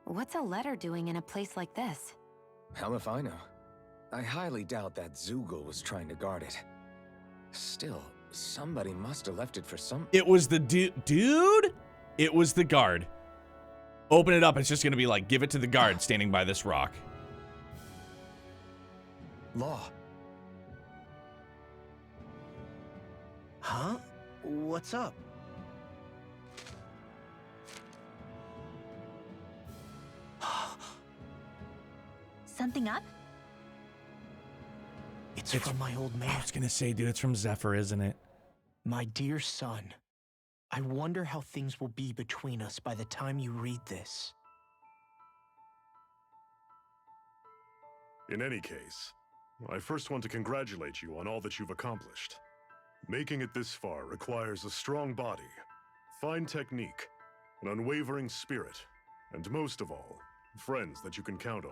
What's a letter doing in a place like this? Hell if I know. I highly doubt that Zoogle was trying to guard it. Still, somebody must have left it for some... It was the dude? It was the guard. Open it up, it's just gonna be like, give it to the guard standing by this rock. Law. Huh? What's up? Something up? It's from my old man. I was gonna say, dude, it's from Zephyr, isn't it? My dear son, I wonder how things will be between us by the time you read this. In any case, I first want to congratulate you on all that you've accomplished. Making it this far requires a strong body, fine technique, an unwavering spirit, and most of all, friends that you can count on.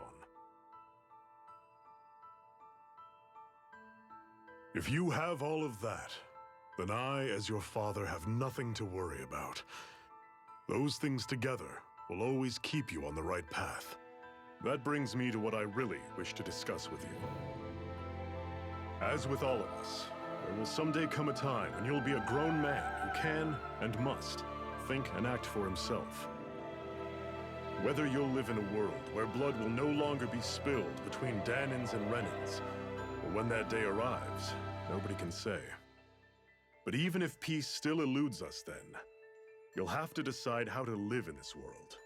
If you have all of that, then I, as your father, have nothing to worry about. Those things together will always keep you on the right path. That brings me to what I really wish to discuss with you. As with all of us, there will someday come a time when you'll be a grown man who can and must think and act for himself. Whether you'll live in a world where blood will no longer be spilled between Danans and Renans, or when that day arrives, nobody can say. But even if peace still eludes us then, you'll have to decide how to live in this world.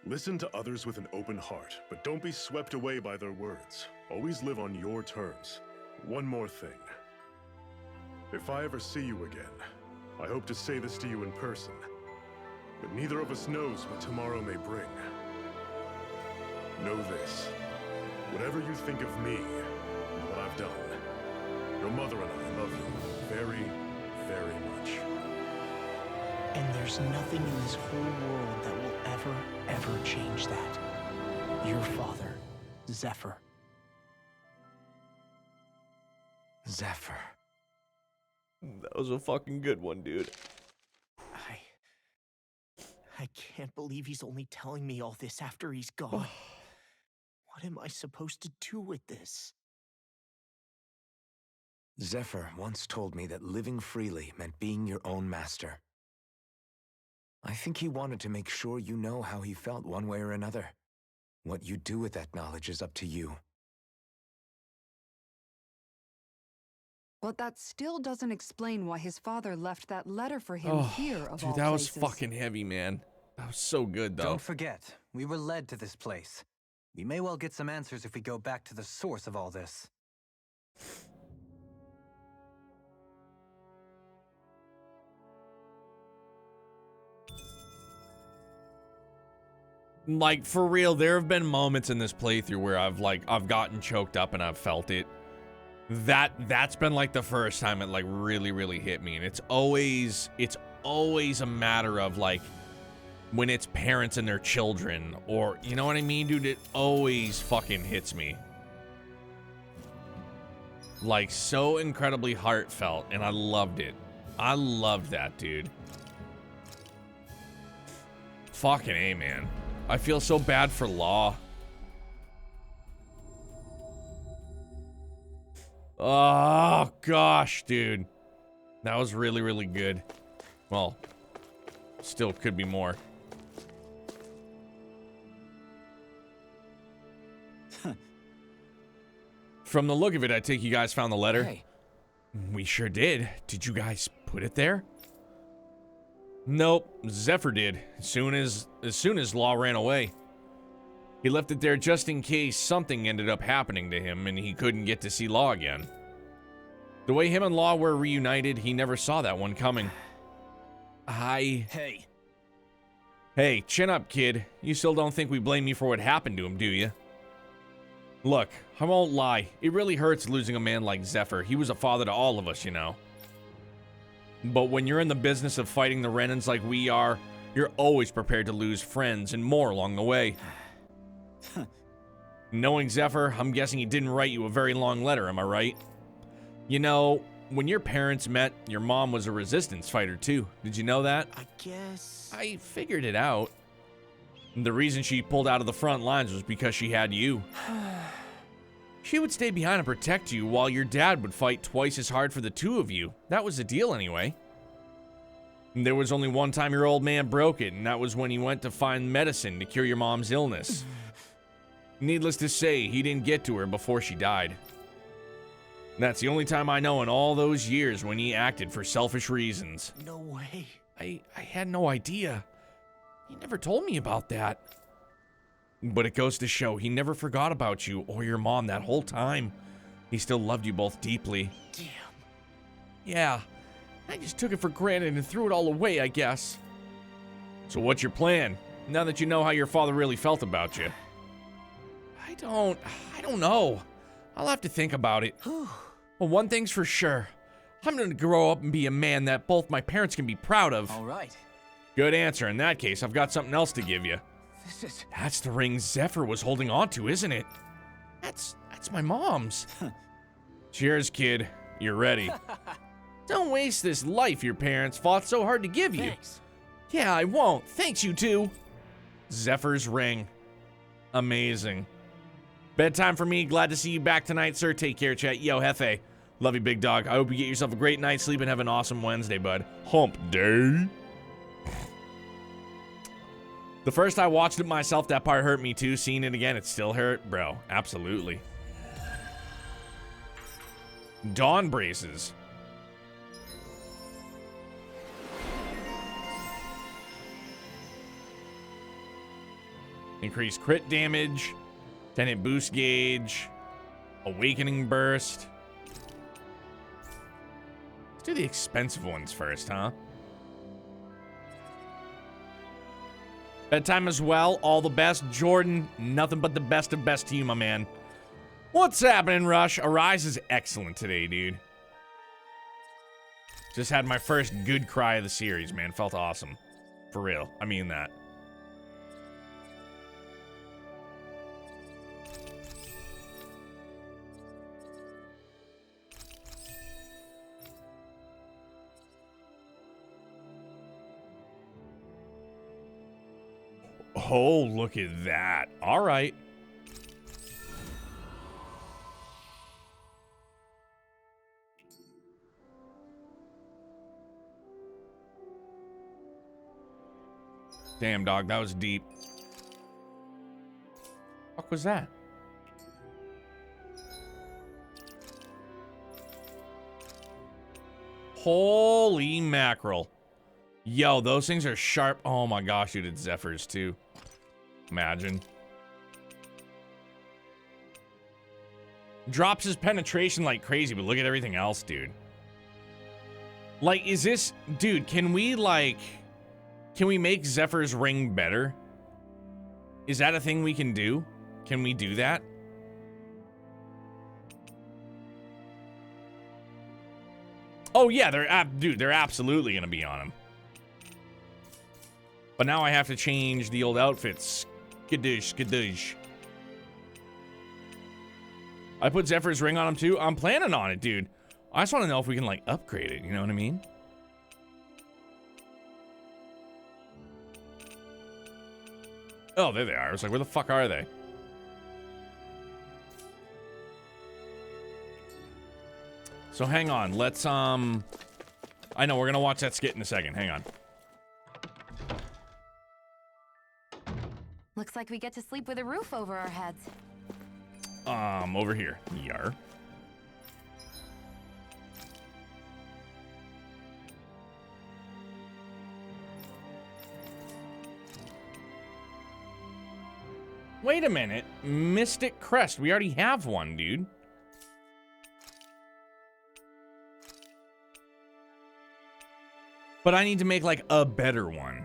Listen to others with an open heart, but don't be swept away by their words. Always live on your terms. One more thing. If I ever see you again, I hope to say this to you in person, but neither of us knows what tomorrow may bring. Know this. Whatever you think of me and what I've done, your mother and I love you very, very much. And there's nothing in this whole world that will ever change that. Your father, Zephyr. Zephyr. That was a fucking good one, dude. I can't believe he's only telling me all this after he's gone. What am I supposed to do with this? Zephyr once told me that living freely meant being your own master. I think he wanted to make sure you know how he felt one way or another. What you do with that knowledge is up to you. But that still doesn't explain why his father left that letter for him here of dude, all that places. was fucking heavy, man. That was so good, though. Don't forget, we were led to this place. We may well get some answers if we go back to the source of all this. Like, for real, there have been moments in this playthrough where I've gotten choked up and I've felt it. That's been like the first time it like really hit me, and it's always a matter of like when it's parents and their children, or you know what I mean, dude. It always fucking hits me, like so incredibly heartfelt, and I loved it. I loved that, dude. Fucking A, man. I feel so bad for Law. Oh, gosh, dude. That was really, really good. Well, still could be more. From the look of it, I take you guys found the letter. Hey. We sure did. Did you guys put it there? Nope, Zephyr did. As soon as Law ran away. He left it there just in case something ended up happening to him and he couldn't get to see Law again. The way him and Law were reunited, he never saw that one coming. Hey. Hey, chin up, kid. You still don't think we blame you for what happened to him, do you? Look, I won't lie. It really hurts losing a man like Zephyr. He was a father to all of us, you know. But when you're in the business of fighting the Renans like we are, you're always prepared to lose friends and more along the way. Knowing Zephyr, I'm guessing he didn't write you a very long letter, am I right? You know, when your parents met, your mom was a resistance fighter too. Did you know that? I guess... I figured it out. The reason she pulled out of the front lines was because she had you. She would stay behind and protect you while your dad would fight twice as hard for the two of you. That was the deal anyway. There was only one time your old man broke it, and that was when he went to find medicine to cure your mom's illness. Needless to say, he didn't get to her before she died. That's the only time I know in all those years when he acted for selfish reasons. No way. I had no idea. He never told me about that. But it goes to show he never forgot about you or your mom that whole time. He still loved you both deeply. Damn. Yeah, I just took it for granted and threw it all away, I guess. So what's your plan, now that you know how your father really felt about you? I don't know. I'll have to think about it. Well, one thing's for sure. I'm gonna grow up and be a man that both my parents can be proud of. All right. Good answer. In that case, I've got something else to give you. That's the ring Zephyr was holding on to, isn't it? That's my mom's. Cheers, kid. You're ready. Don't waste this life your parents fought so hard to give you. Thanks. Yeah, I won't. Thanks, you too. Zephyr's ring. Amazing. Bedtime for me. Glad to see you back tonight, sir. Take care, chat. Yo, Hefe. Love you, big dog. I hope you get yourself a great night's sleep and have an awesome Wednesday, bud. Hump day. The first I watched it myself, that part hurt me too. Seeing it again, it still hurt. Bro, absolutely. Dawn braces. Increased crit damage. 10-hit boost gauge. Awakening burst. Let's do the expensive ones first, huh? Bedtime as well. All the best. Jordan, nothing but the best of best to you, my man. What's happening, Rush? Arise is excellent today, dude. Just had my first good cry of the series, man. Felt awesome. For real. I mean that. Oh, look at that. All right. Damn, dog, that was deep. What was that? Holy mackerel. Yo, those things are sharp. Oh my gosh, dude, it's Zephyrs too. Imagine. Drops his penetration like crazy, but look at everything else, dude. Like, is this... Dude, can we, like... Can we make Zephyr's ring better? Is that a thing we can do? Can we do that? Oh, yeah, they're absolutely gonna be on him. But now I have to change the old outfits. Skadoosh, skadoosh. I put Zephyr's ring on him too. I'm planning on it, dude. I just want to know if we can, like, upgrade it. You know what I mean? Oh, there they are. I was like, where the fuck are they? So hang on. Let's, I know, we're gonna watch that skit in a second. Hang on. Looks like we get to sleep with a roof over our heads. Over here. Yar. Wait a minute. Mystic Crest. We already have one, dude. But I need to make, like, a better one.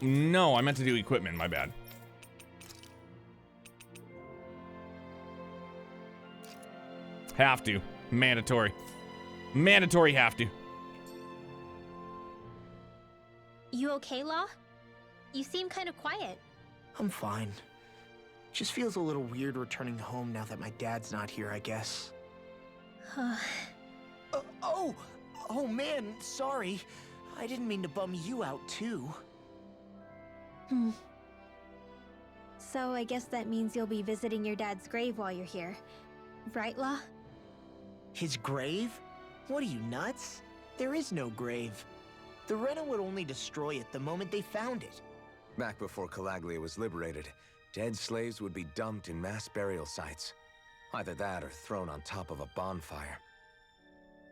No, I meant to do equipment, my bad. Have to. Mandatory. Mandatory have to. You okay, Law? You seem kind of quiet. I'm fine. Just feels a little weird returning home now that my dad's not here, I guess. Oh man, sorry. I didn't mean to bum you out too. So I guess that means you'll be visiting your dad's grave while you're here. Right, Law? His grave? What are you, nuts? There is no grave. The Rena would only destroy it the moment they found it. Back before Calaglia was liberated, dead slaves would be dumped in mass burial sites. Either that or thrown on top of a bonfire.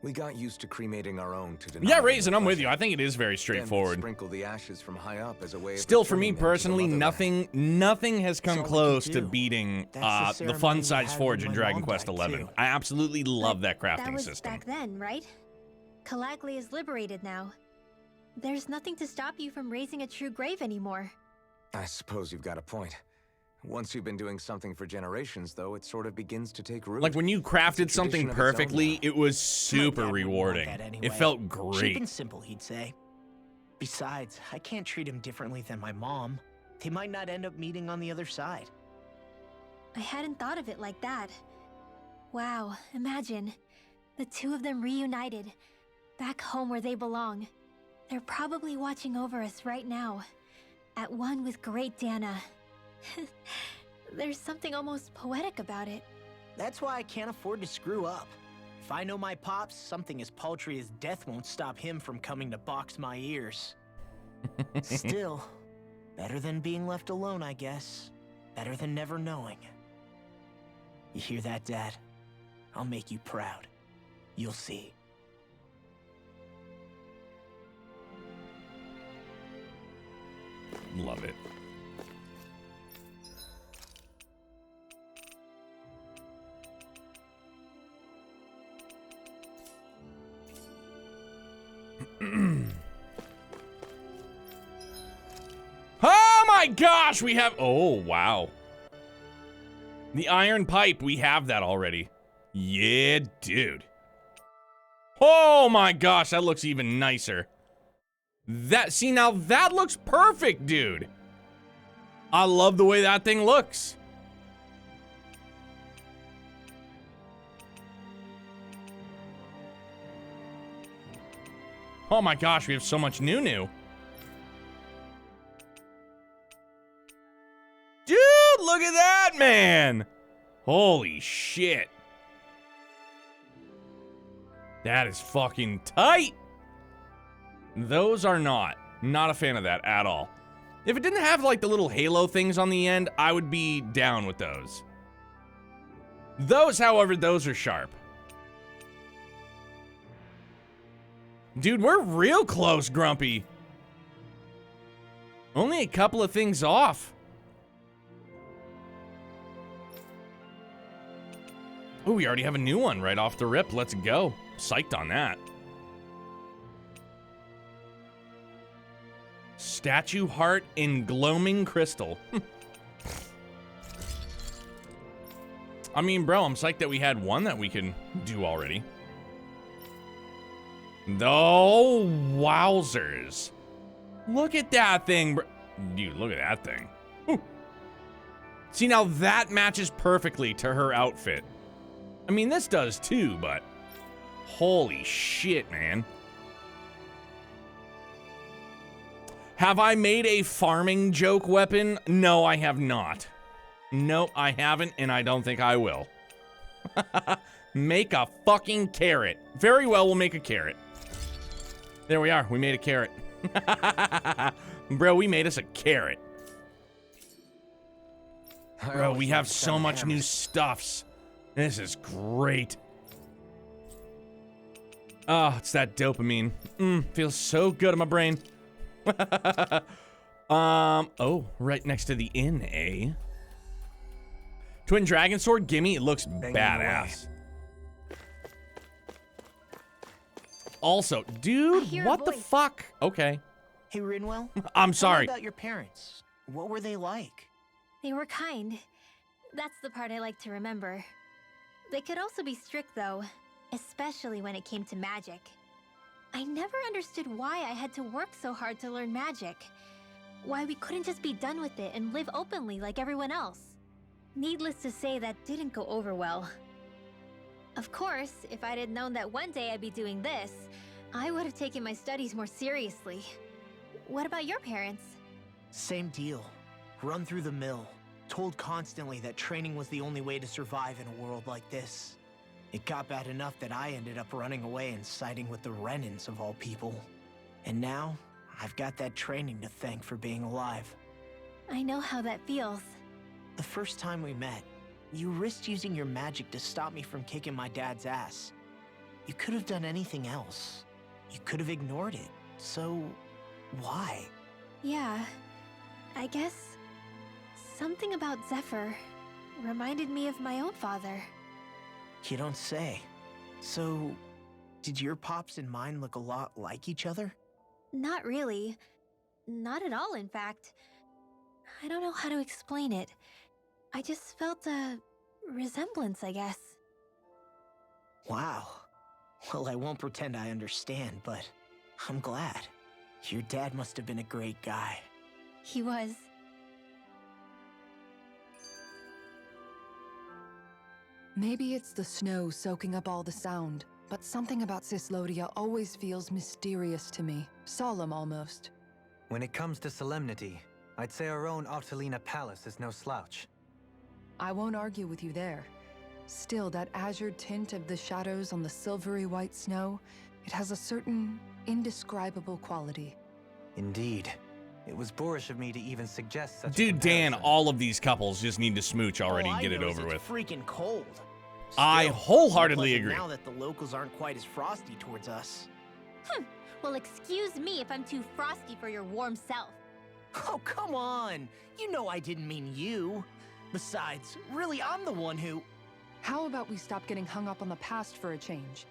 We got used to cremating our own to deny. Yeah, Raisin, I'm with you. I think it is very straightforward. Sprinkle the ashes from high up as a way of Still, for me returning them to the personally, motherland. nothing has come close to beating That's the the ceremony Fun we Size had Forge when in my Dragon mom Quest died, XI. too. I absolutely love that crafting That was system. back then, right? Calaglia is liberated now. There's nothing to stop you from raising a true grave anymore. I suppose you've got a point. Once you've been doing something for generations, though, it sort of begins to take root. Like when you crafted something tradition of its own perfectly, now. it was My super dad wouldn't want rewarding. that anyway. It felt Cheap great. and simple, he'd say. Besides, I can't treat him differently than my mom. They might not end up meeting on the other side. I hadn't thought of it like that. Wow, imagine. The two of them reunited, back home where they belong. They're probably watching over us right now, at one with Great Dana. There's something almost poetic about it. That's why I can't afford to screw up. If I know my pops, something as paltry as death won't stop him from coming to box my ears. Still, better than being left alone, I guess. Better than never knowing. You hear that, Dad? I'll make you proud. You'll see. Love it. Oh my gosh, we have, oh wow. The iron pipe, we have that already. Yeah, dude. Oh my gosh, that looks even nicer. See, now that looks perfect, dude. I love the way that thing looks. Oh my gosh, we have so much new. Dude, look at that, man. Holy shit. That is fucking tight. Those are not a fan of that at all. If it didn't have like the little halo things on the end, I would be down with those. Those, however, those are sharp. Dude, we're real close, Grumpy. Only a couple of things off. Oh, we already have a new one right off the rip. Let's go. Psyched on that. Statue heart in gloaming crystal. I mean, bro, I'm psyched that we had one that we can do already. Oh, wowzers. Look at that thing, bro. Dude, look at that thing. Ooh. See, now that matches perfectly to her outfit. I mean, this does too, but holy shit, man. Have I made a farming joke weapon? No, I have not. No, I haven't, and I don't think I will. Make a fucking carrot. Very well, we'll make a carrot. There we are. We made a carrot. Bro, we made us a carrot. Bro, we have so much new stuffs. This is great. Oh, it's that dopamine. Feels so good in my brain. Oh, right next to the inn, eh? Twin Dragon Sword, gimme. It looks badass. Also, dude, what the fuck? Okay. Hey, Rinwell. I'm sorry. Tell me about your parents. What were they like? They were kind. That's the part I like to remember. They could also be strict, though, especially when it came to magic. I never understood why I had to work so hard to learn magic. Why we couldn't just be done with it and live openly like everyone else. Needless to say, that didn't go over well. Of course, if I'd had known that one day I'd be doing this, I would have taken my studies more seriously. What about your parents? Same deal. Run through the mill. Told constantly that training was the only way to survive in a world like this. It got bad enough that I ended up running away and siding with the Renans of all people. And now, I've got that training to thank for being alive. I know how that feels. The first time we met, you risked using your magic to stop me from kicking my dad's ass. You could have done anything else. You could have ignored it. So, why? Yeah, I guess something about Zephyr reminded me of my own father. You don't say. So, did your pops and mine look a lot like each other? Not really. Not at all, in fact. I don't know how to explain it. I just felt a resemblance, I guess. Wow. Well, I won't pretend I understand, but I'm glad. Your dad must have been a great guy. He was. Maybe it's the snow soaking up all the sound, but something about Cyslodia always feels mysterious to me. Solemn, almost. When it comes to solemnity, I'd say our own Octalina Palace is no slouch. I won't argue with you there. Still, that azure tint of the shadows on the silvery white snow, it has a certain indescribable quality. Indeed. It was boorish of me to even suggest such Dude, Dan, all of these couples just need to smooch already and get it over with. It's freaking cold. I wholeheartedly agree. Now that the locals aren't quite as frosty towards us. Well, excuse me if I'm too frosty for your warm self. Oh, come on. You know I didn't mean you. Besides, really, I'm the one who... How about we stop getting hung up on the past for a change?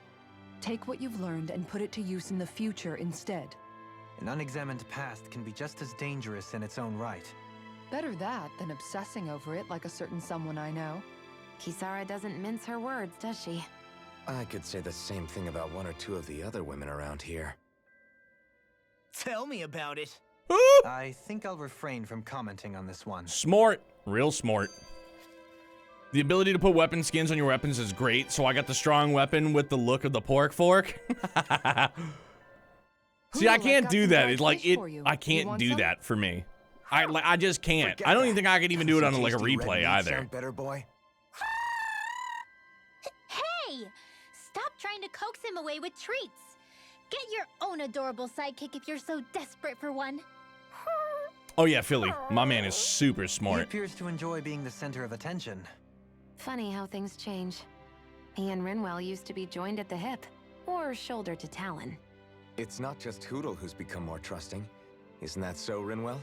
Take what you've learned and put it to use in the future instead. An unexamined past can be just as dangerous in its own right. Better that than obsessing over it like a certain someone I know. Kisara doesn't mince her words, does she? I could say the same thing about one or two of the other women around here. Tell me about it. I think I'll refrain from commenting on this one. Smart. Real smart. The ability to put weapon skins on your weapons is great, so I got the strong weapon with the look of the pork fork. See, I can't do that. It's like I can't do that for me. I just can't. I don't even think I could even do it on like a replay either. Better boy. Hey! Stop trying to coax him away with treats. Get your own adorable sidekick if you're so desperate for one. Oh yeah, Philly. My man is super He smart. appears to enjoy being the center of attention. Funny how things change. He and Rinwell used to be joined at the hip, or shoulder to talon. It's not just Hootle who's become more trusting. Isn't that so, Rinwell?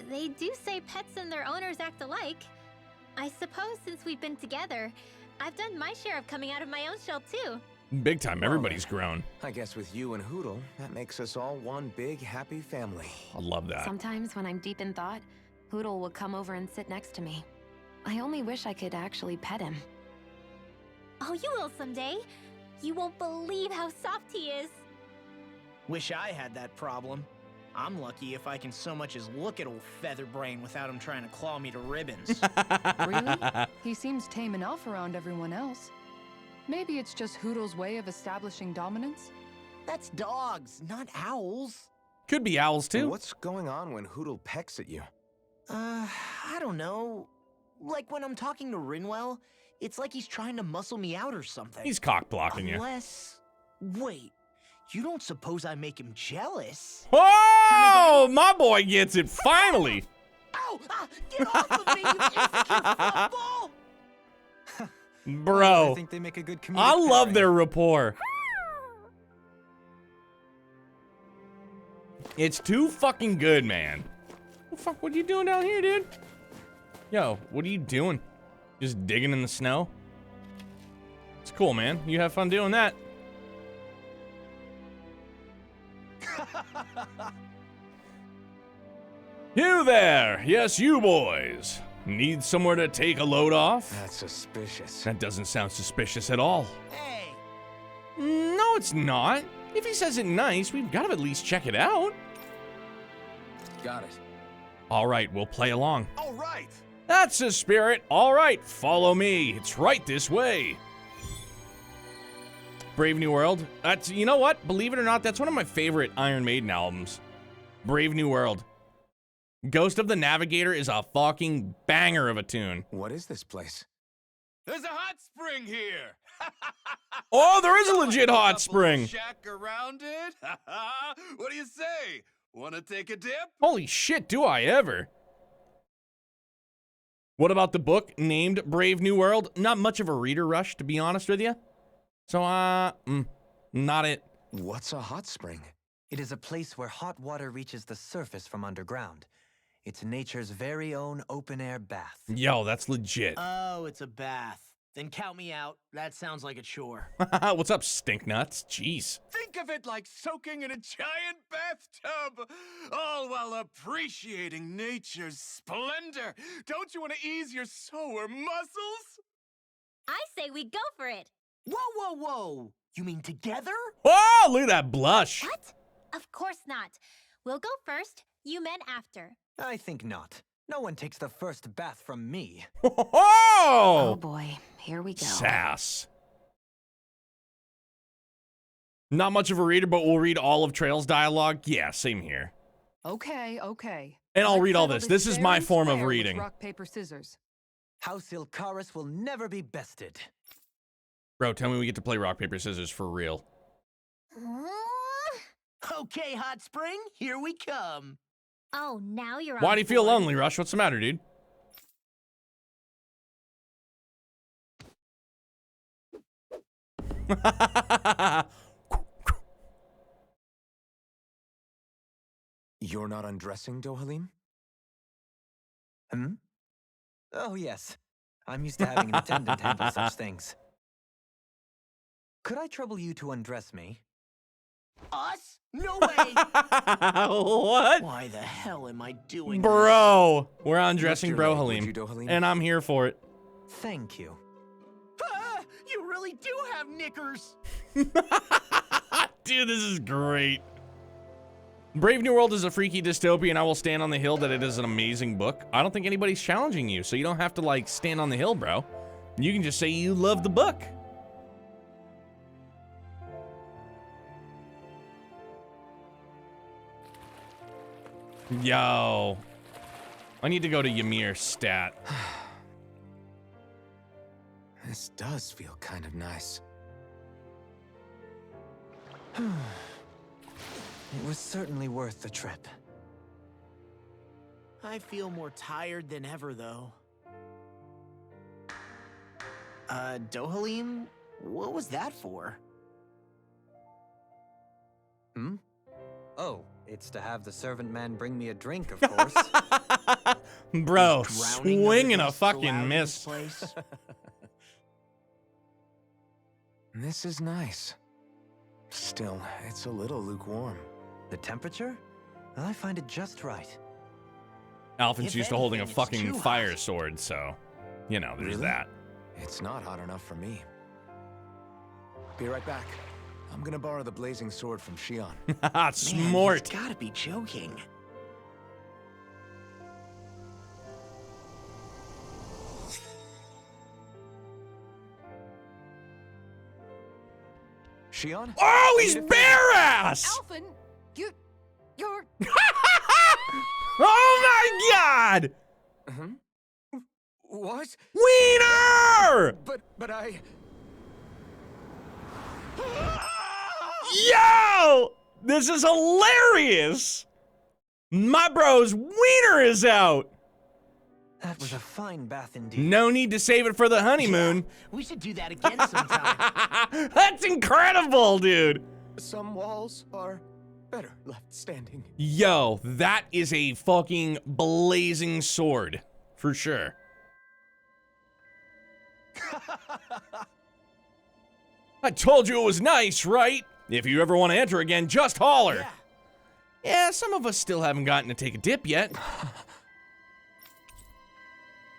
They do say pets and their owners act alike. I suppose since we've been together, I've done my share of coming out of my own shell too. Big time. Everybody's grown. I guess with you and Hootle, that makes us all one big happy family. I love that. Sometimes when I'm deep in thought, Hootle will come over and sit next to me. I only wish I could actually pet him. Oh, you will someday. You won't believe how soft he is. Wish I had that problem. I'm lucky if I can so much as look at old Featherbrain without him trying to claw me to ribbons. Really? He seems tame enough around everyone else. Maybe it's just Hoodle's way of establishing dominance? That's dogs, not owls. Could be owls too. What's going on when Hootle pecks at you? I don't know. Like when I'm talking to Rinwell, it's like he's trying to muscle me out or something. He's cock blocking you. Unless... Wait, you don't suppose I make him jealous? Oh, my boy gets it finally. Ow! Get off of me, you insecure fluffball! Bro, I think they make a good comedic I love pairing. their rapport. It's too fucking good, man. What the fuck, what are you doing down here, dude? Yo, what are you doing? Just digging in the snow? It's cool, man. You have fun doing that. You there! Yes, you boys. Need somewhere to take a load off? That's suspicious. That doesn't sound suspicious at all. Hey! No, it's not. If he says it nice, we've got to at least check it out. Got it. All right, we'll play along. All right. That's the spirit. All right, follow me. It's right this way. Brave New World. That's, you know what? Believe it or not, that's one of my favorite Iron Maiden albums. Brave New World. Ghost of the Navigator is a fucking banger of a tune. What is this place? There's a hot spring here. Oh, there is a legit hot spring. Shack around it. What do you say? Want to take a dip? Holy shit, do I ever. What about the book named Brave New World? Not much of a reader rush, to be honest with you. So, not it. What's a hot spring? It is a place where hot water reaches the surface from underground. It's nature's very own open-air bath. Yo, that's legit. Oh, it's a bath. Then count me out. That sounds like a chore. What's up, stink nuts? Jeez. Think of it like soaking in a giant bathtub, all while appreciating nature's splendor. Don't you want to ease your sore muscles? I say we go for it. Whoa, whoa, whoa! You mean together? Oh, look at that blush. What? Of course not. We'll go first, you men after. I think not. No one takes the first bath from me. Oh boy, here we go. Sass. Not much of a reader, but we'll read all of Trail's dialogue. Yeah, same here. Okay, okay. And I'll Let's read all settle this. This is fair my and form of square with reading. Rock, paper, scissors. House Ilkaris will never be bested. Bro, tell me we get to play rock, paper, scissors for real. Okay, hot spring, here we come. Oh, now you're on Why do you feel board. lonely, Rush? What's the matter, dude? You're not undressing, Dohalim? Hmm? Oh, yes. I'm used to having an attendant handle such things. Could I trouble you to undress me? Us? No way! What? Why the hell am I doing Bro, we're undressing Lift Bro your leg, would Halim, you, Dohalim? and I'm here for it. Thank you. this? You really do have knickers! Dude, this is great. Brave New World is a freaky dystopia, and I will stand on the hill that it is an amazing book. I don't think anybody's challenging you, so you don't have to, like, stand on the hill, bro. You can just say you love the book. Yo. I need to go to Ymir's stat. This does feel kind of nice. It was certainly worth the trip. I feel more tired than ever, though. Dohalim? What was that for? Hmm? Oh, it's to have the servant man bring me a drink, of course. Bro, Drowning swinging a never gets allowed fucking in miss. this place? This is nice. Still, it's a little lukewarm. The temperature? Well, I find it just right. Alphin's If used to holding a anything, it's fucking too fire hot. sword, so, you know, there's Really? that. It's not hot enough for me. Be right back. I'm gonna borrow the blazing sword from Shion. Smart. He's gotta be joking. Shion? Oh, he's bare ass! Alphen, you're... Oh my god! What? Wiener! But I... Yo! This is hilarious! My bro's wiener is out! That was a fine bath indeed. No need to save it for the honeymoon. We should do that again sometime. That's incredible, dude! Some walls are better left standing. Yo, that is a fucking blazing sword. For sure. I told you it was nice, right? If you ever want to enter again, just holler. Yeah, some of us still haven't gotten to take a dip yet.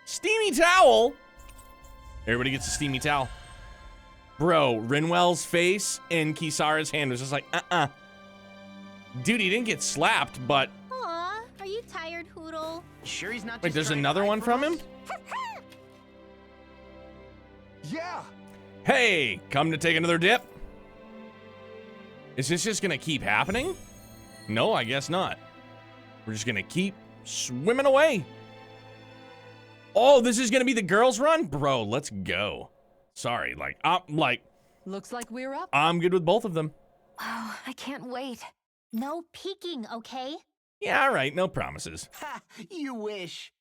Steamy towel. Everybody gets a steamy towel. Bro, Rinwell's face and Kisara's hand was just like, Dude, he didn't get slapped, but... Aw, are you tired, Hootle? Sure he's not Wait, just there's trying to another hide one from him? us? Yeah! Hey, come to take another dip? Is this just gonna keep happening? No, I guess not. We're just gonna keep swimming away. Oh, this is gonna be the girls' run? Bro, let's go. Sorry, Looks like we're up. I'm good with both of them. Oh, I can't wait. No peeking, okay? Yeah, all right, no promises. Ha! You wish.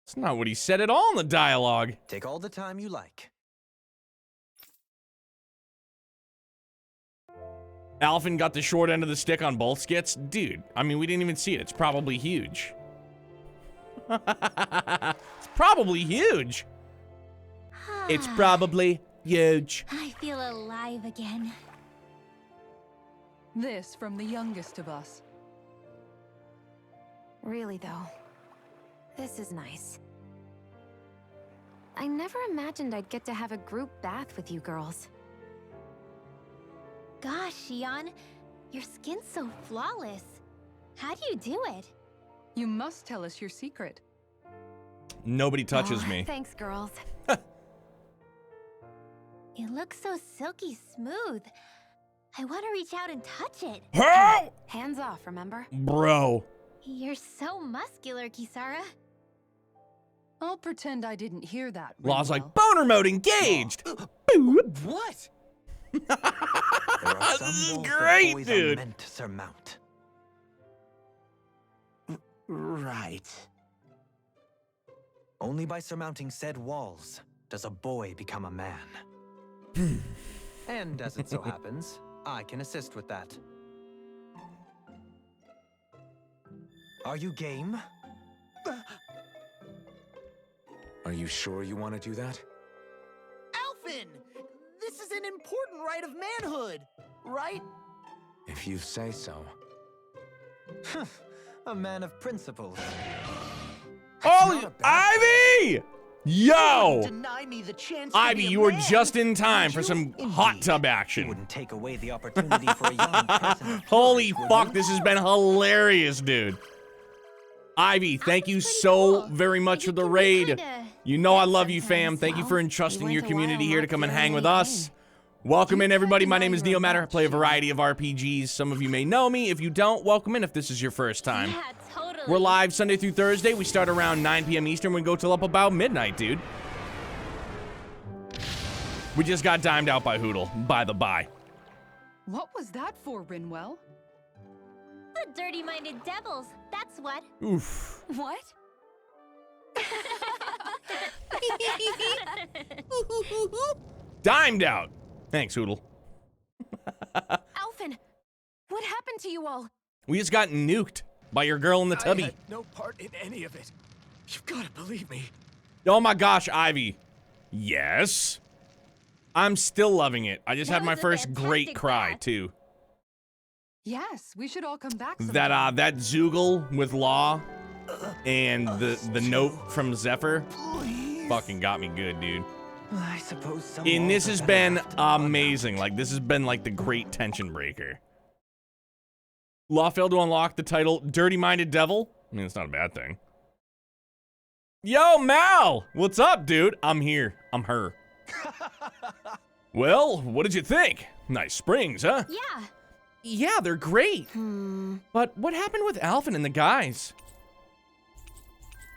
It's not what he said at all in the dialogue. Take all the time you like. Alphen got the short end of the stick on both skits? Dude, I mean, we didn't even see it. It's probably huge. It's probably huge. It's probably huge. I feel alive again. This from the youngest of us. Really, though, this is nice. I never imagined I'd get to have a group bath with you girls. Gosh, Shion, your skin's so flawless. How do you do it? You must tell us your secret. Nobody touches Oh, me. Thanks, girls. It looks so silky smooth. I want to reach out and touch it. Oh! Hands off, remember? Bro. You're so muscular, Kisara. I'll pretend I didn't hear that. Law's Rinwell. like, boner mode engaged. What? There are some This is walls great, that boys dude. are meant to surmount. Right. Only by surmounting said walls does a boy become a man. And as it so happens, I can assist with that. Are you game? Are you sure you want to do that? Alphen! This is an important rite of manhood, right? If you say so. A man of principles. Oh, Ivy! Yo! Deny me the chance to Ivy, be a you were man. just in time Would for you? some Indeed. hot tub You action. wouldn't take away the opportunity for a young person. Holy fuck, this has been hilarious, dude. Ivy, thank you so very much for the raid. You know I love you, fam. Thank you for entrusting your community here to come and hang with us. Welcome in, everybody. My name is Neo Matter. I play a variety of RPGs. Some of you may know me. If you don't, welcome in if this is your first time. Yeah, totally. We're live Sunday through Thursday. We start around 9 p.m. Eastern. We go till up about midnight, dude. We just got dimed out by Hootle, by the by. What was that for, Rinwell? The dirty-minded devils. That's what. Oof. What? Dimed out. Thanks, Hootle. Alphen, what happened to you all? We just got nuked by your girl in the I tubby. had no part in any of it. You've got to believe me. Oh my gosh, Ivy. Yes. I'm still loving it. I just That had my was a first great fantastic cry, bath. too. Yes, we should all come back sometime. That Zoogle with Law and the note from Zephyr fucking got me good, dude. I suppose some And this walls has are been better left amazing. Like, this has been like the great tension breaker. Law failed to unlock the title Dirty Minded Devil. I mean, it's not a bad thing. Yo, Mal! What's up, dude? I'm here. I'm her. Well, what did you think? Nice springs, huh? Yeah. Yeah, they're great. But what happened with Alphen and the guys?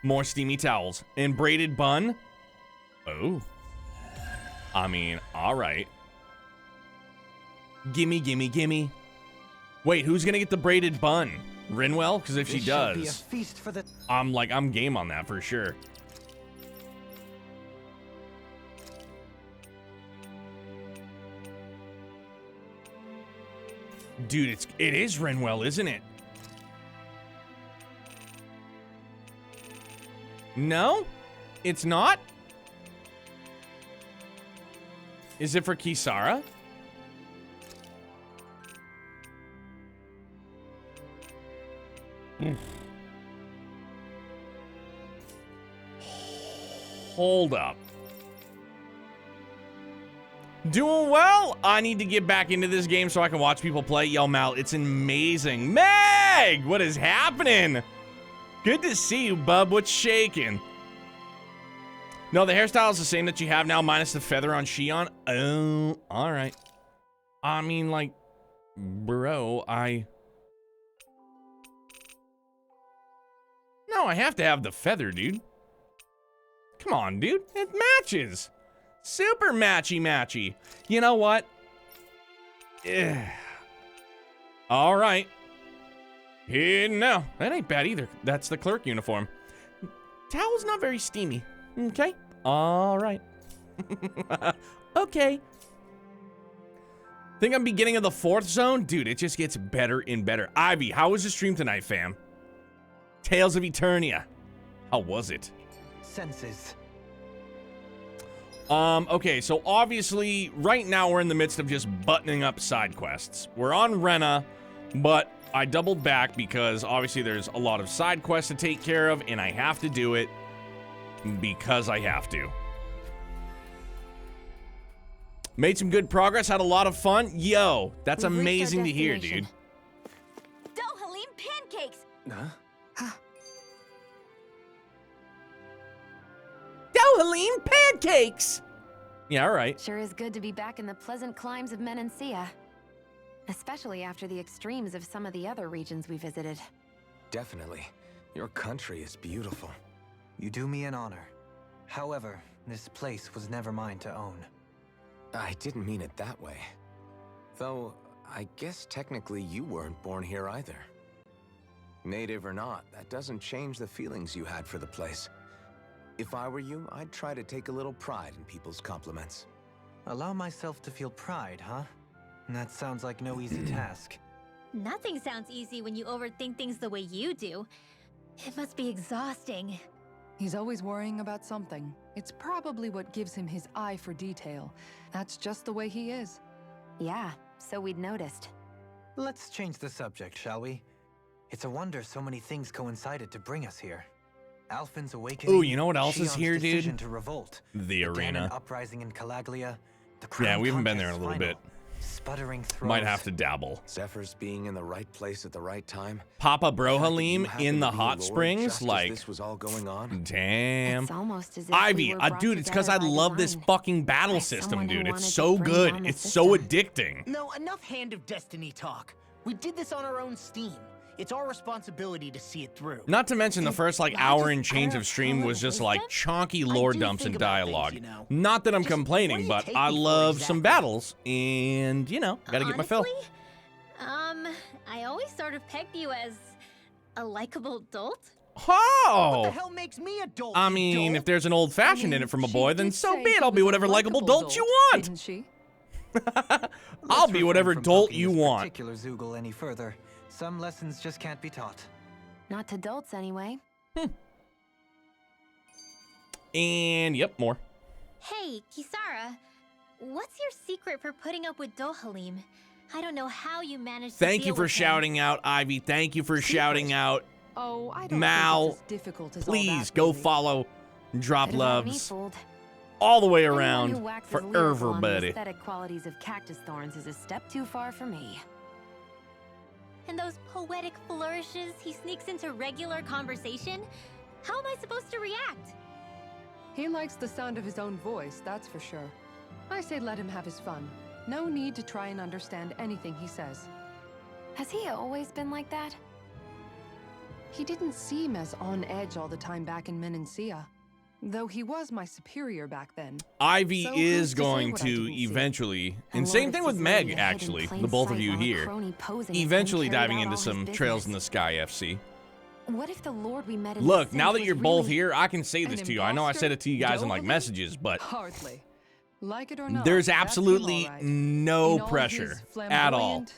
More steamy towels and braided bun? Oh. I mean, alright. Gimme, gimme, gimme. Wait, who's gonna get the braided bun? Rinwell? Because if she This shall be a does, feast for the... I'm game on that for sure. Dude, it is Rinwell, isn't it? No? It's not? Is it for Kisara? Hold up. Doing well. I need to get back into this game so I can watch people play. Yo, Mal, it's amazing. Meg, what is happening? Good to see you, bub. What's shaking? No, the hairstyle is the same that you have now, minus the feather on Shion. Oh, all right. I mean, like, bro, No, I have to have the feather, dude. Come on, dude. It matches. Super matchy-matchy. You know what? All right. No, that ain't bad either. That's the clerk uniform. Towel's not very steamy. Okay. All right. Okay. Think I'm beginning of the 4th zone? Dude, it just gets better and better. Ivy, how was the stream tonight, fam? Tales of Eternia. How was it? Senses. Okay, so obviously, right now we're in the midst of just buttoning up side quests. We're on Rena, but I doubled back because obviously there's a lot of side quests to take care of, and I have to do it because I have to. Made some good progress, had a lot of fun. Yo, that's We've reached our amazing to hear, destination. dude. Dohalim pancakes! Dohalim pancakes! Yeah, all right. Sure is good to be back in the pleasant climes of Menancia. Especially after the extremes of some of the other regions we visited. Definitely. Your country is beautiful. You do me an honor. However, this place was never mine to own. I didn't mean it that way. Though, I guess technically you weren't born here either. Native or not, that doesn't change the feelings you had for the place. If I were you, I'd try to take a little pride in people's compliments. Allow myself to feel pride, huh? That sounds like no easy task. Nothing sounds easy when you overthink things the way you do. It must be exhausting. He's always worrying about something. It's probably what gives him his eye for detail. That's just the way he is. Yeah, so we'd noticed. Let's change the subject, shall we? It's a wonder so many things coincided to bring us here. Alphen's awakening. Ooh, you know what else is Shion's here, dude? decision to revolt. The arena. Ganon uprising in Calaglia. The Yeah, crown we haven't been there in a contest's little bit. final. Sputtering throws. Might have to dabble. Zephyr's being in the right place at the right time. Papa The fact that you Brohalim happened in the to be hot Lord springs, just as like, this was all going on. damn. It's almost as if Ivy, we were brought dude, it's because I together by love this design. fucking battle By system, someone who dude. It's wanted to so bring good. down the It's so system. addicting. No, enough Hand of Destiny talk. We did this on our own steam. It's our responsibility to see it through. Not to mention the first like hour and change of stream was just like chonky lore do dumps think and about things, dialogue. you know. Not that I'm Just what do complaining, you but take I me for love some exactly? battles, and you know, gotta get my fill. Honestly, I always sort of pegged you as a likable dolt. Oh! What the hell makes me a dolt? I you mean, dolt? if there's an old fashioned in it from a She boy, then did so say be he it. I'll be was a whatever likable dolt you want. Didn't she? I'll be whatever From dolt poking you this want. particular Zoogle any further. Some lessons just can't be taught. Not to dolts, anyway. And yep, more. Hey, Kisara, what's your secret for putting up with Dohalim? I don't know how you managed to Thank you deal for with him. shouting out, Ivy. Thank you for shouting out. Oh, I don't Mal, think it's as difficult as all please that, go really. follow Drop Could've had me Loves. fooled. all the way Anyone around who waxes for lyrical on the everybody. aesthetic qualities of cactus thorns is a step too far for me. And those poetic flourishes he sneaks into regular conversation? How am I supposed to react? He likes the sound of his own voice, that's for sure. I say let him have his fun. No need to try and understand anything he says. Has he always been like that? He didn't seem as on edge all the time back in Menancia. Though he was my superior back then. Ivy So is who's to say going what I to didn't see? eventually, A and same Lord thing of with Society Meg, to hide in actually, plain the both of sight you while a here, crony posing as him eventually carried diving out into all some his Trails in the business. Sky FC. What if the Lord we met in Look, the now that synth you're was both really here, I can say this An to you. I know I said it to you guys in like Doberman? messages, but Hardly. Like it or not, there's that's him, absolutely all right. no In all pressure his at all. flamboyant,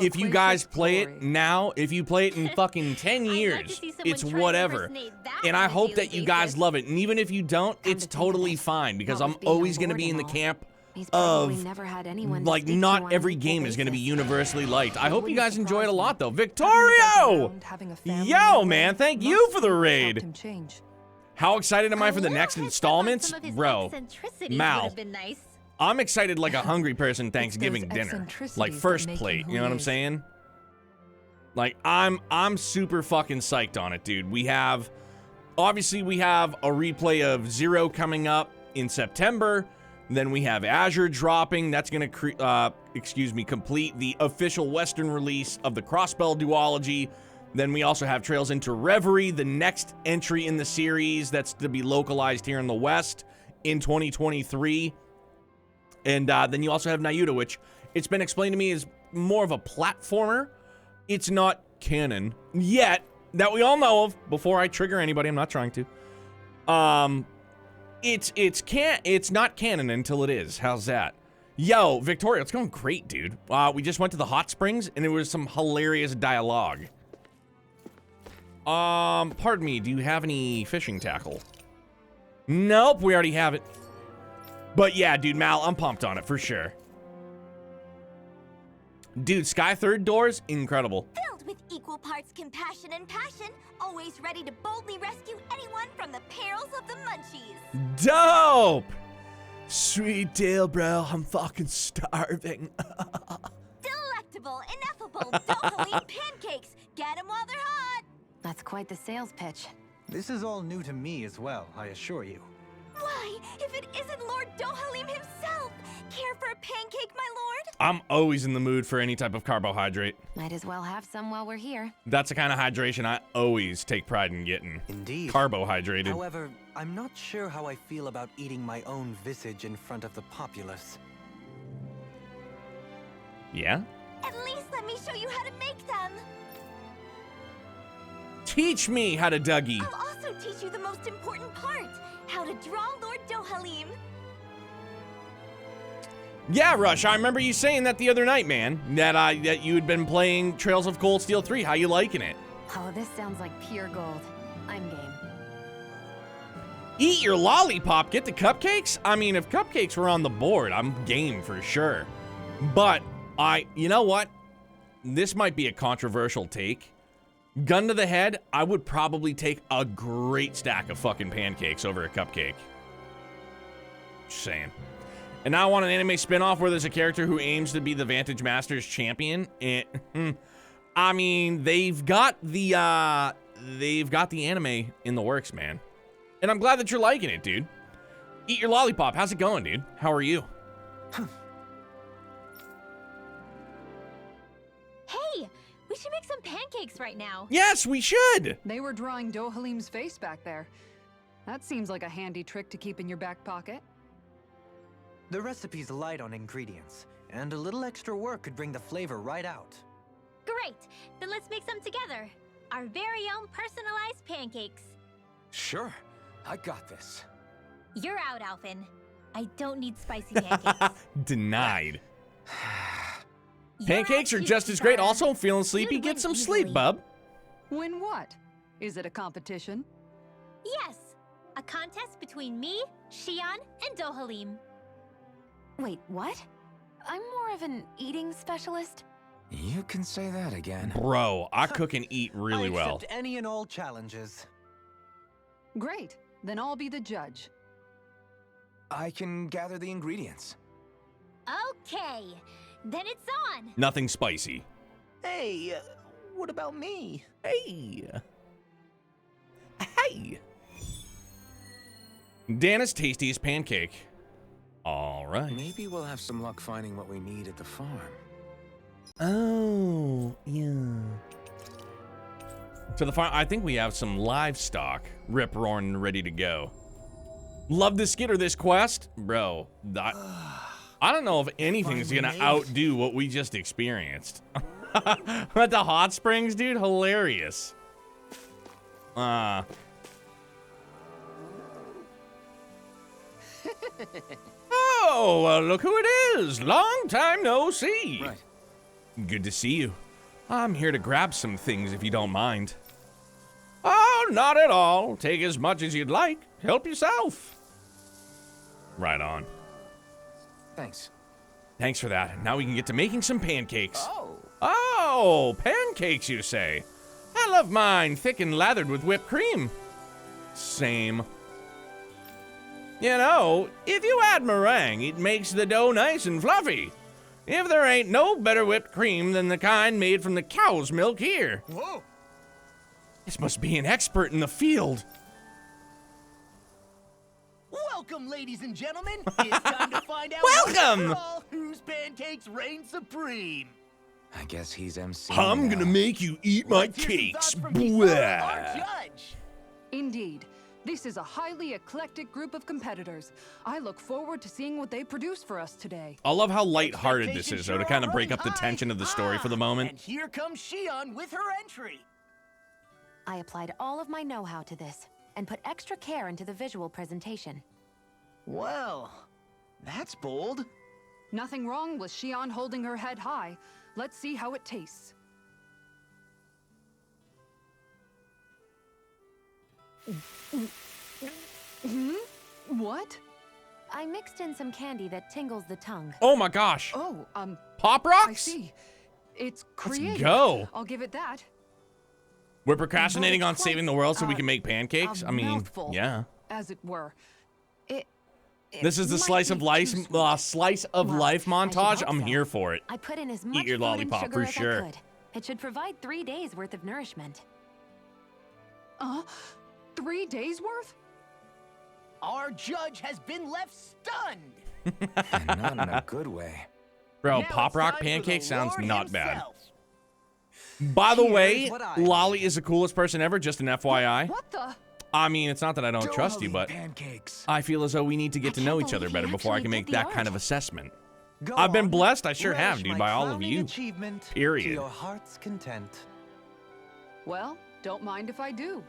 If you guys circumloquacious play glory. it now, if you play it in fucking 10 years, see someone it's try to whatever. impersonate that And on I a hope daily that you guys basis. love it. And even if you don't, Come it's to think of totally it, fine because what I'm with being on always going to board be in and the all, camp he's probably of never had anyone to like speak to not on every an game equal is going to be basis. universally liked. I hope you wouldn't guys enjoy it a surprise lot me. though. Having Victorio! around, having a family Yo, nearby man, thank you must for the have raid. helped him change. How excited am I for the A next little heads up on installments? some of his Bro, eccentricities Mal. would've been nice. I'm excited like a hungry person Thanksgiving those dinner. Like eccentricities that first make him plate, who you know he what I'm is. saying? Like I'm super fucking psyched on it, dude. We have obviously we have a replay of Zero coming up in September. Then we have Azure dropping. That's going to complete the official Western release of the Crossbell duology. Then we also have Trails into Reverie, the next entry in the series that's to be localized here in the West in 2023. And then you also have Nayuta, which it's been explained to me is more of a platformer. It's not canon yet that we all know of. Before I trigger anybody, I'm not trying to. It's not canon until it is. How's that? Yo, Victoria, it's going great, dude. We just went to the hot springs and there was some hilarious dialogue. Pardon me, do you have any fishing tackle? Nope, we already have it. But yeah, dude, Mal, I'm pumped on it for sure. Dude, Sky Third Doors, incredible. Filled with equal parts compassion and passion, always ready to boldly rescue anyone from the perils of the Munchies. Dope! Sweet deal, bro. I'm fucking starving. Delectable, ineffable, Dohalim pancakes. Get 'em while they're hot. That's quite the sales pitch. This is all new to me as well, I assure you. Why, if it isn't Lord Dohalim himself? Care for a pancake, my lord? I'm always in the mood for any type of carbohydrate. Might as well have some while we're here. That's the kind of hydration I always take pride in getting. Indeed. Carbohydrated. However, I'm not sure how I feel about eating my own visage in front of the populace. Yeah? At least let me show you how to make them. Teach me how to Dougie. I'll also teach you the most important part, how to draw Lord Dohalim. Yeah, Rush, I remember you saying that the other night, man. That you had been playing Trails of Cold Steel 3. How you liking it? Oh, this sounds like pure gold. I'm game. Eat your lollipop, get the cupcakes? I mean, if cupcakes were on the board, I'm game for sure. But you know what? This might be a controversial take. Gun to the head, I would probably take a great stack of fucking pancakes over a cupcake. Just saying. And now I want an anime spinoff where there's a character who aims to be the Vantage Masters champion. I mean, they've got the anime in the works, man. And I'm glad that you're liking it, dude. Eat your lollipop. How's it going, dude? How are you? Hey, we should make some pancakes right now. Yes, we should. They were drawing Dohalim's face back there. That seems like a handy trick to keep in your back pocket. The recipe's light on ingredients, and a little extra work could bring the flavor right out. Great, then let's make some together. Our very own personalized pancakes. Sure, I got this. You're out, Alphen. I don't need spicy pancakes. Denied. You're Pancakes out, are just as great. Kisara. Also, feeling sleepy, You'd get win some easily. sleep, bub. Win what? Is it a competition? Yes, a contest between me, Shion, and Dohalim. Wait, what? I'm more of an eating specialist. You can say that again. Bro, I cook and eat really I well. accept any and all challenges. Great. Then I'll be the judge. I can gather the ingredients. Okay, then it's on. Nothing spicy. Hey, what about me? Hey. Hey. Dana's tastiest pancake. All right. Maybe we'll have some luck finding what we need at the farm. Oh, yeah. To the farm, I think we have some livestock rip-roaring ready to go. Love this skit or this quest? Bro, I don't know if anything's gonna outdo what we just experienced. At the hot springs, dude, hilarious. Oh, well, look who it is. Long time no see. Right. Good to see you. I'm here to grab some things if you don't mind. Oh, not at all. Take as much as you'd like. Help yourself. Right on. Thanks. Thanks for that. Now we can get to making some pancakes. Oh. Oh, pancakes, you say? I love mine thick and lathered with whipped cream. Same. You know, if you add meringue, it makes the dough nice and fluffy. If there ain't no better whipped cream than the kind made from the cow's milk here. Whoa. This must be an expert in the field. Welcome, ladies and gentlemen. It's time to find out Welcome! once for all whose pancakes reign supreme. I guess he's MC. I'm gonna make you eat my Let's hear some cakes. thoughts from Kisara, our Blah. judge. Indeed. This is a highly eclectic group of competitors. I look forward to seeing what they produce for us today. I love how lighthearted this is, though, to Expectations kind of sure break are up the running tension of the story high. for the moment. And here comes Shion with her entry. I applied all of my know-how to this and put extra care into the visual presentation. Well, that's bold. Nothing wrong with Shion holding her head high. Let's see how it tastes. What? I mixed in some candy that tingles the tongue. Oh my gosh. Oh, Pop I Rocks? see. It's Let's creative. go. I'll give it that. We're procrastinating on Quite, saving the world so we can make pancakes? a I mean, mouthful, yeah. as it were. It This is the might slice be of life, too sweet. slice of Well, life I should montage. hope I'm so. here for it. I put in as much your food lollipop, and sugar for as sure. I could. It should provide 3 days worth of nourishment. 3 days worth? Our judge has been left stunned. And not in a good way. Bro, Now Pop it's Rock time for pancake the sounds Lord not bad. himself. By the Here's way, what I Lolly need. is the coolest person ever, just an FYI. What the? I mean, it's not that I don't trust you, Dough but pancakes. I feel as though we need to get to know can't each other believe better he before I actually can make did the that kind of art. assessment. Go I've been on, blessed, I sure have, relish dude, my by all of crowning you. achievement Period. To your heart's content. Well, don't mind if I do.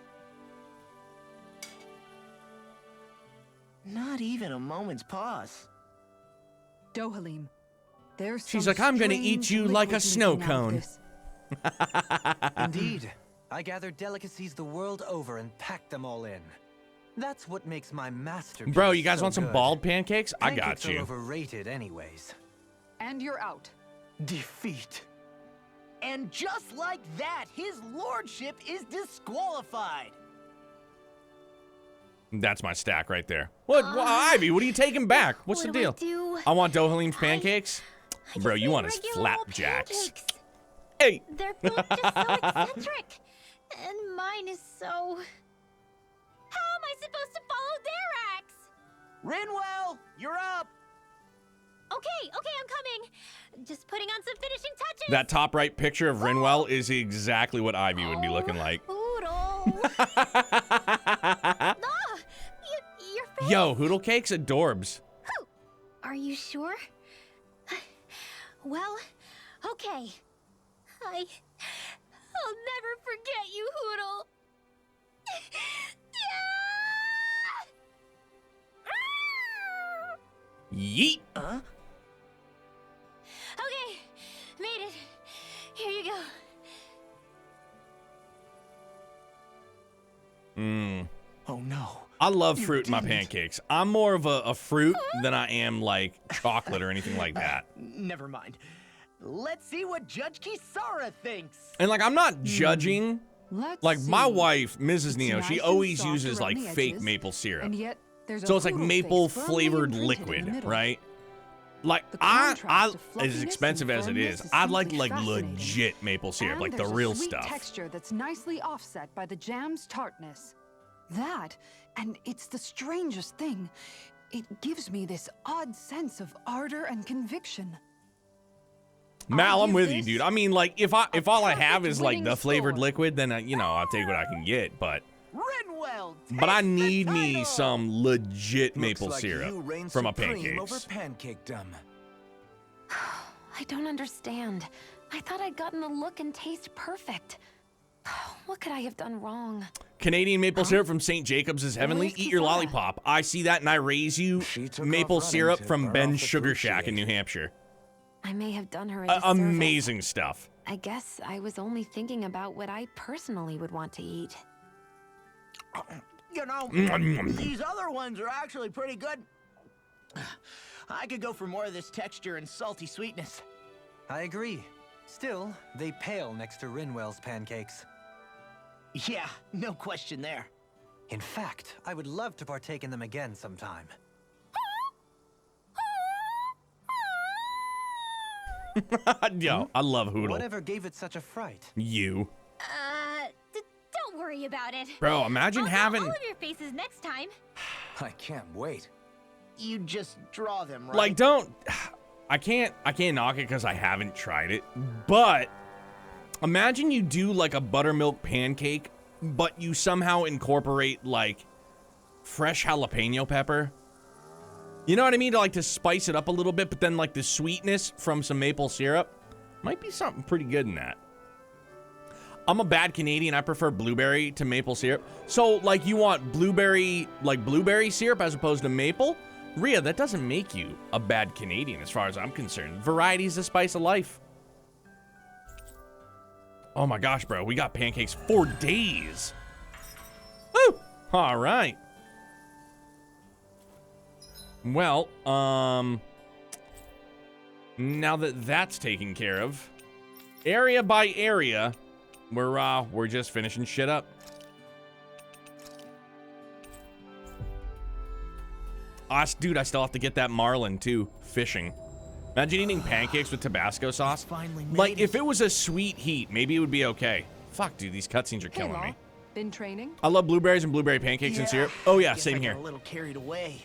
Not even a moment's pause. Dohalim, there's She's some like, I'm gonna eat strange you like a liquid snow leaking out of cone. this. Indeed, I gathered delicacies the world over and packed them all in. That's what makes my masterpiece Bro, you guys so want some good. bald pancakes? I got Pancakes are you. overrated anyways. And you're out. Defeat. And just like that, his lordship is disqualified. That's my stack right there. What, Ivy, what are you taking back? What's the deal? What do I do? I want Dohalim's pancakes. I Bro, just you made want his regular old flapjacks. pancakes. Hey! They're both just so eccentric. And mine is so... How am I supposed to follow their acts? Rinwell, you're up. Okay, I'm coming. Just putting on some finishing touches. That top right picture of Rinwell is exactly what Ivy would be looking like. Poodle. Your face. Yo, Hoodle Cake's adorbs. Are you sure? Well, okay. I'll never forget you, Hoodle. Yeet. Okay, made it. Here you go. Oh no. I love You fruit in my didn't. pancakes. I'm more of a fruit than I am like chocolate or anything like that. Never mind. Let's see what Judge Kisara thinks. And like, I'm not judging. Let's Like my see. wife, Mrs. Neo, It's she nice and always soft uses around like the fake edges, maple syrup. And yet, There's a So it's like poodle maple face firmly flavored imprinted in the liquid, middle. right? Like The I contrast of as fluffiness expensive and as it firmness is, I'd like simply fascinating. legit maple syrup, And like the there's real a sweet stuff. texture that's nicely offset by the jam's tartness. That, and it's the strangest thing, it gives me this odd sense of ardor and conviction. Mal, I'm give with you, this dude. I mean, like if all I have perfect is like winning the flavored score. liquid, then you know I'll take what I can get. But Rinwell, I need me some legit maple Looks like syrup you reign from a supreme over pancakes. pancakedom. I don't understand. I thought I'd gotten the look and taste perfect. What could I have done wrong? Canadian maple syrup from St. Jacobs is heavenly. Where's Eat your Kisara? lollipop. I see that and I raise you. took Maple off running syrup to from burn Ben's off the Sugar fruit she Shack in ate. New Hampshire. I may have done her a disservice. Amazing stuff. I guess I was only thinking about what I personally would want to eat. You know, these other ones are actually pretty good. I could go for more of this texture and salty sweetness. I agree. Still, they pale next to Rinwell's pancakes. Yeah, no question there. In fact, I would love to partake in them again sometime. Yo, I love Hoodle. Whatever gave it such a fright? You. Don't worry about it. Bro, imagine I'll draw having- all of your faces next time. I can't wait. You just draw them, right? Like, don't. I can't knock it because I haven't tried it. But imagine you do like a buttermilk pancake, but you somehow incorporate like fresh jalapeno pepper. You know what I mean? To spice it up a little bit, but then like the sweetness from some maple syrup might be something pretty good in that. I'm a bad Canadian. I prefer blueberry to maple syrup. So like you want blueberry syrup as opposed to maple? Rhea, that doesn't make you a bad Canadian as far as I'm concerned. Variety is the spice of life. Oh my gosh, bro. We got pancakes for days. Woo! All right. Well, now that that's taken care of, area by area, we're just finishing shit up. Dude, I still have to get that marlin too. Fishing. Imagine eating pancakes with Tabasco sauce. Like, if it was a sweet heat, maybe it would be okay. Fuck, dude, these cutscenes are killing me. Been training? I love blueberries and blueberry pancakes and syrup. Oh yeah, Guess same I got here. a little carried away.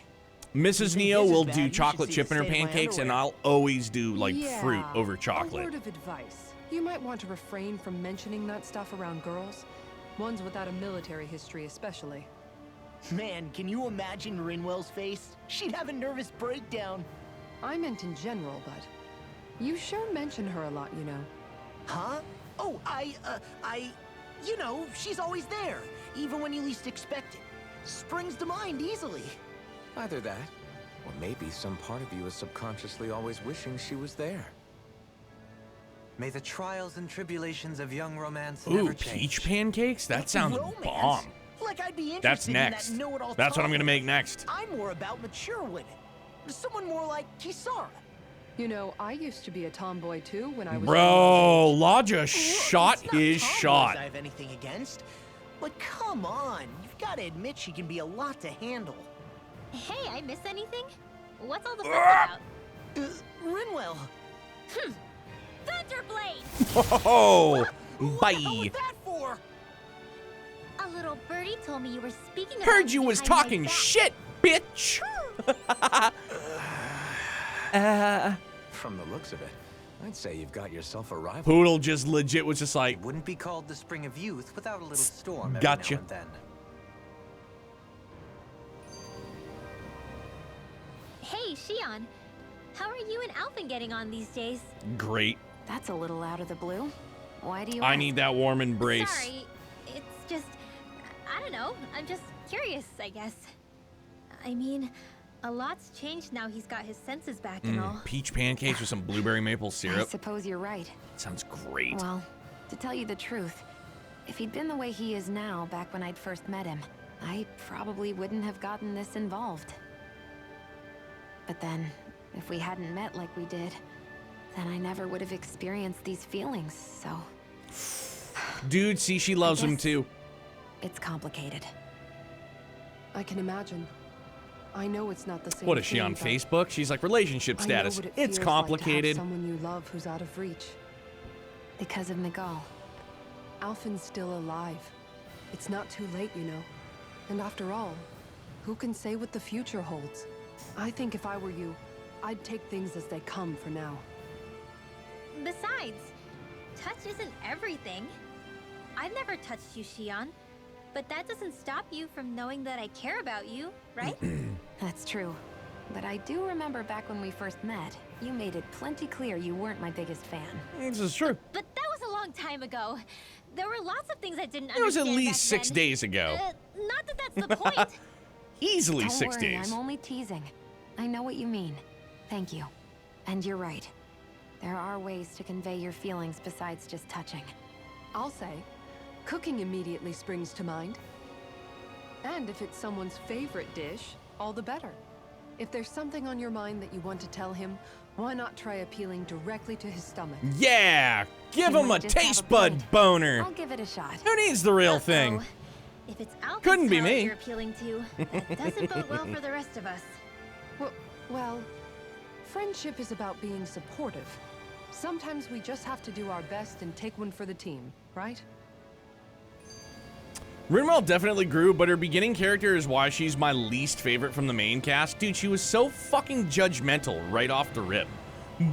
Mrs. Neo this is will bad, do you should chocolate see chip the in her state of my pancakes, and underwear. I'll always do like fruit Yeah. over A chocolate. word of advice. You might want to refrain from mentioning that stuff around girls. Ones without a military history especially. Man, can you imagine Rinwell's face? She'd have a nervous breakdown. I meant in general, but you sure mention her a lot, you know. Huh? Oh, you know, she's always there, even when you least expect it. Springs to mind easily. Either that, or maybe some part of you is subconsciously always wishing she was there. May the trials and tribulations of young romance Ooh, never change. peach pancakes? That sounds Romance? bomb. Like I'd be interested That's in next. that know-it-all That's what I'm talk. gonna make next. I'm more about mature women. Someone more like Kisara. You know, I used to be a tomboy too when I was Bro, Law just shot It's not his tomboys shot. I have anything against. But come on, you've got to admit she can be a lot to handle. Hey, I miss anything? What's all the fuss about? Rinwell. Thunderblade! Oh, bye. That for? A little birdie told me you were speaking about Heard you me was behind my talking back. shit, bitch. From the looks of it, I'd say you've got yourself a rival. Poodle just legit was just like, Wouldn't be called the spring of youth without a little storm every Gotcha. now and then. Hey, Shion. How are you and Alphen getting on these days? great. That's a little out of the blue. Why do you I ask? need that warm embrace. Sorry, it's just... I don't know. I'm just curious, I guess. I mean, a lot's changed now he's got his senses back and all. Peach pancakes with some blueberry maple I syrup. suppose you're right. Sounds great. Well, to tell you the truth, if he'd been the way he is now back when I'd first met him, I probably wouldn't have gotten this involved. But then, if we hadn't met like we did, then I never would have experienced these feelings, so Dude, see, she loves him guess- too. it's complicated. I can imagine. I know it's not the same. What is she thing, on but Facebook? She's like, relationship I know status. what it It's feels complicated. Like to have someone you love who's out of reach. Because of Miguel. Alphen's still alive. It's not too late, you know. And after all, who can say what the future holds? I think if I were you, I'd take things as they come for now. Besides, touch isn't everything. I've never touched you, Xion, but that doesn't stop you from knowing that I care about you, right? That's true. But I do remember back when we first met, you made it plenty clear you weren't my biggest fan. This is true. But that was a long time ago. There were lots of things I didn't It was at understand least back 6 then. days ago. Not that that's the point. Easily Don't 6 worry, days. I'm only teasing. I know what you mean. Thank you. And you're right. There are ways to convey your feelings besides just touching. I'll say, cooking immediately springs to mind. And if it's someone's favorite dish, all the better. If there's something on your mind that you want to tell him, why not try appealing directly to his stomach? Yeah! Give You him a might just have taste a bud point. boner. I'll give it a shot. Who needs the real thing? If it's Alpha's Couldn't be talent me. you're appealing to, that doesn't bode well for the rest of us. Well, friendship is about being supportive. Sometimes we just have to do our best and take one for the team, right? Rinwell definitely grew, but her beginning character is why she's my least favorite from the main cast. Dude, she was so fucking judgmental right off the rip.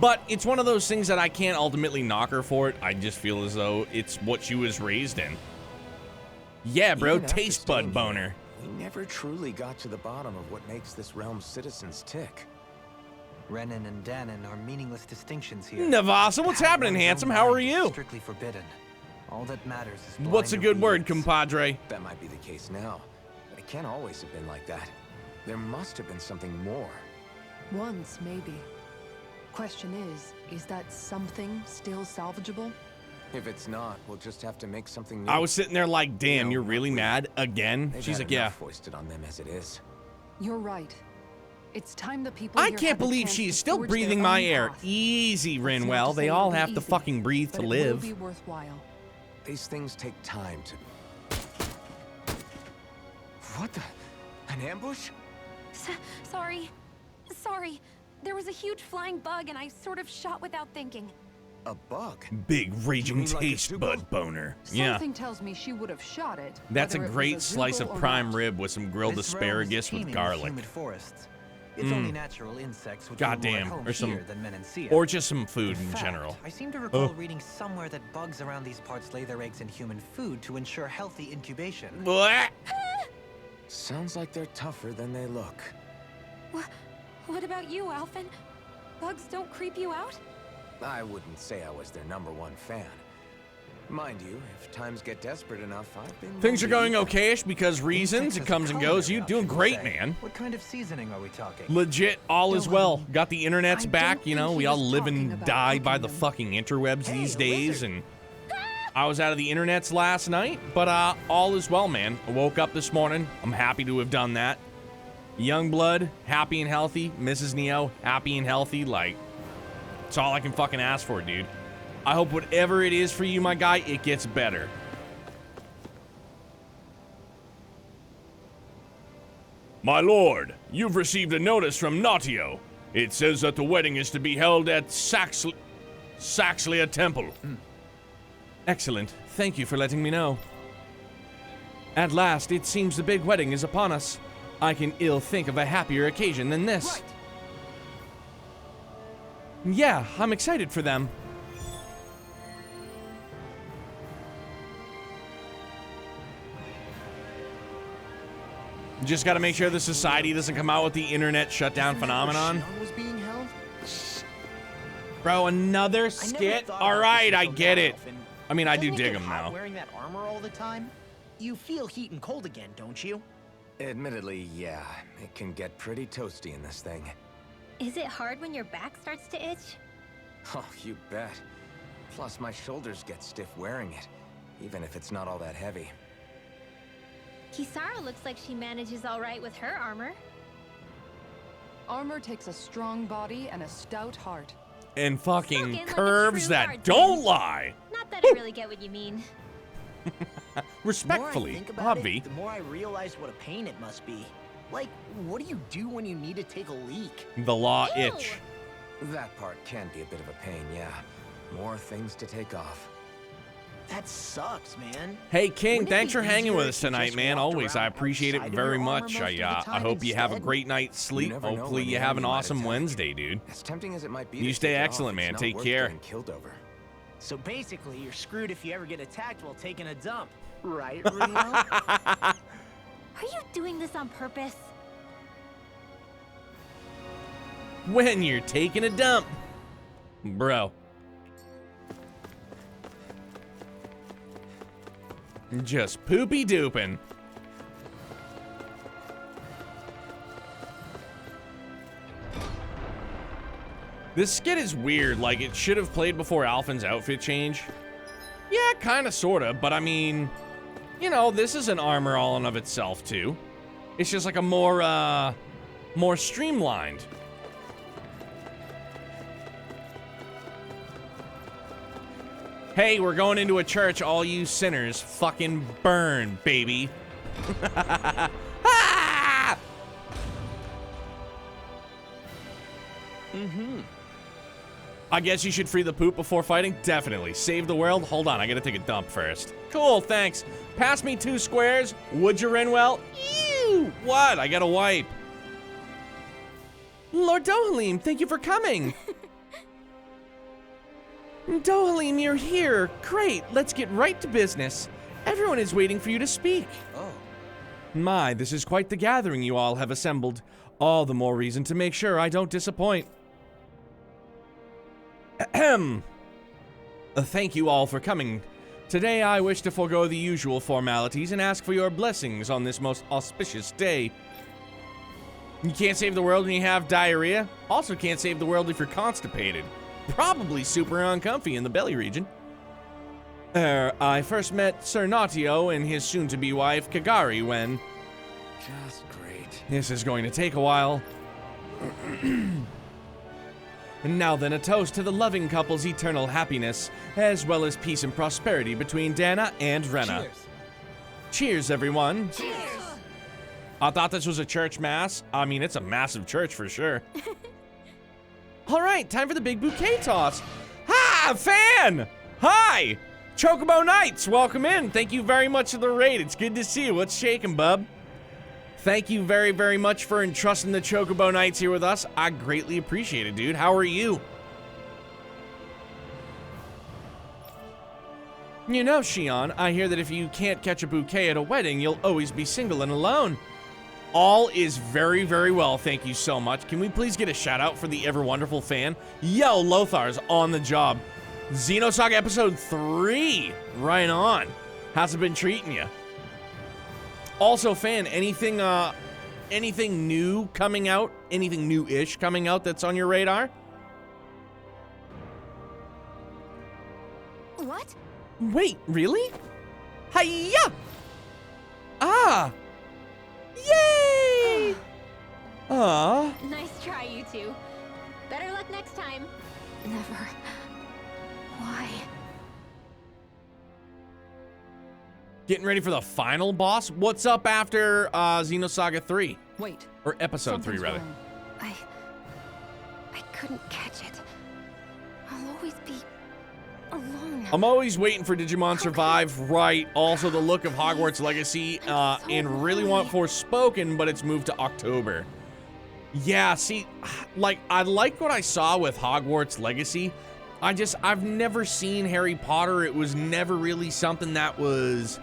But it's one of those things that I can't ultimately knock her for it. I just feel as though it's what she was raised in. Yeah, bro, Even after taste bud staying boner. here, we never truly got to the bottom of what makes this realm's citizens tick. Renan and Danon are meaningless distinctions here. Navasa, what's happening, handsome? How are you? Strictly forbidden. All that matters is What's a blind good word, obedience. compadre? That might be the case now, but it can't always have been like that. There must have been something more. Once, maybe. Question is that something still salvageable? If it's not, we'll just have to make something new. I was sitting there like, damn, No, you're really mad again? They've She's had like, yeah. enough foisted on them as it is. You're right. It's time the people I here can't have a believe chance she's to still forge breathing their my own air. path. Easy, That's not Rinwell. to They say all it'll be have to easy, fucking breathe but to it live. will be worthwhile. These things take time to... What the? An ambush? Sorry. There was a huge flying bug and I sort of shot without thinking. A bug? Big raging mean like a taste Zuko? bud boner. Yeah. Something tells me she would have shot it. That's a whether it was great slice Zuko of or prime not. rib with some grilled This realm is asparagus with teeming with garlic. humid forests. It's only natural insects which Goddamn, are more at home or some- here than Menancia. Or just some food in fact, general. I seem to recall reading somewhere that bugs around these parts lay their eggs in human food to ensure healthy incubation. Blah. Sounds like they're tougher than they look. What about you, Alphen? Bugs don't creep you out? I wouldn't say I was their #1 fan. Mind you, if times get desperate enough, I've been... Things are known going to eat them. okayish because reasons. It comes and goes. You doing great, man. What kind of seasoning are we talking? Legit, all is well. Got the internet's I back, don't you know. think We he all was live talking and about die by cooking the them. fucking interwebs Hey, these a days, wizard. and I was out of the internets last night, but all is well, man. I woke up this morning. I'm happy to have done that. Youngblood, happy and healthy. Mrs. Neo, happy and healthy. Like, it's all I can fucking ask for, dude. I hope whatever it is for you, my guy, it gets better. My lord, you've received a notice from Nautio. It says that the wedding is to be held at Saxlia Temple. Excellent. Thank you for letting me know. At last, it seems the big wedding is upon us. I can ill think of a happier occasion than this. Yeah, I'm excited for them. Just gotta make sure the society doesn't come out with the internet shutdown phenomenon. Was being held? Bro, another I never skit? thought Alright, about I this get until it. now, Alphen. I mean, I do Doesn't it dig get him hot now. Wearing that armor all the time? You feel heat and cold again, don't you? Admittedly, yeah. It can get pretty toasty in this thing. Is it hard when your back starts to itch? Oh, you bet. Plus, my shoulders get stiff wearing it, even if it's not all that heavy. Kisara looks like she manages all right with her armor. Armor takes a strong body and a stout heart. And fucking Spoken like a curves true that guardsman. don't lie. Not that I really get what you mean. The more I Respectfully, think about Obvi. it, the more I realize what a pain it must be. Like, what do you do when you need to take a leak? The law itch. That part can be a bit of a pain, yeah. More things to take off. That sucks, man. Hey, King, Wouldn't it thanks be for hanging easier with if us you tonight, just man. walked Always, I around appreciate it outside of very your armor much. most of the I time hope you have a instead? great night's sleep. never know Hopefully, when you the have an enemy might awesome attack. Wednesday, dude. As tempting as it might be, You to stay take it off, excellent, it's man. not Take worth care. getting killed over. So basically, you're screwed if you ever get attacked while taking a dump. Right, Rio? Are you doing this on purpose? When you're taking a dump, bro. Just poopy dooping. This skit is weird. Like, it should have played before Alphen's outfit change. Yeah, kind of, sort of. But I mean, you know, this is an armor all in of itself, too. It's just like a more streamlined. Hey, we're going into a church. All you sinners, fucking burn, baby. Ah! I guess you should free the poop before fighting? Definitely. Save the world? Hold on, I gotta take a dump first. Cool, thanks. Pass me 2 squares. Would you, Renwell? Ew! What? I gotta wipe. Lord Dohalim, thank you for coming. Dohalim, you're here. Great, let's get right to business. Everyone is waiting for you to speak. Oh. My, this is quite the gathering you all have assembled. All the more reason to make sure I don't disappoint. Ahem. Thank you all for coming. Today I wish to forego the usual formalities and ask for your blessings on this most auspicious day. You can't save the world when you have diarrhea. Also can't save the world if you're constipated. Probably super uncomfy in the belly region. I first met Sir Nautio and his soon-to-be wife, Kagari, when... Just great. This is going to take a while. And now then, a toast to the loving couple's eternal happiness, as well as peace and prosperity between Dana and Rena. Cheers. Cheers, everyone. Cheers. I thought this was a church mass. I mean, it's a massive church for sure. All right, time for the big bouquet toss. Ha! Fan! Hi! Chocobo Knights, welcome in. Thank you very much for the raid. It's good to see you. What's shaking, bub? Thank you very, very much for entrusting the Chocobo Knights here with us. I greatly appreciate it, dude. How are you? You know, Shion, I hear that if you can't catch a bouquet at a wedding, you'll always be single and alone. All is very, very well, thank you so much. Can we please get a shout out for the ever wonderful fan? Yo, Lothar's on the job. Xenosaga episode 3, right on. How's it been treating you? Also, fan, anything new coming out? Anything new-ish coming out that's on your radar? What? Wait, really? Hiya! Ah! Yay! Ah. Nice try, you two. Better luck next time. Never. Why? Getting ready for the final boss? What's up after Xenosaga 3? Wait. Or episode 3, Something's rather. wrong. I couldn't catch it. I'll always be alone. I'm always waiting for Digimon Survive, right? Also, the look of Hogwarts Legacy, and really want Forspoken, but it's moved to October. Yeah, see, like, I like what I saw with Hogwarts Legacy. I've never seen Harry Potter. It was never really something that was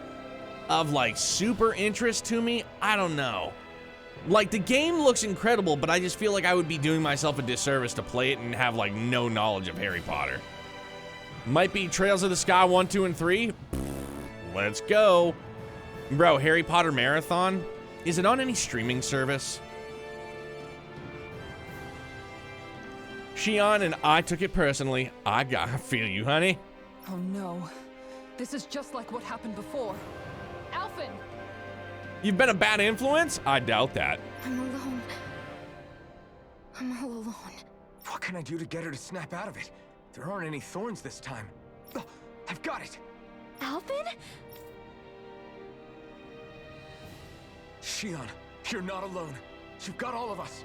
of, like, super interest to me. I don't know. Like, the game looks incredible, but I just feel like I would be doing myself a disservice to play it and have, like, no knowledge of Harry Potter. Might be Trails of the Sky 1, 2, and 3. Let's go. Bro, Harry Potter Marathon? Is it on any streaming service? Shion and I took it personally. I feel you, honey. Oh no. This is just like what happened before. Alphen! You've been a bad influence? I doubt that. I'm alone. I'm all alone. What can I do to get her to snap out of it? There aren't any thorns this time. Oh, I've got it! Alphen? Shion, You're not alone. You've got all of us.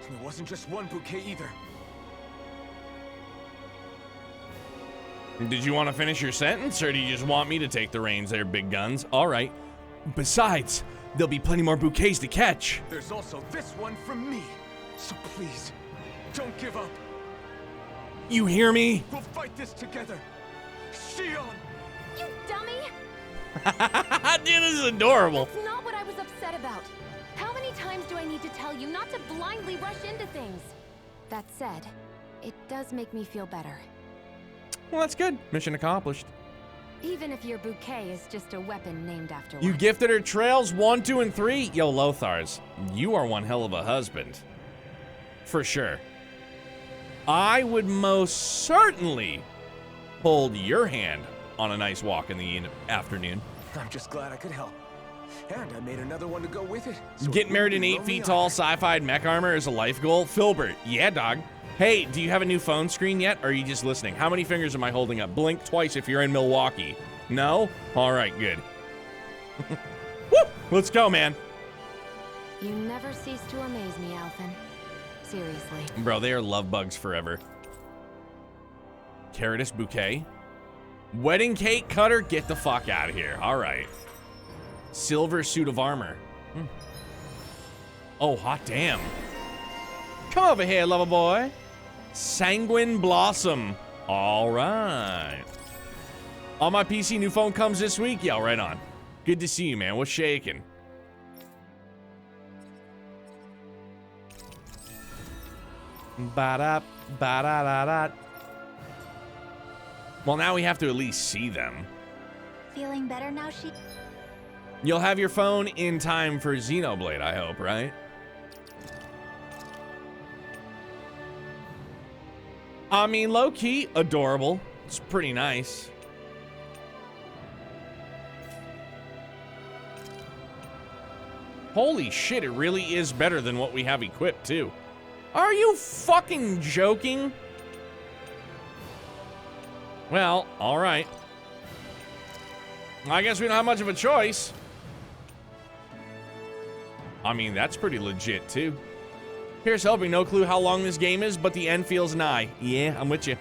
And it wasn't just one bouquet either. Did you want to finish your sentence, or do you just want me to take the reins there, big guns? All right. Besides, there'll be plenty more bouquets to catch. There's also this one from me. So please, don't give up. You hear me? We'll fight this together. Shion! You dummy! Dude, this is adorable. That's not what I was upset about. How many times do I need to tell you not to blindly rush into things? That said, it does make me feel better. Well, that's good. Mission accomplished. Even if your bouquet is just a weapon named after You one. gifted her trails 1, 2, and 3. Yo, Lothars, you are one hell of a husband. For sure. I would most certainly hold your hand on a nice walk in the afternoon. I'm just glad I could help. And I made another one to go with it. So Getting married in 8 feet tall sci-fi mech armor is a life goal. Filbert, yeah, dog. Hey, do you have a new phone screen yet, or are you just listening? How many fingers am I holding up? Blink twice if you're in Milwaukee. No? All right, good. Woo! Let's go, man. You never cease to amaze me, Alphen. Seriously. Bro, they are love bugs forever. Caritas bouquet. Wedding cake cutter, get the fuck out of here. All right. Silver suit of armor. Oh, hot damn. Come over here, lover boy. Sanguine Blossom. All right. On my PC, new phone comes this week. Yeah, right on. Good to see you, man. What's shaking? Ba-da, ba-da-da-da. Well, now we have to at least see them. Feeling better now, she? You'll have your phone in time for Xenoblade, I hope, right? I mean, low-key, adorable. It's pretty nice. Holy shit, it really is better than what we have equipped, too. Are you fucking joking? Well, all right. I guess we don't have much of a choice. I mean, that's pretty legit, too. Here's hoping, no clue how long this game is, but the end feels nigh. Yeah, I'm with you.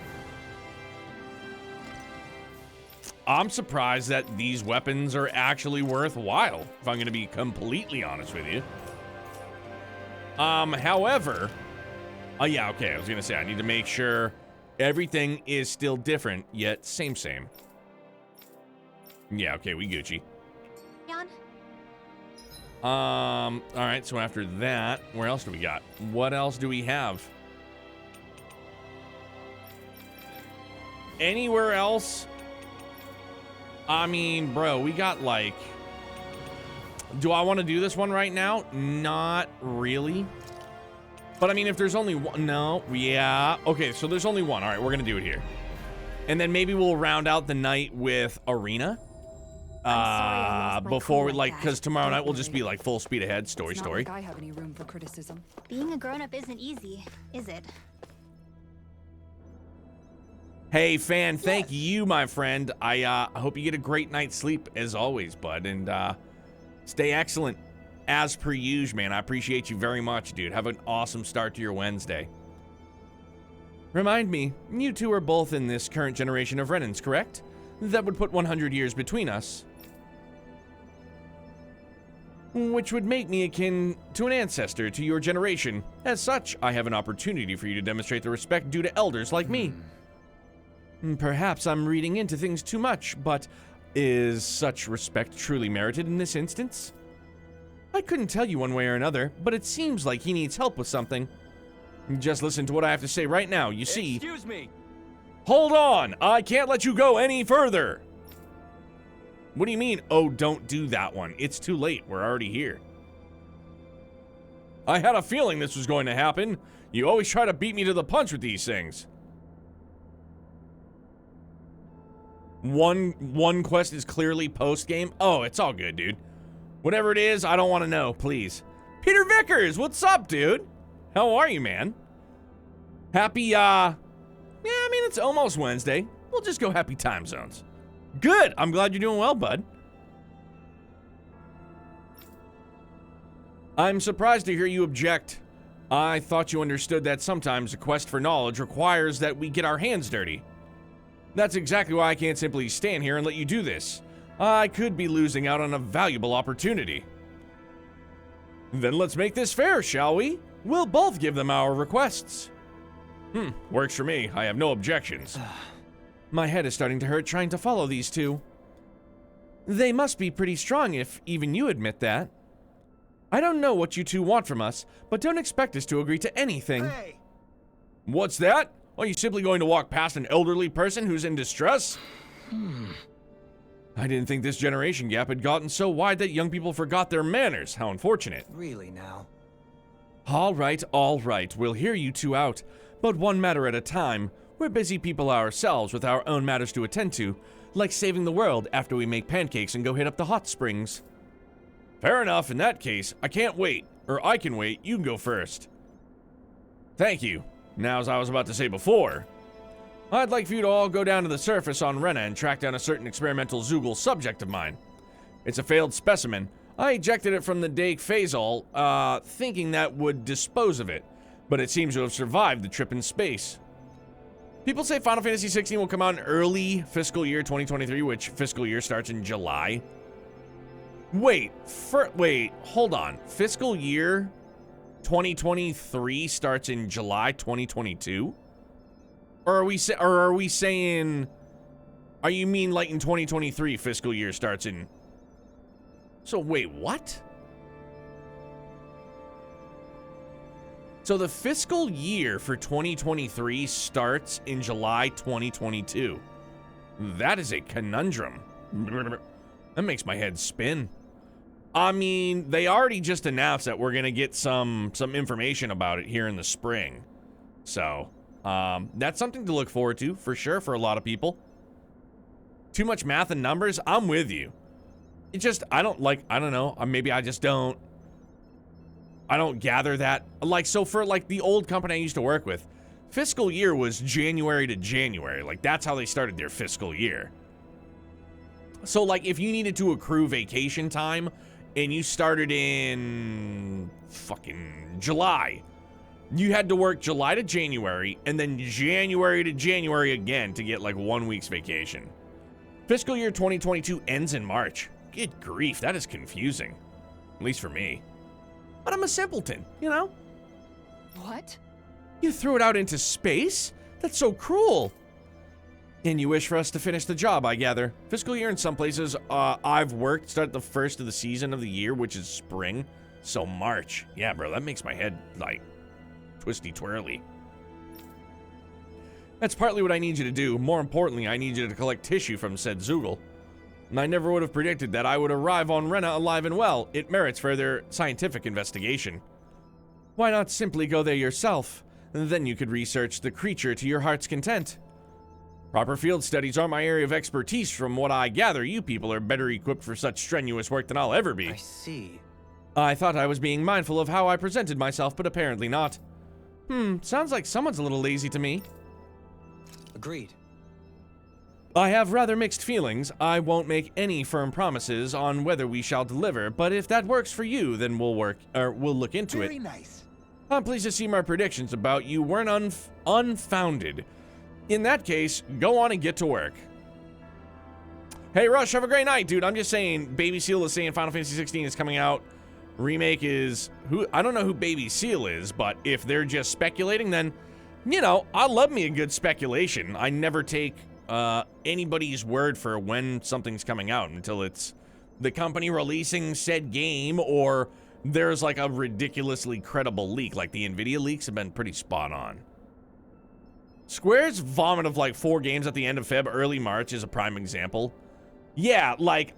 I'm surprised that these weapons are actually worthwhile, if I'm going to be completely honest with you. However, yeah, okay, I was going to say, I need to make sure everything is still different, yet same. Yeah, okay, we Gucci. Jan? All right, so after that, where else do we got? What else do we have? Anywhere else? I mean, bro, we got like... Do I want to do this one right now? Not really. But I mean, if there's only one... No, yeah. Okay, so there's only one. All right, we're going to do it here. And then maybe we'll round out the night with Arena. Before we, like, because tomorrow night will just be like full speed ahead, story. Like I have any room for criticism. Being a grown-up isn't easy, is it? Hey, fan, thank you, my friend. I hope you get a great night's sleep, as always, bud. And stay excellent, as per usual, man. I appreciate you very much, dude. Have an awesome start to your Wednesday. Remind me, you two are both in this current generation of Renans, correct? That would put 100 years between us. Which would make me akin to an ancestor to your generation. As such, I have an opportunity for you to demonstrate the respect due to elders like me. Perhaps I'm reading into things too much, but is such respect truly merited in this instance? I couldn't tell you one way or another, but it seems like he needs help with something. Just listen to what I have to say right now, you see. Excuse me. Hold on, I can't let you go any further. What do you mean, oh, don't do that one? It's too late, we're already here. I had a feeling this was going to happen. You always try to beat me to the punch with these things. One quest is clearly post-game. Oh, it's all good, dude. Whatever it is, I don't want to know, please. Peter Vickers, what's up, dude? How are you, man? Happy, yeah, I mean, it's almost Wednesday. We'll just go happy time zones. Good, I'm glad you're doing well, bud. I'm surprised to hear you object. I thought you understood that sometimes a quest for knowledge requires that we get our hands dirty. That's exactly why I can't simply stand here and let you do this. I could be losing out on a valuable opportunity. Then let's make this fair, shall we? We'll both give them our requests. Works for me. I have no objections. My head is starting to hurt trying to follow these two. They must be pretty strong if even you admit that. I don't know what you two want from us, but don't expect us to agree to anything. Hey. What's that? Are you simply going to walk past an elderly person who's in distress? I didn't think this generation gap had gotten so wide that young people forgot their manners. How unfortunate. Really now? All right. We'll hear you two out. But one matter at a time. We're busy people ourselves with our own matters to attend to, like saving the world after we make pancakes and go hit up the hot springs. Fair enough. In that case, I can't wait. Or I can wait. You can go first. Thank you. Now, as I was about to say before, I'd like for you to all go down to the surface on Rena and track down a certain experimental Zoogle subject of mine. It's a failed specimen. I ejected it from the Dake Phasol, thinking that would dispose of it, but it seems to have survived the trip in space. People say Final Fantasy XVI will come out in early fiscal year 2023, which fiscal year starts in July. Wait, hold on. Fiscal year 2023 starts in July 2022? Or are we saying, are you mean like in 2023 fiscal year starts in? So wait, what? So the fiscal year for 2023 starts in July 2022. That is a conundrum. That makes my head spin. I mean, they already just announced that we're gonna get some information about it here in the spring. So, that's something to look forward to, for sure, for a lot of people. Too much math and numbers? I'm with you. It just, I don't know, maybe I just don't gather that. Like, so for, like, the old company I used to work with, fiscal year was January to January. Like, that's how they started their fiscal year. So, like, if you needed to accrue vacation time, and you started in fucking July, you had to work July to January, and then January to January again to get like 1 week's vacation. Fiscal year 2022 ends in March. Good grief, that is confusing. At least for me. But I'm a simpleton, you know? What? You threw it out into space? That's so cruel. And you wish for us to finish the job, I gather. Fiscal year in some places I've worked start the first of the season of the year, which is spring. So March. Yeah, bro, that makes my head, like, twisty-twirly. That's partly what I need you to do. More importantly, I need you to collect tissue from said Zoogle. And I never would have predicted that I would arrive on Rena alive and well. It merits further scientific investigation. Why not simply go there yourself? Then you could research the creature to your heart's content. Proper field studies are my area of expertise. From what I gather, you people are better equipped for such strenuous work than I'll ever be. I see. I thought I was being mindful of how I presented myself, but apparently not. Sounds like someone's a little lazy to me. Agreed. I have rather mixed feelings. I won't make any firm promises on whether we shall deliver, but if that works for you, then we'll look into it. Very nice. I'm pleased to see my predictions about you weren't unfounded. In that case, go on and get to work. Hey, Rush, have a great night, dude. I'm just saying, Baby Seal is saying Final Fantasy 16 is coming out. Remake is I don't know who Baby Seal is, but if they're just speculating, then, you know, I love me a good speculation. I never take anybody's word for when something's coming out until it's the company releasing said game or there's like a ridiculously credible leak. Like the Nvidia leaks have been pretty spot on. Square's vomit of like 4 games at the end of Feb, early March is a prime example. Yeah, like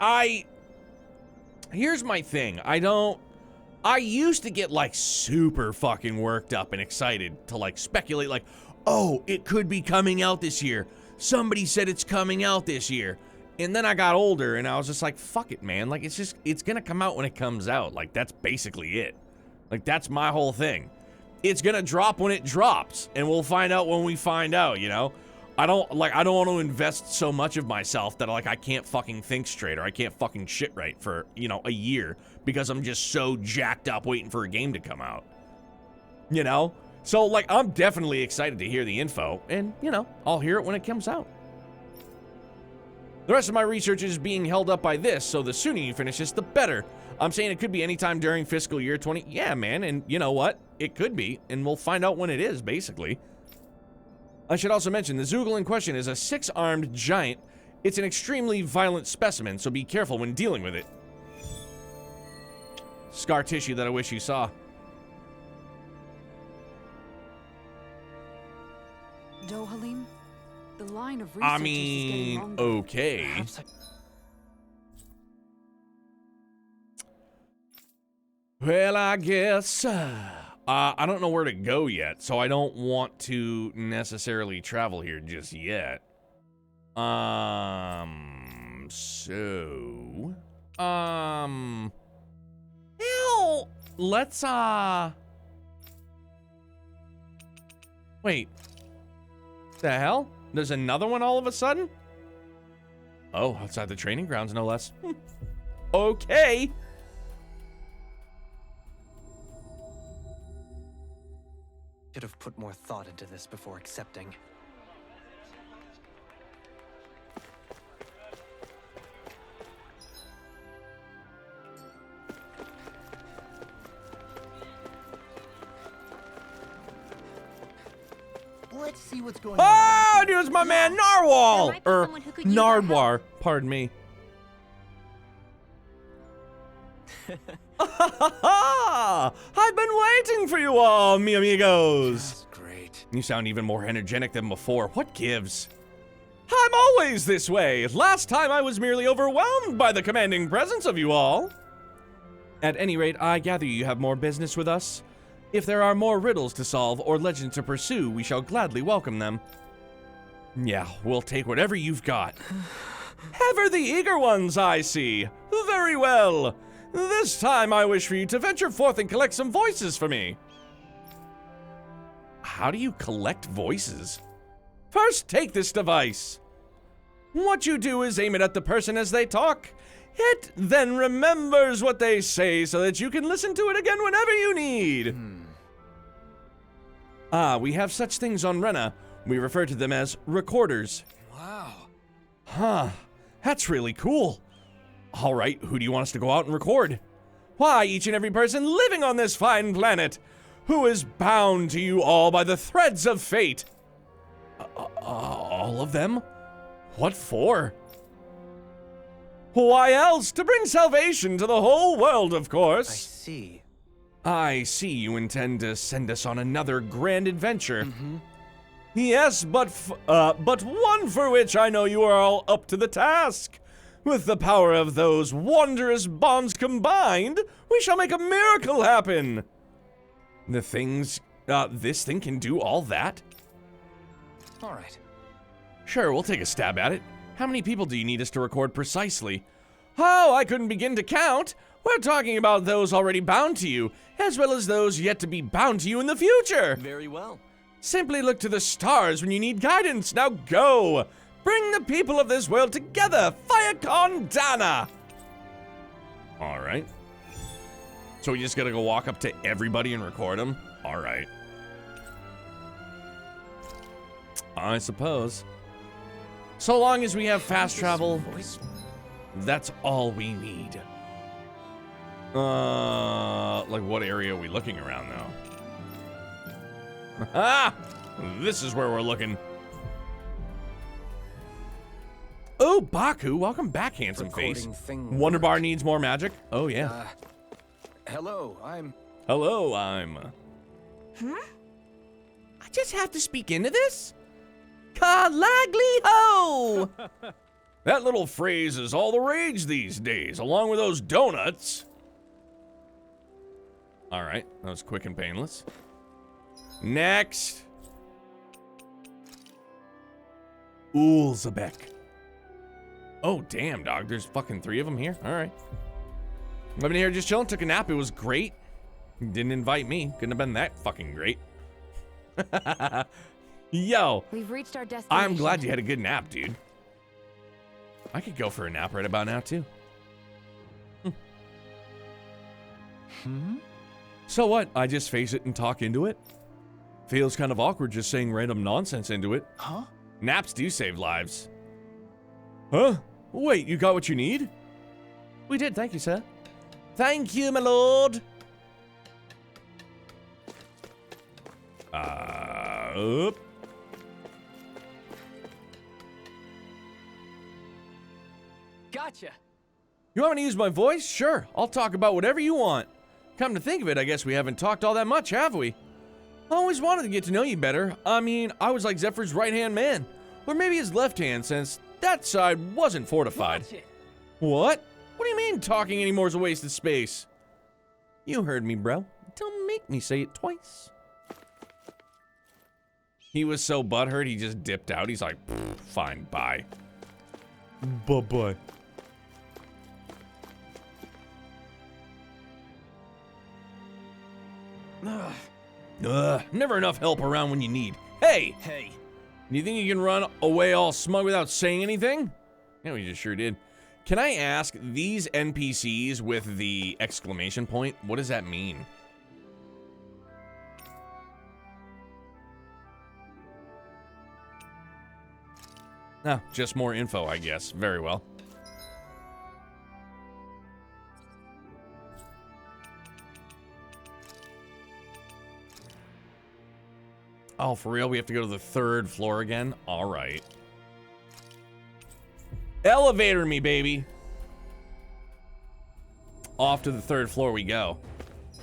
here's my thing. I used to get like super fucking worked up and excited to like speculate like, oh, it could be coming out this year. Somebody said it's coming out this year. And then I got older and I was just like, fuck it, man. Like it's gonna come out when it comes out. Like that's basically it. Like that's my whole thing. It's gonna drop when it drops, and we'll find out when we find out, you know? I don't want to invest so much of myself that like I can't fucking think straight or I can't fucking shit right for, you know, a year because I'm just so jacked up waiting for a game to come out. You know? So like I'm definitely excited to hear the info and, you know, I'll hear it when it comes out. The rest of my research is being held up by this, so the sooner you finish this, the better. I'm saying it could be anytime during fiscal year 20. Yeah, man, and you know what? It could be, and we'll find out when it is, basically. I should also mention, the Zoogle in question is a 6-armed giant. It's an extremely violent specimen, so be careful when dealing with it. Scar tissue that I wish you saw. Dohalim, the line of research is getting longer. Okay. Well, I guess I don't know where to go yet, so I don't want to necessarily travel here just yet. Hell, let's wait. The hell? There's another one all of a sudden? Oh, outside the training grounds, no less. Okay. Should have put more thought into this before accepting. Let's see what's going on. Here's my man Narwhal! Or Nardwar, pardon me. I've been waiting for you all, mi amigos. That's great. You sound even more energetic than before. What gives? I'm always this way. Last time I was merely overwhelmed by the commanding presence of you all. At any rate, I gather you have more business with us. If there are more riddles to solve or legends to pursue, we shall gladly welcome them. Yeah, we'll take whatever you've got. Ever the eager ones, I see. Very well. This time I wish for you to venture forth and collect some voices for me. How do you collect voices? First, take this device. What you do is aim it at the person as they talk. It then remembers what they say so that you can listen to it again whenever you need. We have such things on Rena. We refer to them as recorders. Wow. Huh, that's really cool. All right, who do you want us to go out and record? Why, each and every person living on this fine planet, who is bound to you all by the threads of fate. All of them? What for? Why else? To bring salvation to the whole world, of course. I see. I see you intend to send us on another grand adventure. Yes, but one for which I know you are all up to the task. With the power of those wondrous bonds combined, we shall make a miracle happen. This thing can do all that? All right. Sure, we'll take a stab at it. How many people do you need us to record precisely? Oh, I couldn't begin to count. We're talking about those already bound to you, as well as those yet to be bound to you in the future. Very well. Simply look to the stars when you need guidance. Now go! Bring the people of this world together! Firecon Dana! Alright. So we just gotta go walk up to everybody and record them? Alright. I suppose. So long as we have fast travel, that's all we need. Like what area are we looking around though? Ah! This is where we're looking. Oh, Baku, welcome back, handsome face. Wonderbar needs more magic? Oh, yeah. Hello, I'm... I just have to speak into this? Kalagli ho! That little phrase is all the rage these days, along with those donuts. All right, that was quick and painless. Next. Ulzabek. Oh, damn, dog. There's fucking 3 of them here. All right. I've been here just chilling. Took a nap. It was great. Didn't invite me. Couldn't have been that fucking great. Yo, We've reached our destination. I'm glad you had a good nap, dude. I could go for a nap right about now, too. So what? I just face it and talk into it? Feels kind of awkward just saying random nonsense into it. Huh? Naps do save lives. Huh? Wait, you got what you need? We did, thank you, sir. Thank you, my lord. Up. Gotcha. You want me to use my voice? Sure, I'll talk about whatever you want. Come to think of it, I guess we haven't talked all that much, have we? I always wanted to get to know you better. I mean, I was like Zephyr's right-hand man. Or maybe his left hand, since that side wasn't fortified. What? What do you mean talking anymore is a waste of space? You heard me, bro. Don't make me say it twice. He was so butthurt, he just dipped out. He's like, fine, bye. Bye-bye. Never enough help around when you need. Hey! Hey. You think you can run away all smug without saying anything? Yeah, we just sure did. Can I ask, these NPCs with the exclamation point, what does that mean? Ah, just more info, I guess. Very well. Oh, for real? We have to go to the 3rd floor again? All right. Elevator me, baby. Off to the 3rd floor we go.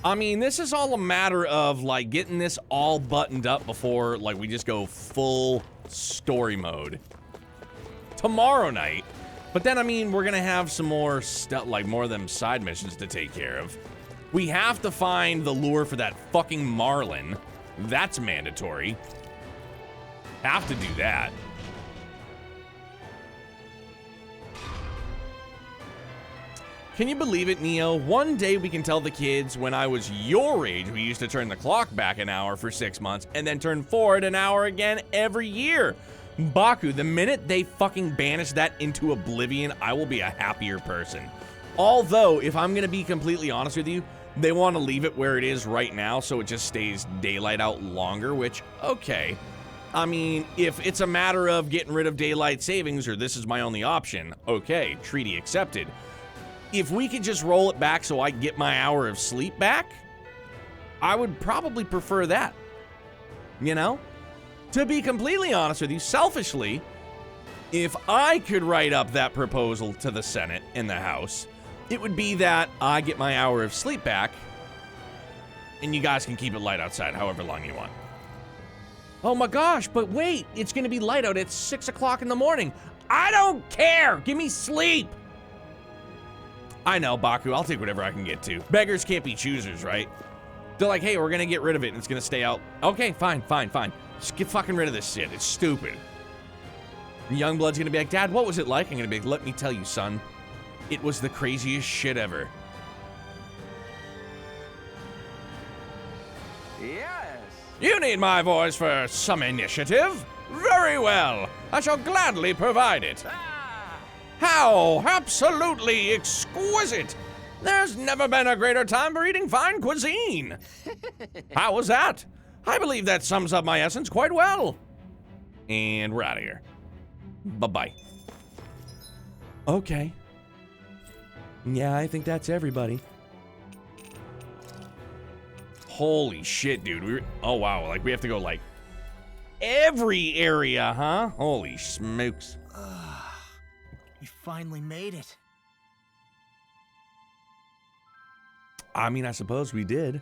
I mean, this is all a matter of, like, getting this all buttoned up before, like, we just go full story mode. Tomorrow night. But then, I mean, we're gonna have some more stuff, like, more of them side missions to take care of. We have to find the lure for that fucking Marlin. That's mandatory. Have to do that. Can you believe it, Neo? One day we can tell the kids when I was your age, we used to turn the clock back an hour for 6 months and then turn forward an hour again every year. Baku, the minute they fucking banish that into oblivion, I will be a happier person. Although, if I'm gonna be completely honest with you, they want to leave it where it is right now so it just stays daylight out longer, which, okay. I mean, if it's a matter of getting rid of daylight savings or this is my only option, okay, treaty accepted. If we could just roll it back so I get my hour of sleep back, I would probably prefer that. You know? To be completely honest with you, selfishly, if I could write up that proposal to the Senate and the House, it would be that I get my hour of sleep back, and you guys can keep it light outside however long you want. Oh my gosh, but wait, it's gonna be light out at 6 o'clock in the morning. I don't care, give me sleep. I know, Baku, I'll take whatever I can get to. Beggars can't be choosers, right? They're like, hey, we're gonna get rid of it and it's gonna stay out. Okay, fine. Just get fucking rid of this shit, it's stupid. Youngblood's gonna be like, Dad, what was it like? I'm gonna be like, let me tell you, son. It was the craziest shit ever. Yes. You need my voice for some initiative? Very well. I shall gladly provide it. How absolutely exquisite. There's never been a greater time for eating fine cuisine. How was that? I believe that sums up my essence quite well. And we're out of here. Bye-bye. Okay. Yeah, I think that's everybody. Holy shit, dude. Oh, wow. Like, we have to go, like, every area, huh? Holy smokes. We finally made it. I mean, I suppose we did.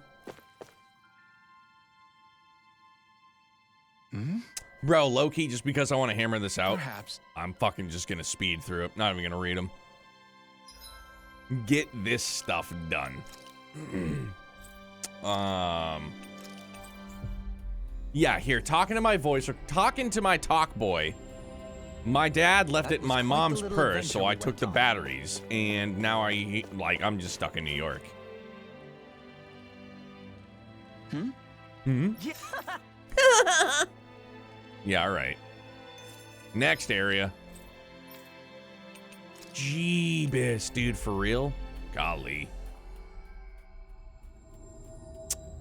Bro, low-key, just because I want to hammer this out, Perhaps. I'm fucking just going to speed through it. Not even going to read them. Get this stuff done. Yeah, here, talking to my voice, or talking to my talk boy. My dad left it in my mom's purse, so I took the batteries, and now I'm just stuck in New York. Yeah, all right. Next area. Jeebus, dude, for real? Golly.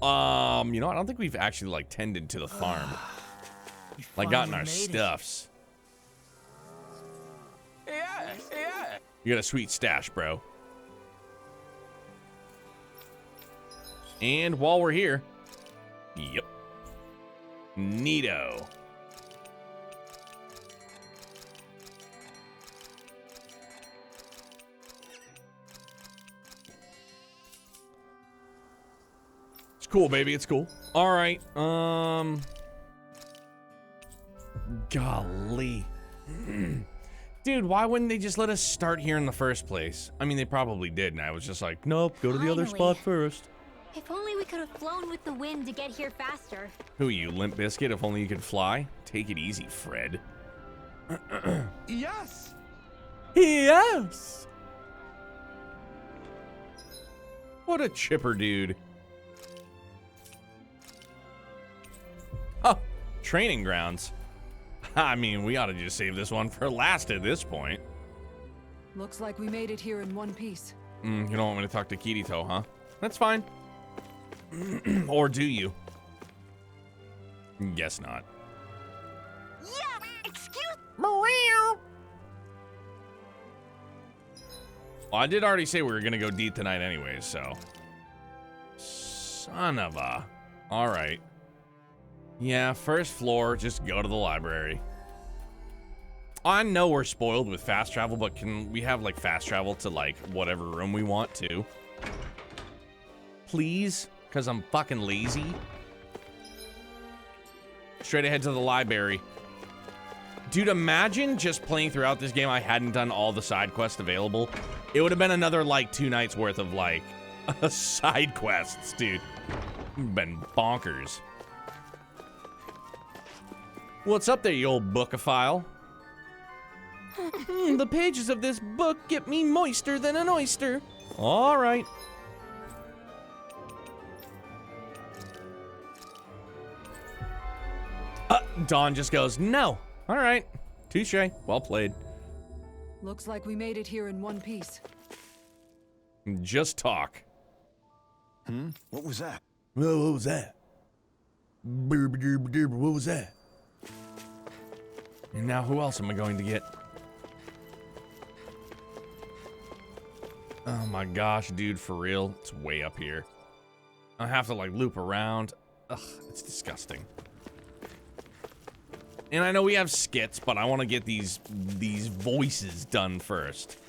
You know, I don't think we've actually, like, tended to the farm. Like, gotten our stuffs. Yeah. You got a sweet stash, bro. And while we're here, yep. Neato. It's cool, baby. It's cool. All right. Golly. Dude, why wouldn't they just let us start here in the first place? I mean, they probably did, and I was just like, nope, go to the other spot first. If only we could have flown with the wind to get here faster. Who are you, Limp Bizkit? If only you could fly? Take it easy, Fred. Yes. Yes. What a chipper dude. Oh, training grounds. I mean, we ought to just save this one for last at this point. Looks like we made it here in one piece. You don't want me to talk to Kirito, huh? That's fine. Or do you? Guess not. Yeah, excuse Well, I did already say we were gonna go deep tonight anyways, so. Son of a. All right. Yeah, first floor, just go to the library. I know we're spoiled with fast travel, but can we have, like, fast travel to, like, whatever room we want to? Please? Because I'm fucking lazy. Straight ahead to the library. Dude, imagine just playing throughout this game I hadn't done all the side quests available. It would have been another, like, 2 nights worth of, like, side quests, dude. Been bonkers. What's up there, you old bookophile? The pages of this book get me moister than an oyster. All right. Dawn just goes, no. All right. Touche. Well played. Looks like we made it here in one piece. Just talk. What was that? Well, what was that? What was that? And now who else am I going to get? Oh my gosh, dude, for real? It's way up here. I have to, like, loop around. Ugh, it's disgusting. And I know we have skits, but I want to get these voices done first.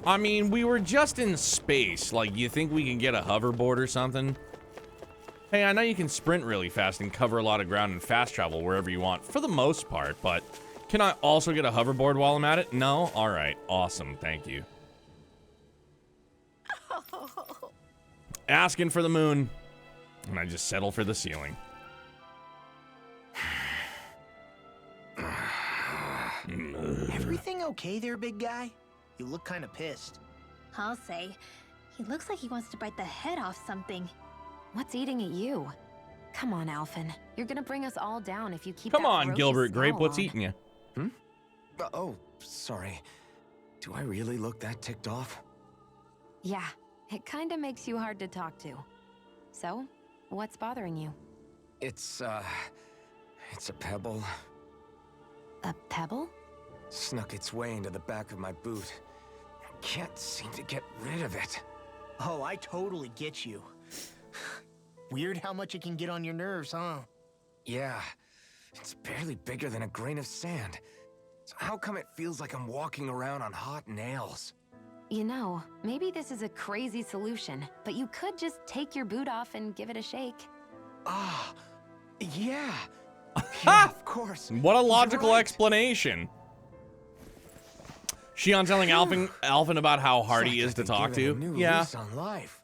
I mean, we were just in space. Like, you think we can get a hoverboard or something? Hey, I know you can sprint really fast and cover a lot of ground and fast travel wherever you want, for the most part, but can I also get a hoverboard while I'm at it? No? All right. Awesome. Thank you. Asking for the moon, and I just settle for the ceiling. Everything okay there, big guy? You look kind of pissed. I'll say. He looks like he wants to bite the head off something. What's eating at you? Come on, Alphen. You're gonna bring us all down if you keep Come that on, ferocious Gilbert Grape. scowl What's on. eating you? Oh, sorry. Do I really look that ticked off? Yeah, it kinda makes you hard to talk to. So, what's bothering you? It's a pebble. A pebble? Snuck its way into the back of my boot. I can't seem to get rid of it. Oh, I totally get you. Weird how much it can get on your nerves, huh? Yeah, it's barely bigger than a grain of sand. So how come it feels like I'm walking around on hot nails? You know, maybe this is a crazy solution, but you could just take your boot off and give it a shake. Ah, yeah. Yeah, of course. What a logical explanation. Shion telling Alphen about how hard he is to talk to. Yeah. On life.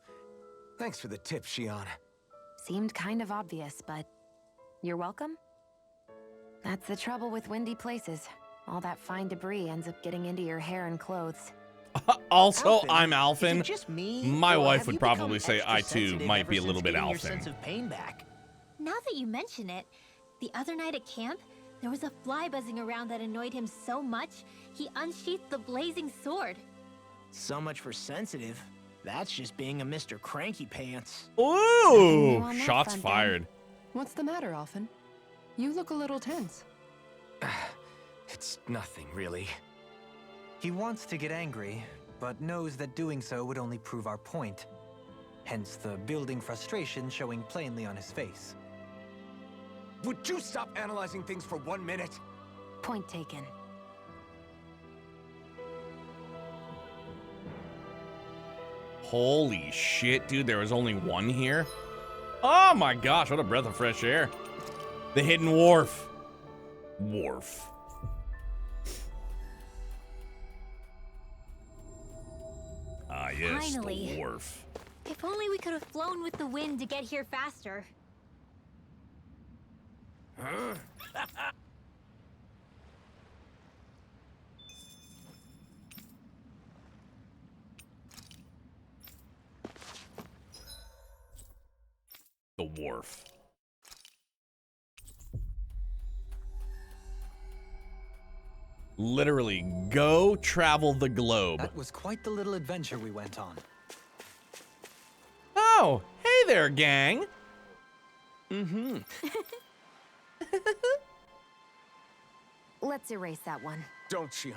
Thanks for the tip, Shion. Seemed kind of obvious, but you're welcome. That's the trouble with windy places. All that fine debris ends up getting into your hair and clothes. Also, Alphen, I'm is Alphen. it just me, My or wife have would you probably become say extra I too sensitive might ever be a since little bit getting your Alphen. sense of pain back? Now that you mention it, the other night at camp, there was a fly buzzing around that annoyed him so much, he unsheathed the blazing sword. So much for sensitive. That's just being a Mr. Cranky Pants. Ooh, on that shots front, fired. What's the matter, Alphen? You look a little tense. It's nothing, really. He wants to get angry, but knows that doing so would only prove our point. Hence the building frustration showing plainly on his face. Would you stop analyzing things for 1 minute? Point taken. Holy shit, dude, there was only one here? Oh my gosh, what a breath of fresh air. The hidden wharf. Wharf. Ah, yes, Finally. the wharf. If only we could have flown with the wind to get here faster. The wharf. Literally, go travel the globe. That was quite the little adventure we went on. Oh, hey there, gang. Mm-hmm. Let's erase that one. Don't, Shion.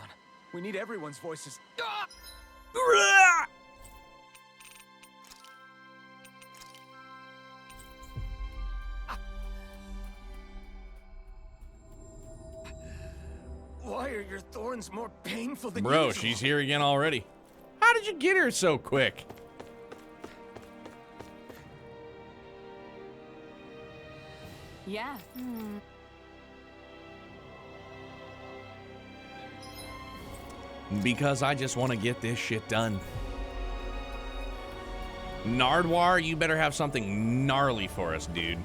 We need everyone's voices. Ah! Why are your thorns more painful than Bro, usual? she's here again already. How did you get here so quick? Yeah. Because I just want to get this shit done. Nardwar, you better have something gnarly for us, dude.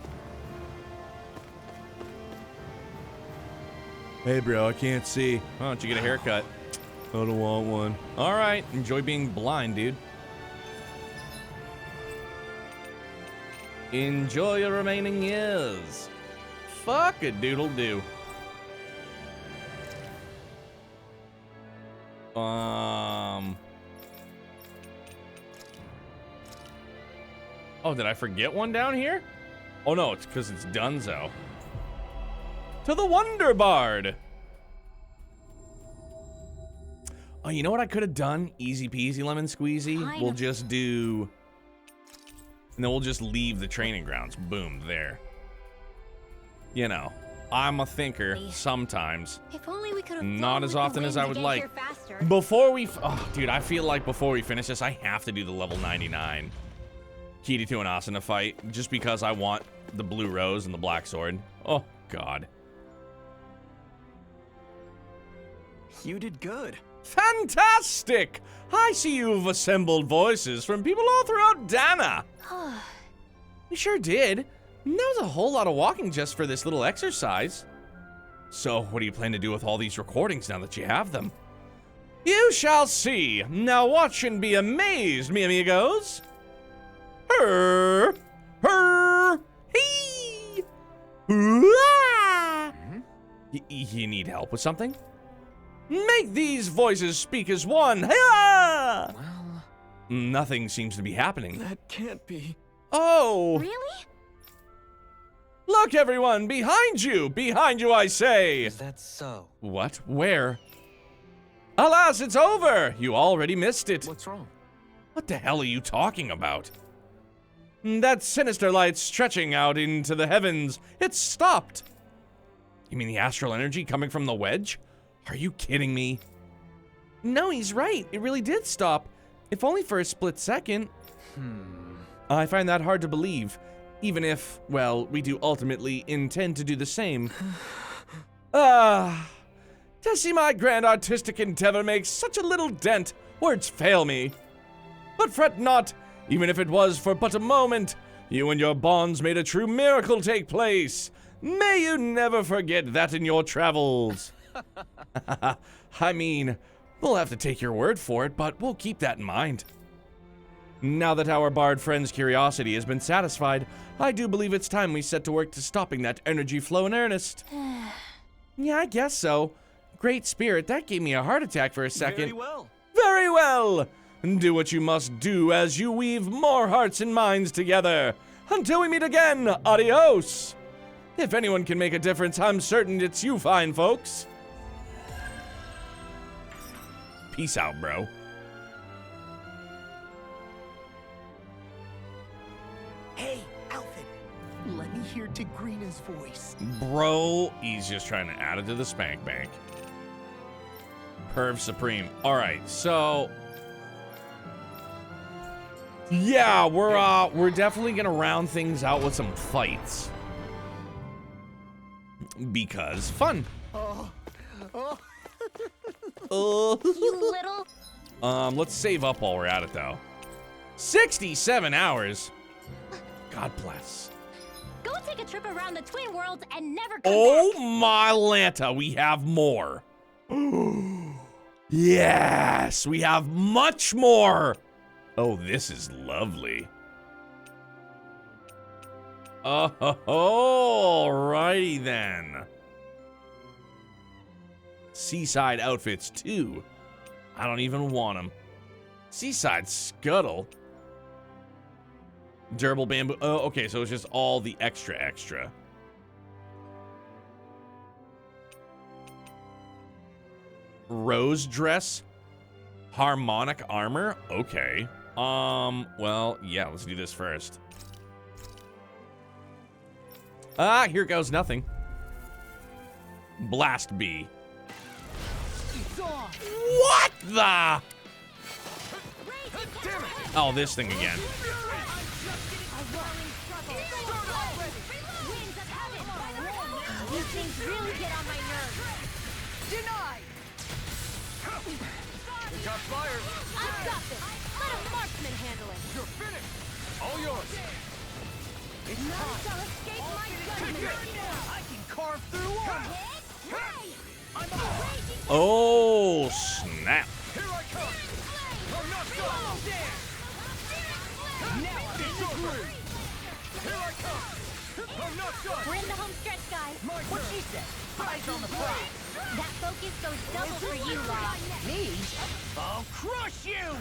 Hey, bro, I can't see. Why don't you get a haircut? I don't want one. All right, enjoy being blind, dude. Enjoy your remaining years. Fuck a doodle do. Oh, did I forget one down here? Oh no, it's because it's Dunzo. To the Wonder Bard. Oh, you know what I could have done? Easy peasy lemon squeezy. We'll just do... And then we'll just leave the training grounds. Boom, there. You know, I'm a thinker sometimes. If only we could have Not as often as I would like. Faster. Before we... Oh, dude, I feel like before we finish this, I have to do the level 99 Kirito and Asuna fight, just because I want the blue rose and the black sword. Oh, God. You did good. Fantastic! I see you've assembled voices from people all throughout Dana. We sure did. That was a whole lot of walking just for this little exercise. So, what do you plan to do with all these recordings now that you have them? You shall see. Now watch and be amazed, mi amigos. Hee! You need help with something? Make these voices speak as one. Well, nothing seems to be happening. That can't be. Oh! Really? Look, everyone, behind you! Behind you, I say! Is that so? What? Where? Alas, it's over! You already missed it. What's wrong? What the hell are you talking about? That sinister light stretching out into the heavens. It's stopped. You mean the astral energy coming from the wedge? Are you kidding me? No, he's right. It really did stop. If only for a split second. I find that hard to believe. Even if, well, we do ultimately intend to do the same. To see my grand artistic endeavor make such a little dent, words fail me. But fret not, even if it was for but a moment. You and your bonds made a true miracle take place. May you never forget that in your travels. I mean, we'll have to take your word for it, but we'll keep that in mind. Now that our bard friend's curiosity has been satisfied, I do believe it's time we set to work to stopping that energy flow in earnest. Yeah, I guess so. Great Spirit, that gave me a heart attack for a second. Very well. Very well! Do what you must do as you weave more hearts and minds together. Until we meet again, adios! If anyone can make a difference, I'm certain it's you fine folks. Peace out, bro. Hey, Alfred, let me hear Tigrina's voice. Bro, he's just trying to add it to the spank bank. Perv Supreme. All right, so yeah, we're definitely gonna round things out with some fights because fun. You little. Let's save up while we're at it though. 67 hours. God bless. Go take a trip around the Twin Worlds and never come Oh back. my Lanta, we have more. Yes, we have much more. Oh, this is lovely. Alrighty then. Seaside outfits too. I don't even want them. Seaside scuttle. Durable bamboo. Oh, okay, so it's just all the extra. Rose dress. Harmonic armor. Okay. Well, yeah, let's do this first. Ah, here goes nothing. Blast bee. What the? Oh, this thing again. These things really get on my nerves. Denied! We got fire! I've got this. Let a marksman handle it. You're finished! All yours! None shall escape my judgment. I can carve through armor! Oh, snap. Here I come! I'm not done! Now I'm in the groove! Here I come! I'm not done! We're in the home stretch, guys. What she said? Eyes on the prize! That focus goes double for you, Law. Me? I'll crush you!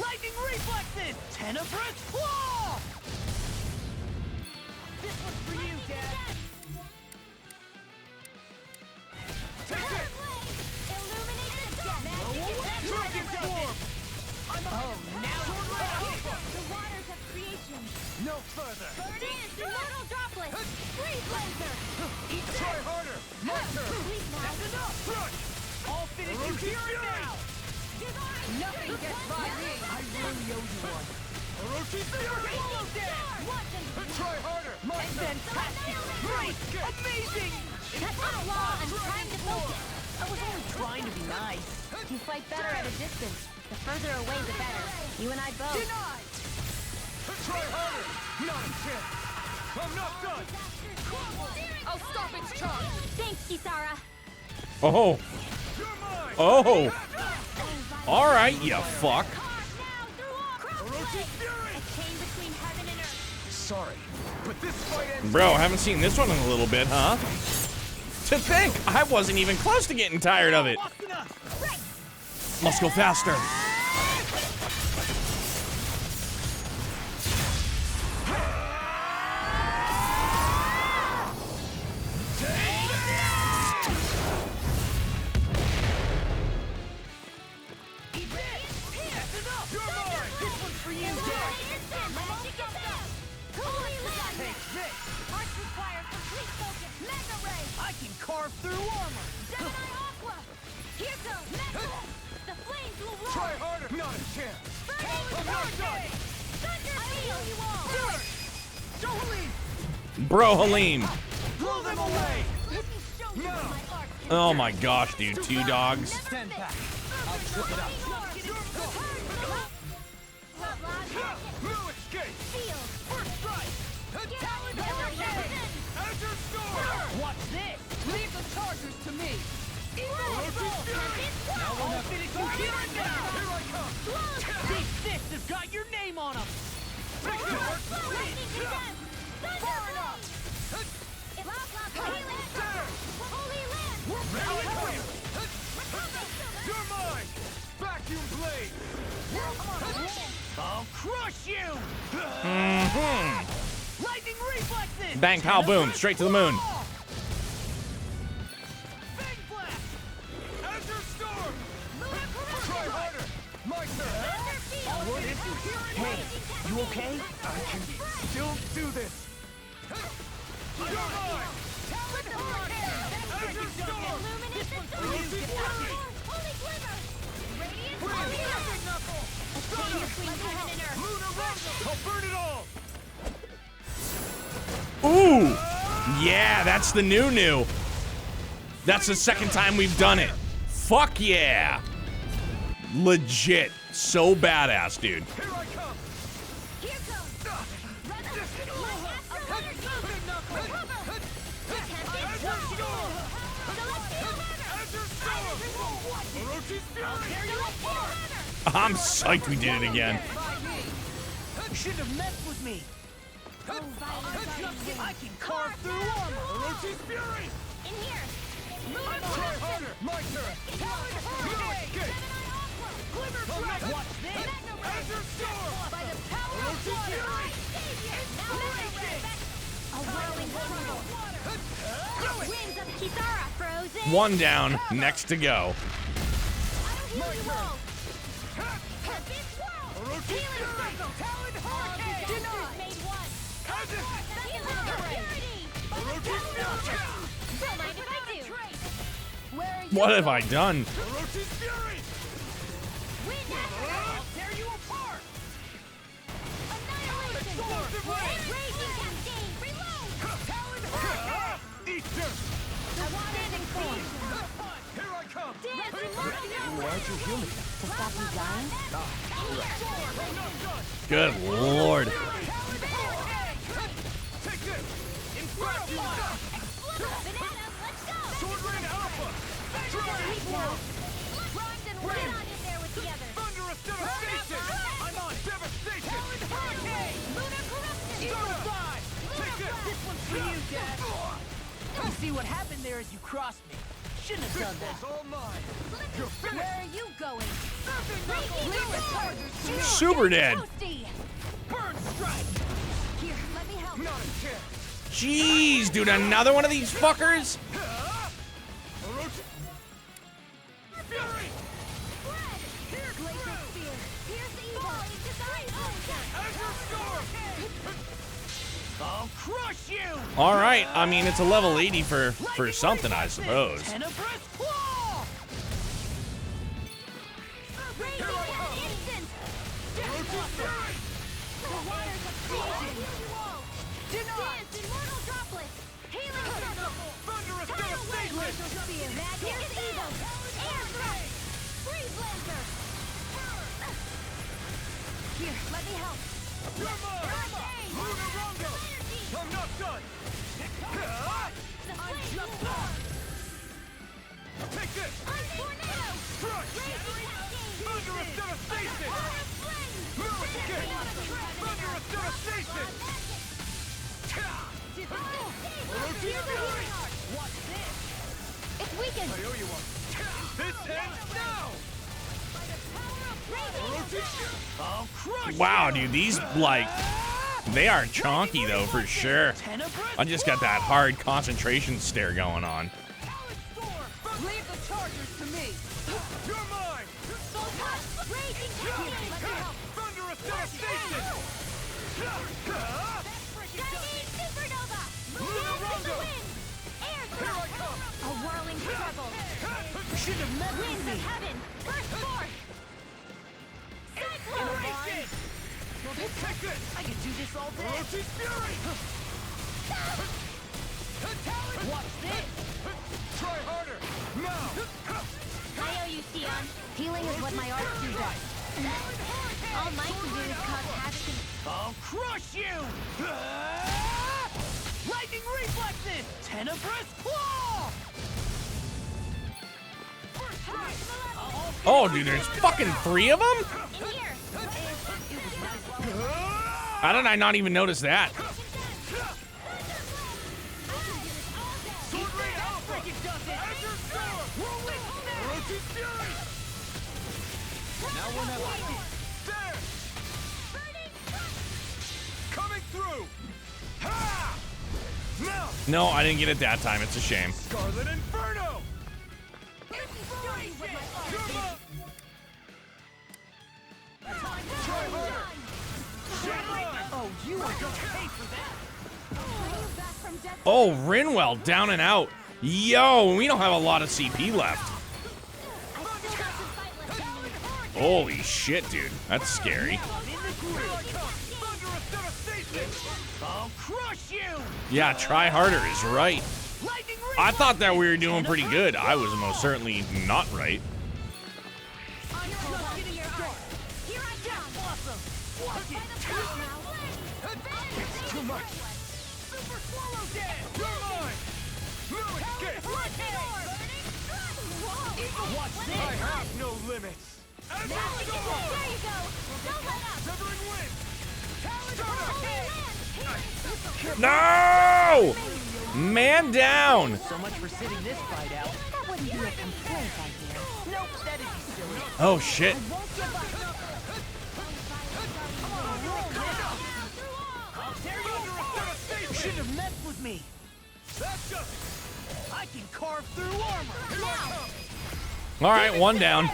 Lightning reflexes! Tenebrous claw! This one's for you, Dad! Take it! Illuminate the dark! Dragon form! Oh, now The waters of creation. no further! Dance, immortal droplet. Freeze laser. Try harder! My turn! Please now. That's enough! Crush! I'll finish you here and now! Nothing gets by me! I really owe you one! Orochi Fury! Follow there! Try harder! My fantastic! Great! Amazing! That's not Law. I'm trying to focus. I was only trying to be nice. You fight better at a distance. The further away, the better. You and I both. Denied! Try harder! Not a chance! I'm not done! I'll stop its charge. Thanks, Kisara. Oh. You're mine! Oh. All right, you fuck. Orochi Fury! A chain between heaven and earth. Sorry, but this fight ends. Bro, haven't seen this one in a little bit, huh? To think, I wasn't even close to getting tired of it. Must go faster. I can carve through armor! Here goes. The flames will roar. Try harder! Not a chance! I'm not done! Thunder field you all. Bro, Halim. Blow them away! Let me show you my art. Oh my gosh, dude. 2 dogs. Stand back. I'll trip it up. No escape! First strike! Azure Storm! Watch this! Leave the You're mine! Vacuum blade! I'll crush you! Lightning reflexes! Bang, pow, boom, straight to the moon. Bang blast! Azure storm! Try harder! My turn! Hey, you okay? I can still do this! You're mine! Azure storm! I'll burn it all! Ooh, yeah, that's the new. That's the second time we've done it. Fuck yeah. Legit, so badass, dude. Here I come! Here comes! I'm psyched we did it again. You shouldn't have messed with me. I can carve through armor. Orochi's fury! In here. Try harder! My turn! Glimmer strike. Watch this. Azure storm! By the power of water. A whirling struggle. Winds of Kisara frozen. One down, next to go. My turn. Orochi's fury! Talon hurricane. Denied. Made one. Orochi's fury! Don't mind if I do. Where are you? What have I done? Orochi's fury! I'll tear you apart. Explosive ray! Raging cascade. Reload. Talon hurricane. Easter! Outstanding form. Here I come! Why'd you heal me? To stop me dying? Good lord. Take this! Infraction! Bananas, let's go. Sword Rain Alpha! Dragon Form! Rhymes and get on in there with the others. Thunderous devastation! I'm on devastation! Hurricane. Lunar corruption. Suicide. Take this! This one's for you, Dad. You see what happened there as you crossed me. Shouldn't have done that. It's all mine! You're finished! Where are you going? Super dead. Burn strike. Here, let me help. Not a chance! Jeez, dude, another one of these fuckers? Orochi! Fury! Here, Glacier Spear. Here's the evil. Azure storm! I'll crush you. All right, I mean, it's a level 80 for something, I suppose. Tenebrous claw. Here I come! Orochi's fury! The waters of creation. Denied. Dance immortal droplets. Healing circle. Thunderous Tidal wave. devastation! Spear. Magnetic evil. Air thrust. Freeze lancer. Here, let me help. You're mine! Lunar Rondo! I'm not done! I'm just done. Take this! Tornado. Crush! Thunderous devastation! Move escape! Thunderous devastation! Orochi's fury! Watch this. It's weakened. I owe you one. This ends now! Orochi's fury! I'll crush Wow, you. dude, these, like, they are chonky, though, for sure. I just got that hard concentration stare going on. Leave the chargers to me. You're mine! Raging cascade. Thunderous devastation! Chinese supernova. Lunar Dance in the Rondo! wind. Air Here I thrust. come! A whirling struggle. You should have met with Winds me. of heaven. Burst forth. Cyclone. Take this! I could do this all day. Orochi's fury! Watch this. Try harder! Now! I owe you, Sion. Healing is what my arts do best. All mine can do is cause havoc and... I'll crush you. Lightning reflexes. Tenebrous claw. Oh, dude, there's fucking 3 of them? In here. How did I not even notice that? Coming through. Ha! Now. No, I didn't get it that time. It's a shame. Scarlet Inferno. Oh, you are gonna pay for that. Oh, Rinwell down and out. Yo, we don't have a lot of CP left. Holy shit, dude. That's scary. I'll crush you. Yeah, try harder is right. I thought that we were doing pretty good. I was most certainly not right. It's too much. Super Swallow Dead. You're mine. No escape. Watch this. I have no limits. There you go. Don't let up. Severing wind. No! Man down. So much for sitting this fight out. That wouldn't be a complaint, I hear. Nope, that'd be silly. Oh, shit. You shouldn't have messed with me. That's just. I can carve through armor. All right, one down.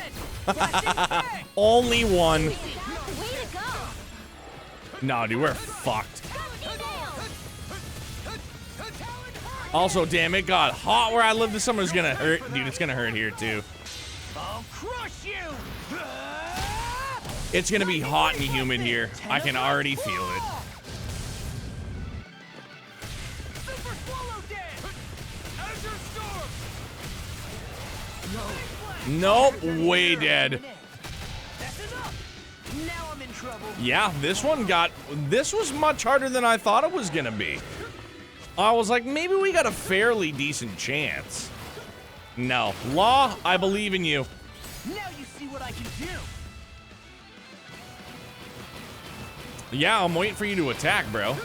Only one. No, dude, we're fucked. Also, damn, it got hot where I live this summer. Is gonna hurt. Dude, it's gonna hurt here, too. I'll crush you. It's gonna be hot and humid here. I can already feel it. Super Swallow Dead. Azure Storm. Nope, way dead. That's enough. Now I'm in trouble. Yeah, this was much harder than I thought it was gonna be. I was like, maybe we got a fairly decent chance. No. Law, I believe in you. Now you see what I can do. Yeah, I'm waiting for you to attack, bro.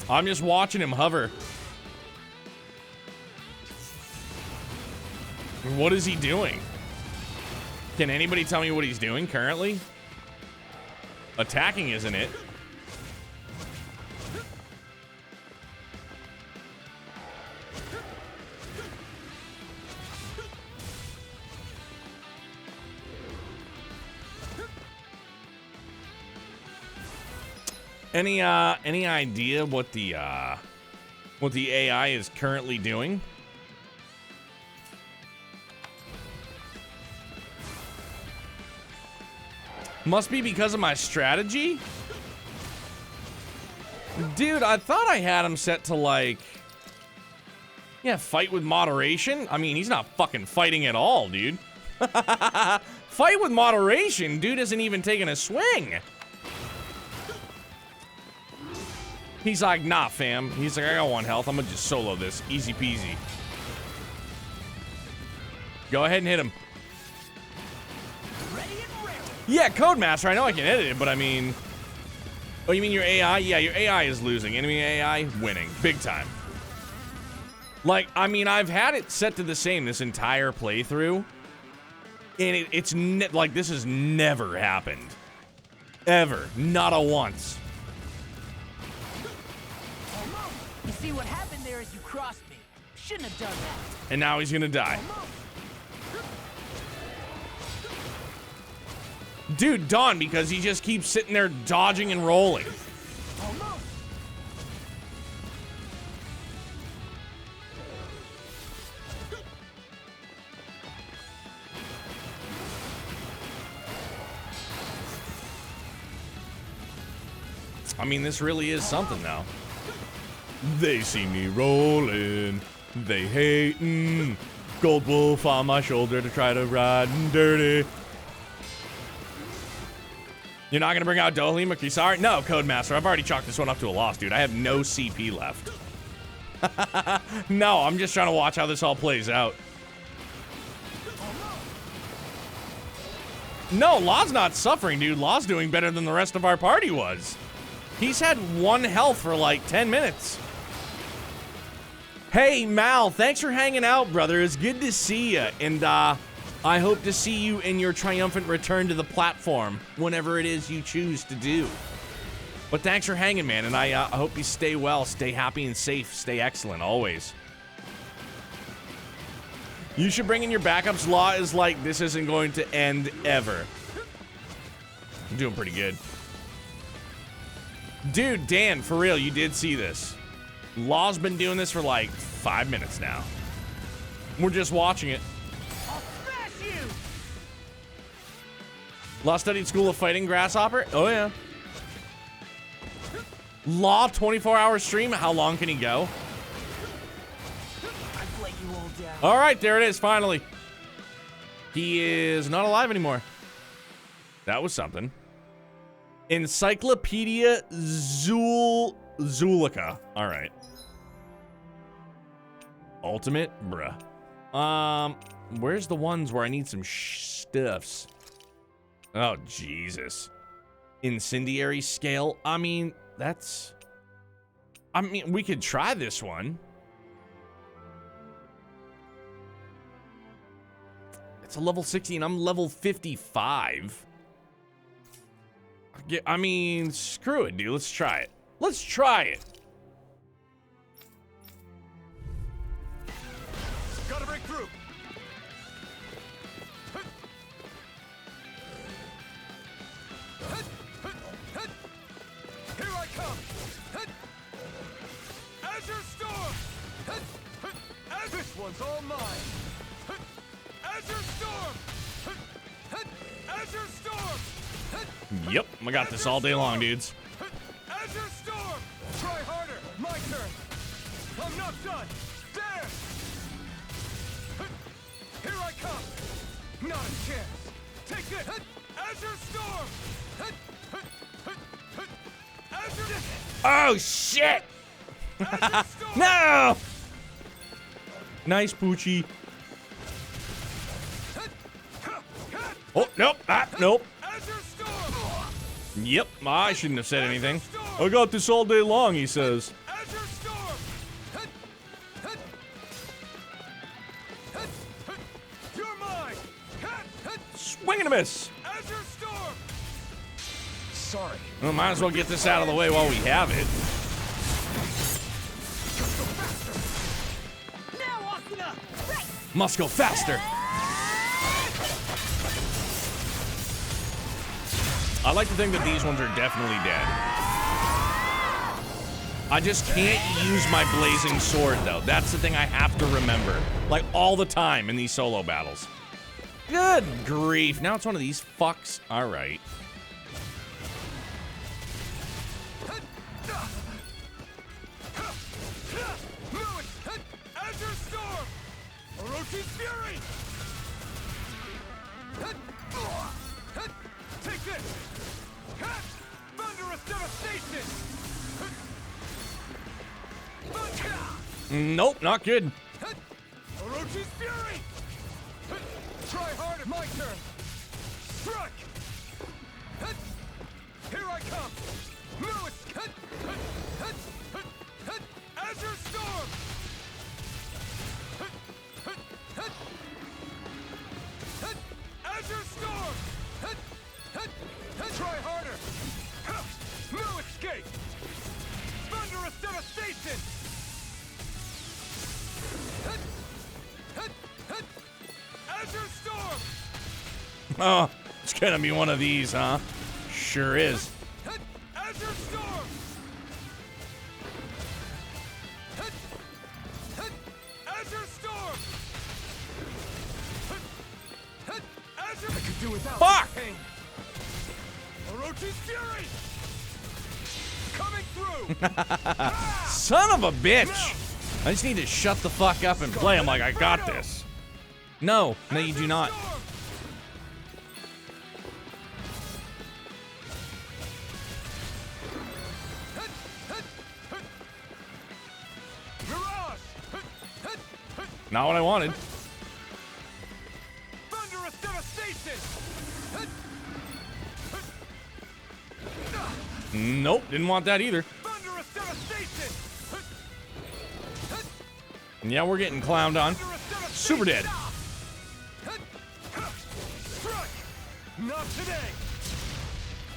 I'm just watching him hover. What is he doing? Can anybody tell me what he's doing currently? Attacking, isn't it? Any idea what the AI is currently doing? Must be because of my strategy? Dude, I thought I had him set to, like... Yeah, fight with moderation? I mean, he's not fucking fighting at all, dude. Fight with moderation? Dude isn't even taking a swing. He's like, nah, fam. He's like, I got 1 health. I'm gonna just solo this. Easy peasy. Go ahead and hit him. Yeah, Codemaster, I know I can edit it, but I mean... Oh, you mean your AI? Yeah, your AI is losing. Enemy AI, winning. Big time. Like, I mean, I've had it set to the same this entire playthrough. And it's like, this has never happened. Ever. Not a once. You see what happened there is you crossed me. Shouldn't have done that. And now he's gonna die. Dude, Dawn, because he just keeps sitting there dodging and rolling. I mean, this really is something now. They see me rolling, they hating. Gold wolf on my shoulder to try to ride dirty. You're not gonna bring out Dohalim or Kisar? No, Codemaster. I've already chalked this one up to a loss, dude. I have no CP left. No, I'm just trying to watch how this all plays out. No, Law's not suffering, dude. Law's doing better than the rest of our party was. He's had 1 health for like 10 minutes. Hey, Mal, thanks for hanging out, brother. It's good to see you. And I hope to see you in your triumphant return to the platform whenever it is you choose to do. But thanks for hanging, man. And I hope you stay well, stay happy and safe, stay excellent, always. You should bring in your backups. Law is like, this isn't going to end ever. I'm doing pretty good. Dude, Dan, for real, you did see this. Law's been doing this for like 5 minutes now. We're just watching it. I'll smash you! Law studied School of Fighting, Grasshopper? Oh, yeah. Law, 24-hour stream? How long can he go? I've let you all down. All right, there it is, finally. He is not alive anymore. That was something. Encyclopedia Zulica. All right. Ultimate, bruh. Where's the ones where I need some stuffs? Oh, Jesus. Incendiary scale. I mean, we could try this one. It's a level 60 and I'm level 55. I mean, screw it, dude. Let's try it. Let's try it. Gotta break through. Here I come. Azure Storm. This one's all mine. Azure Storm. Azure Storm. Yep, I got this all day long, dudes. Azure Storm. Try harder. My turn. I'm not done. There. Here I come. Not a chance. Take this. Azure Storm. Azure. Oh, shit. No. Nice, Poochie. Oh, nope. Nope. Yep, I shouldn't have said anything. I got this all day long, he says. Swing and a miss. Sorry. Well, might as well get this out of the way while we have it. Now, Asuna. Right. Must go faster. I like to think that these ones are definitely dead. I just can't use my blazing sword, though. That's the thing I have to remember. Like, all the time in these solo battles. Good grief. Now it's one of these fucks. All right. Azure Storm. Orochi's Fury. Take this. Thunderous Devastation. Nope, not good. Orochi's Fury. Try harder. My turn. Strike. Here I come. Lewis. Azure Storm. Azure Storm. Try harder. No escape. Thunderous Devastation. Azure Storm. Oh, it's gonna be one of these, huh? Sure is. Azure Storm. Azure Storm. Azure. I could do without. Fuck! Pain. Orochi's Fury. Coming through. Son of a bitch! I just need to shut the fuck up and play. I'm like, I got this. No, you do not. Not what I wanted. Thunderous Devastation. Nope, didn't want that either. Yeah, we're getting clowned on. Super dead. Not today.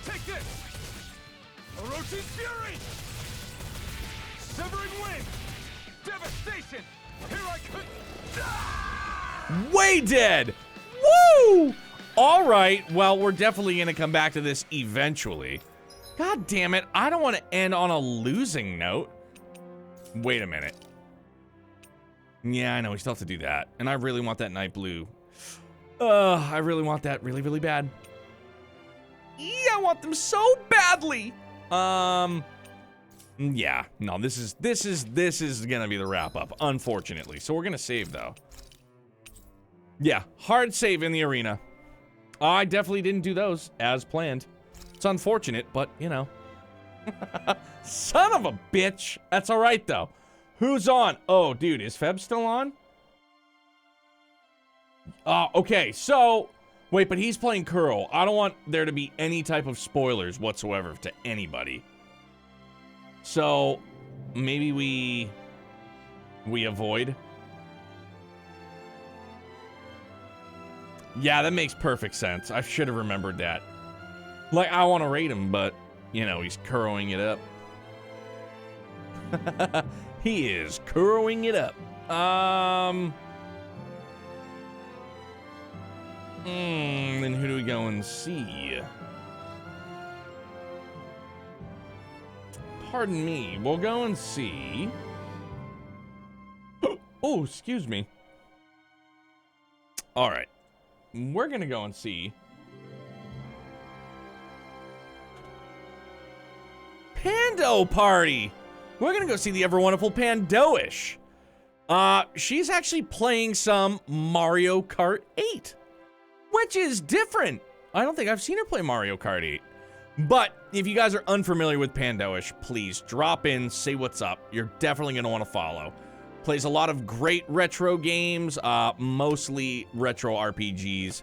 Take this. Orochi's Fury. Severing Wing. Devastation. Here I come. Way dead. Woo! All right. Well, we're definitely going to come back to this eventually. God damn it. I don't want to end on a losing note. Wait a minute. Yeah, I know. We still have to do that. And I really want that Night Blue. I really want that really, really bad. Yeah, I want them so badly. Yeah. No, this is going to be the wrap up, unfortunately. So we're going to save though. Yeah, hard save in the arena. I definitely didn't do those as planned. It's unfortunate, but you know. Son of a bitch. That's all right though. Who's on? Oh, dude, is Feb still on? Okay, so wait, but he's playing Curl. I don't want there to be any type of spoilers whatsoever to anybody. So maybe we avoid. Yeah, that makes perfect sense. I should have remembered that. Like, I want to rate him, but, you know, he's curling it up. He is curling it up. Then who do we go and see? Pardon me. We'll go and see. Oh, excuse me. All right. We're going to go and see Pando Party. We're going to go see the ever wonderful Pandoish. She's actually playing some Mario Kart 8, which is different. I don't think I've seen her play Mario Kart 8. But if you guys are unfamiliar with Pandoish, please drop in, say what's up. You're definitely going to want to follow. Plays a lot of great retro games, mostly retro RPGs.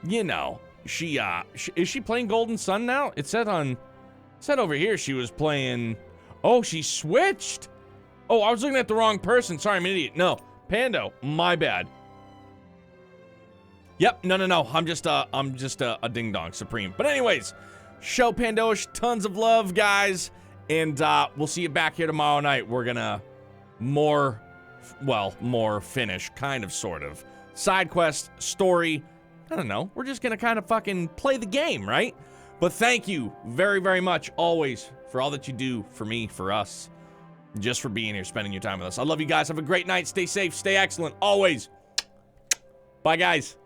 You know, is she playing Golden Sun now? It said over here she was playing. Oh, she switched. Oh, I was looking at the wrong person. Sorry, I'm an idiot. No, Pando, my bad. Yep, no. I'm just a ding dong supreme. But anyways, show Pandoish tons of love, guys, and we'll see you back here tomorrow night. We're gonna more finish, kind of, sort of. Side quest, story, I don't know. We're just gonna kind of fucking play the game, right? But thank you very, very much, always, for all that you do for me, for us, just for being here, spending your time with us. I love you guys. Have a great night. Stay safe, stay excellent, always. Bye, guys.